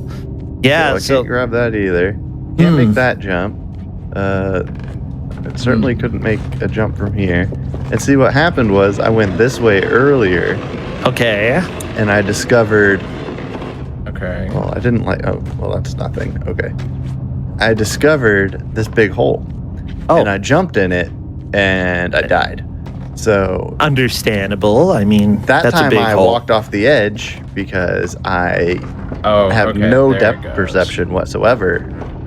Yeah, I can't grab that either. Can't make that jump. It certainly couldn't make a jump from here. And see, what happened was I went this way earlier. Okay. And I discovered. Okay. Well, I didn't like. Oh, well, that's nothing. Okay. I discovered this big hole. Oh. And I jumped in it, and I died. So understandable. I mean, that that's time a big I hole. walked off the edge because I have no depth perception whatsoever.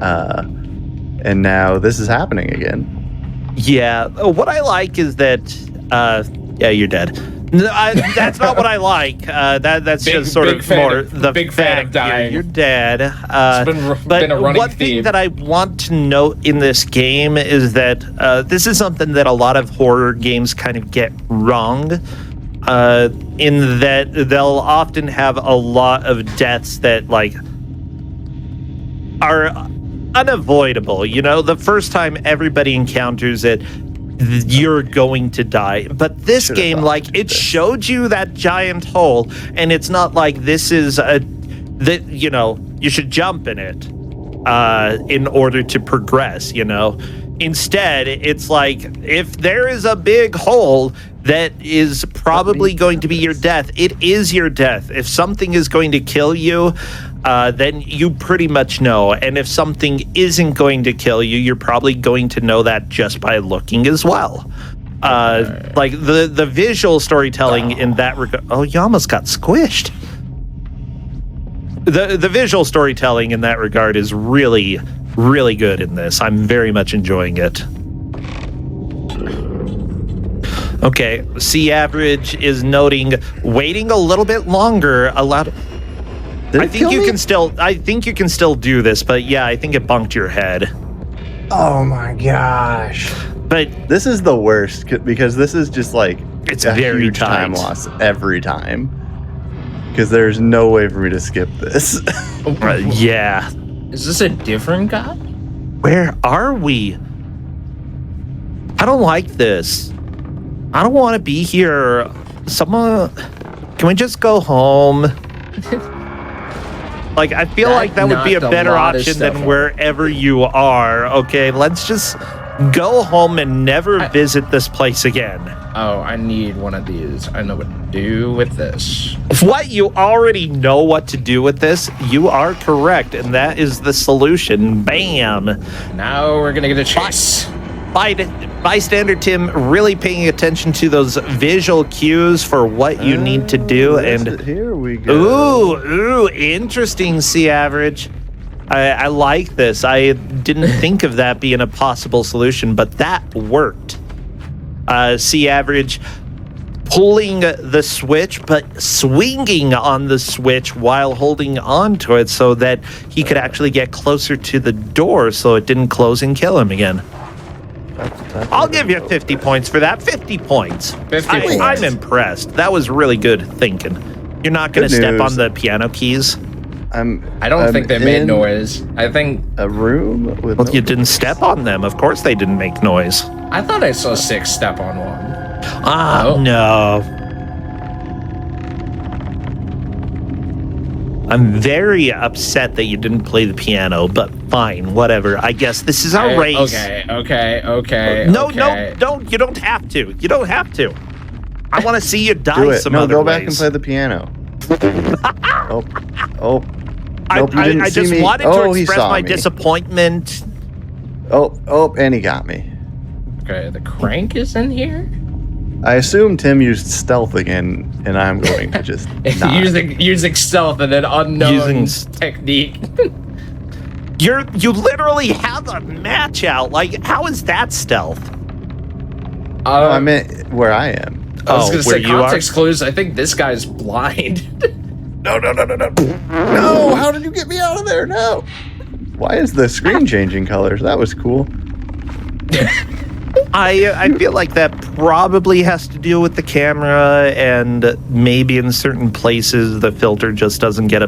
And now this is happening again. Yeah. What I like is that. Yeah, you're dead. No, that's not what I like. That's just sort of more the big fan of dying. You're dead. It's been a running one thing theme. that I want to note in this game is that this is something that a lot of horror games kind of get wrong. In that they'll often have a lot of deaths that are unavoidable. The first time everybody encounters it, you're going to die. But this game, it showed you that giant hole, and it's not like this is you should jump in it in order to progress, Instead, it's like, if there is a big hole that is probably going to be your death, it is your death. If something is going to kill you, then you pretty much know. And if something isn't going to kill you, you're probably going to know that just by looking as well. Like the visual storytelling in that regard. Oh, you almost got squished. The visual storytelling in that regard is really, really good in this. I'm very much enjoying it. Okay, C Average is noting waiting a little bit longer allowed. I think you can still do this, but yeah, I think it bunked your head. Oh my gosh. But this is the worst because this is just it's a very huge tight. time loss every time. Because there's no way for me to skip this. Yeah. Is this a different guy? Where are we? I don't like this. I don't want to be here. Someone, can we just go home? I feel like that would be a better option than wherever you are. Okay, let's just Go home and never visit this place again. Oh, I need one of these. I know what to do with this. What? You already know what to do with this? You are correct, and that is the solution. Bam. Now we're gonna get a chase. Bystander Tim really paying attention to those visual cues for what you need to do. And here we go. Ooh, interesting, C average. I like this. I didn't think of that being a possible solution, but that worked. C average pulling the switch, but swinging on the switch while holding on to it so that he could actually get closer to the door so it didn't close and kill him again. I'll give you 50 points for that. 50 points. 50 points. I'm impressed. That was really good thinking. You're not going to step on the piano keys? I don't think they made noise. I think a room with. Well, you didn't step on them. Of course they didn't make noise. I thought I saw 6 step on one. Ah, no. I'm very upset that you didn't play the piano, but fine, whatever. I guess this is our race. Okay. No, don't. You don't have to. You don't have to. I want to see you die Do it. some No, other go ways. back and play the piano. Oh. Nope, you didn't I see just me. wanted to Oh, he express saw my me. disappointment. Oh, and he got me. Okay, the crank is in here. I assume Tim used stealth again, and I'm going to just not. using stealth and an unknown Using technique. You literally have a match out. Like, how is that stealth? I meant where I am. I was Oh, gonna where say you are? context clues. I think this guy's blind. No. No, how did you get me out of there? No. Why is the screen changing colors? That was cool. I feel like that probably has to do with the camera, and maybe in certain places the filter just doesn't get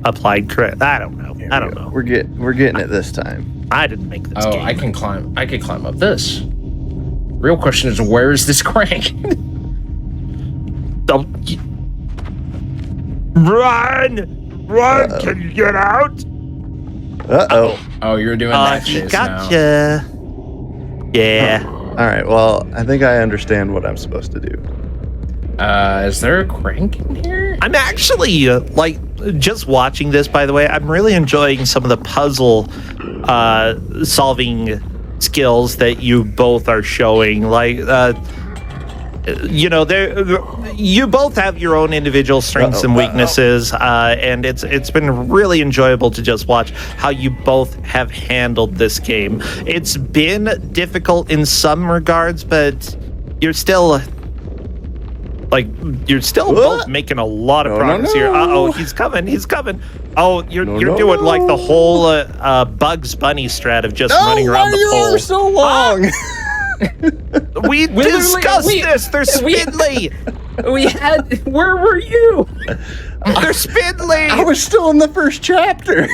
applied correct. I don't know. I don't know. We're getting it this time. I didn't make this Oh, game. I can climb up this. Real question is, where is this crank? Don't run! Uh-oh. Can you get out? Uh-oh. Oh, you're doing that He chase now. gotcha. Yeah. All right, well, I think I understand what I'm supposed to do. Is there a crank in here? I'm actually like just watching this, by the way. I'm really enjoying some of the puzzle solving skills that you both are showing. Like, you know, you both have your own individual strengths and weaknesses, and it's been really enjoyable to just watch how you both have handled this game. It's been difficult in some regards, but you're still both making a lot of progress here. Uh-oh, he's coming. Oh, you're doing like the whole Bugs Bunny strat of just running around the pole. so long? We discussed this. They're spindly. Where were you? They're spindly. I was still in the first chapter.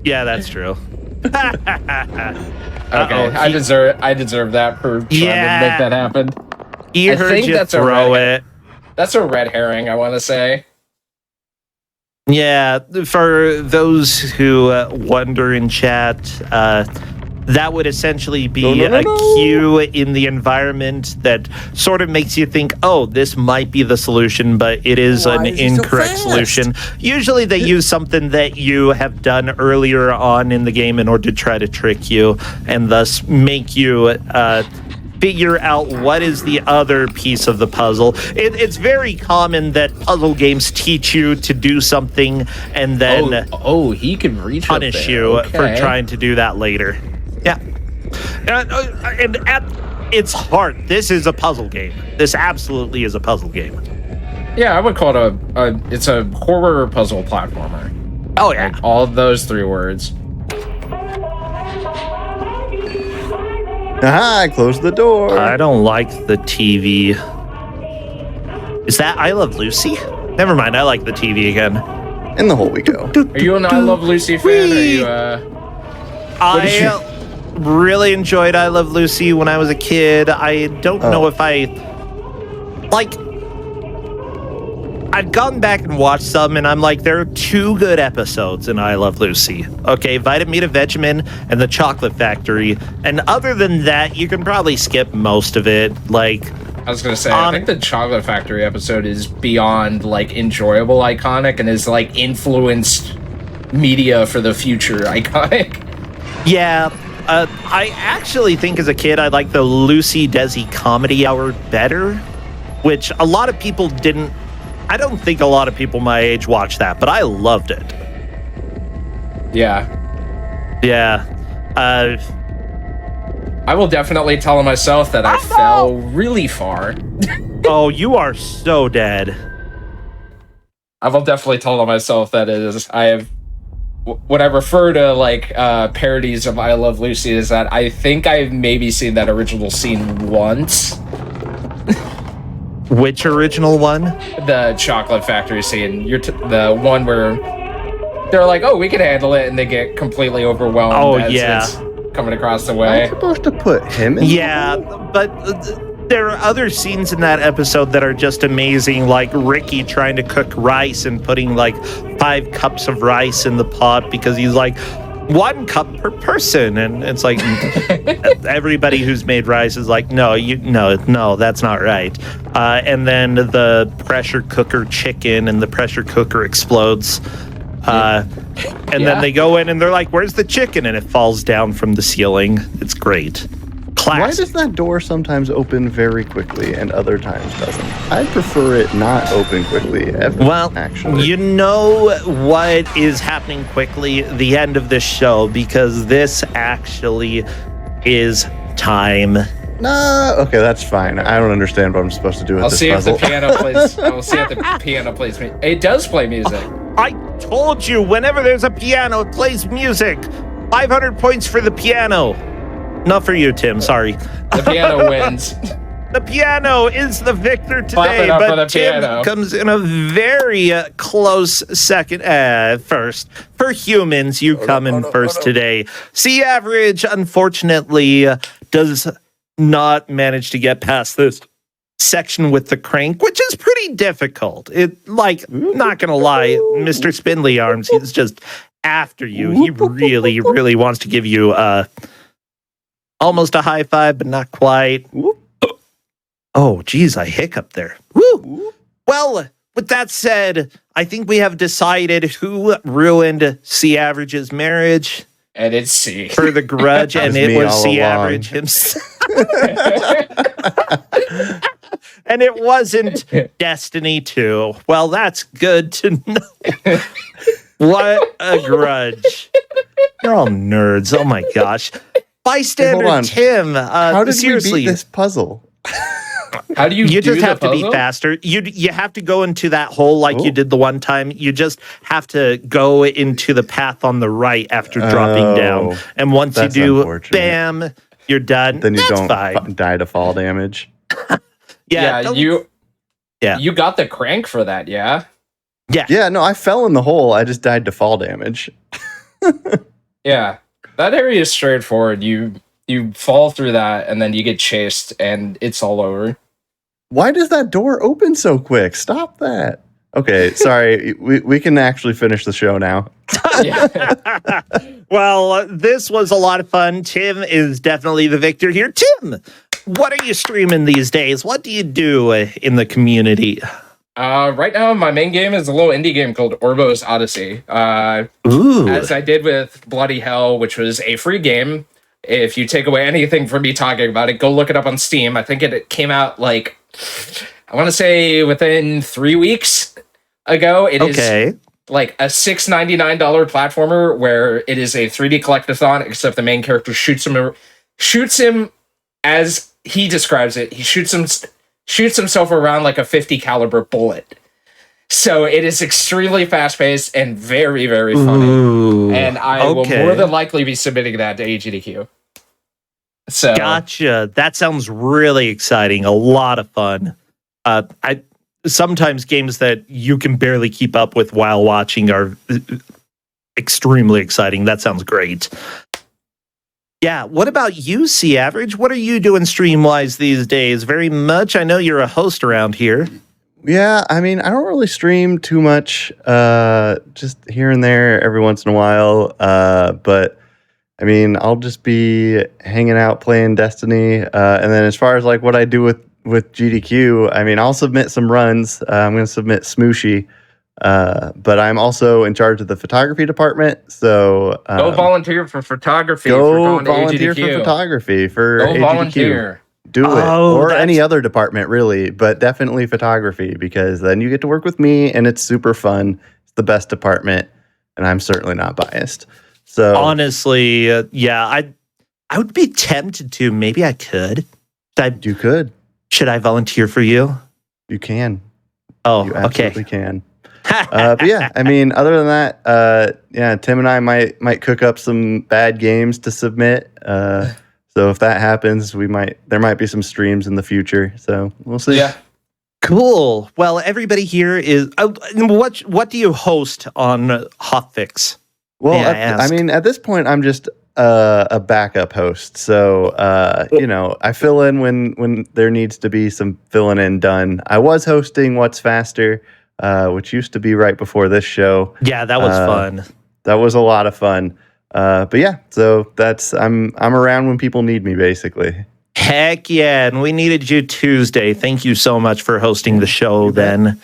Yeah, that's true. Okay, I deserve that for trying to make that happen. He I heard think you that's a throw red it. That's a red herring, I want to say. Yeah, for those who wonder in chat, that would essentially be a cue in the environment that sort of makes you think, oh, this might be the solution, but it is an incorrect solution. Usually they use something that you have done earlier on in the game in order to try to trick you and thus make you figure out what is the other piece of the puzzle. It's very common that puzzle games teach you to do something and then he can reach punish up there. you for Okay. trying to do that later. Yeah. And at its heart, this is a puzzle game. This absolutely is a puzzle game. Yeah, I would call it it's a horror puzzle platformer. Oh, yeah. Like, all of those 3 words. Aha, I closed the door. I don't like the TV. Is that I Love Lucy? Never mind, I like the TV again. In the hole we go. Are you an I Love Lucy fan? Are you, I really enjoyed I Love Lucy when I was a kid. I don't know if I I've gone back and watched some, and I'm like, there are 2 good episodes in I Love Lucy. Okay, Vitamita Vegemin and The Chocolate Factory. And other than that, you can probably skip most of it. Like, I was gonna say, I think the Chocolate Factory episode is beyond like enjoyable, iconic, and is like influenced media for the future, iconic. yeah, I actually think as a kid, I liked the Lucy Desi Comedy Hour better, which a lot of people didn't. I don't think a lot of people my age watched that, but I loved it. Yeah. Yeah. I will definitely tell myself that I fell really far. Oh, you are so dead. I will definitely tell myself that when I refer to like parodies of I Love Lucy, is that I think I've maybe seen that original scene once. Which original one? The Chocolate Factory scene. The one where they're like, "Oh, we can handle it," and they get completely overwhelmed. Oh, as yeah. it's coming across the I'm way. supposed to put him in. Yeah, but there are other scenes in that episode that are just amazing, like Ricky trying to cook rice and putting like 5 cups of rice in the pot because he's like 1 cup per person, and it's like everybody who's made rice is like, no, that's not right. And then the pressure cooker chicken and the pressure cooker explodes. And then they go in and they're like, where's the chicken? And it falls down from the ceiling. It's great. Classic. Why does that door sometimes open very quickly and other times doesn't? I prefer it not open quickly ever, actually. You know what is happening quickly? The end of this show, because this actually is time. No, okay, that's fine. I don't understand what I'm supposed to do with I'll this see puzzle. if the piano plays. I will see if the piano plays. It does play music. I told you, whenever there's a piano, it plays music. 500 points for the piano. Not for you, Tim. Sorry. The piano wins. The piano is the victor Clap today, it up for the but Tim piano. comes in a very close second. First, for humans, you come in first today. C Average, unfortunately, does not manage to get past this section with the crank, which is pretty difficult. Not gonna lie, Mr. Spindly Arms, he's just after you. He really, really wants to give you almost a high five, but not quite. Oh, geez, I hiccuped there. Woo! Well, with that said, I think we have decided who ruined C Average's marriage. And it's C. For the grudge, and it me was all C along. Average himself. And it wasn't Destiny 2. Well, that's good to know. What a grudge. You're all nerds. Oh my gosh. Bystander on. Tim. How did seriously, we beat this puzzle? How do you you do just the have to be puzzle? faster. You have to go into that hole like you did the one time. You just have to go into the path on the right after dropping down. And once you that's do, unfortunate. bam, you're done. Then you That's don't fine. die to fall damage. Yeah, You got the crank for that, yeah? Yeah, no, I fell in the hole. I just died to fall damage. Yeah. That area is straightforward. You fall through that and then you get chased and it's all over. Why does that door open so quick? Stop that. Okay, sorry. we can actually finish the show now. Yeah. Well, this was a lot of fun. Tim is definitely the victor here. Tim, what are you streaming these days? What do you do in the community? Right now, my main game is a little indie game called Orbo's Odyssey. Ooh. As I did with Bloody Hell, which was a free game. If you take away anything from me talking about it, go look it up on Steam. I think it came out I want to say within 3 weeks ago. It is like a $6.99 platformer where it is a 3D collectathon, except the main character shoots him as he describes it. He shoots himself around like a 50 caliber bullet. So it is extremely fast paced and very, very funny. Ooh. And I will more than likely be submitting that to GDQ. So Gotcha. That sounds really exciting. A lot of fun. I sometimes games that you can barely keep up with while watching are extremely exciting. That sounds great. Yeah. What about you, C Average? What are you doing stream wise these days? Very much. I know you're a host around here. Yeah, I mean, I don't really stream too much, just here and there every once in a while. But I mean, I'll just be hanging out playing Destiny. And then as far as like what I do with GDQ, I mean, I'll submit some runs. I'm going to submit Smooshy. But I'm also in charge of the photography department. So Go volunteer for photography. go volunteer for photography for Go GDQ. volunteer. Do it. Oh, Or that's- any other department, really, but definitely photography, because then you get to work with me and it's super fun. It's the best department, and I'm certainly not biased. So Honestly, yeah, I would be tempted to. Maybe I could. you could. Should I volunteer for you? You can. Oh, You okay. absolutely can. But yeah, I mean, other than that, yeah, Tim and I might cook up some bad games to submit. So if that happens, there might be some streams in the future. So we'll see. Yeah. Cool. Well, everybody here is. What do you host on Hotfix? Well, May I ask? I mean, at this point, I'm just a backup host. So I fill in when there needs to be some filling in done. I was hosting What's Faster, which used to be right before this show. Yeah, that was fun. That was a lot of fun. But yeah, so I'm around when people need me, basically. Heck yeah, and we needed you Tuesday. Thank you so much for hosting the show then.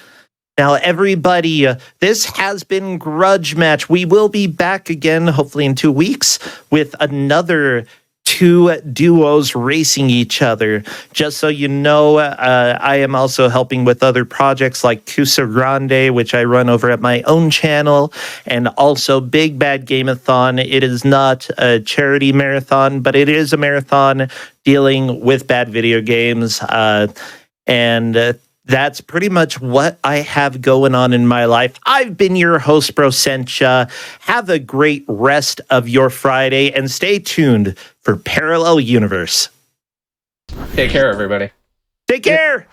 Now, everybody, this has been Grudge Match. We will be back again, hopefully in 2 weeks, with another 2 duos racing each other. Just so you know, I am also helping with other projects like Cusa Grande, which I run over at my own channel, and also Big Bad Game-a-thon. It is not a charity marathon, but it is a marathon dealing with bad video games. That's pretty much what I have going on in my life. I've been your host, Brosentia. Have a great rest of your Friday and stay tuned for Parallel Universe. Take care, everybody. Take care.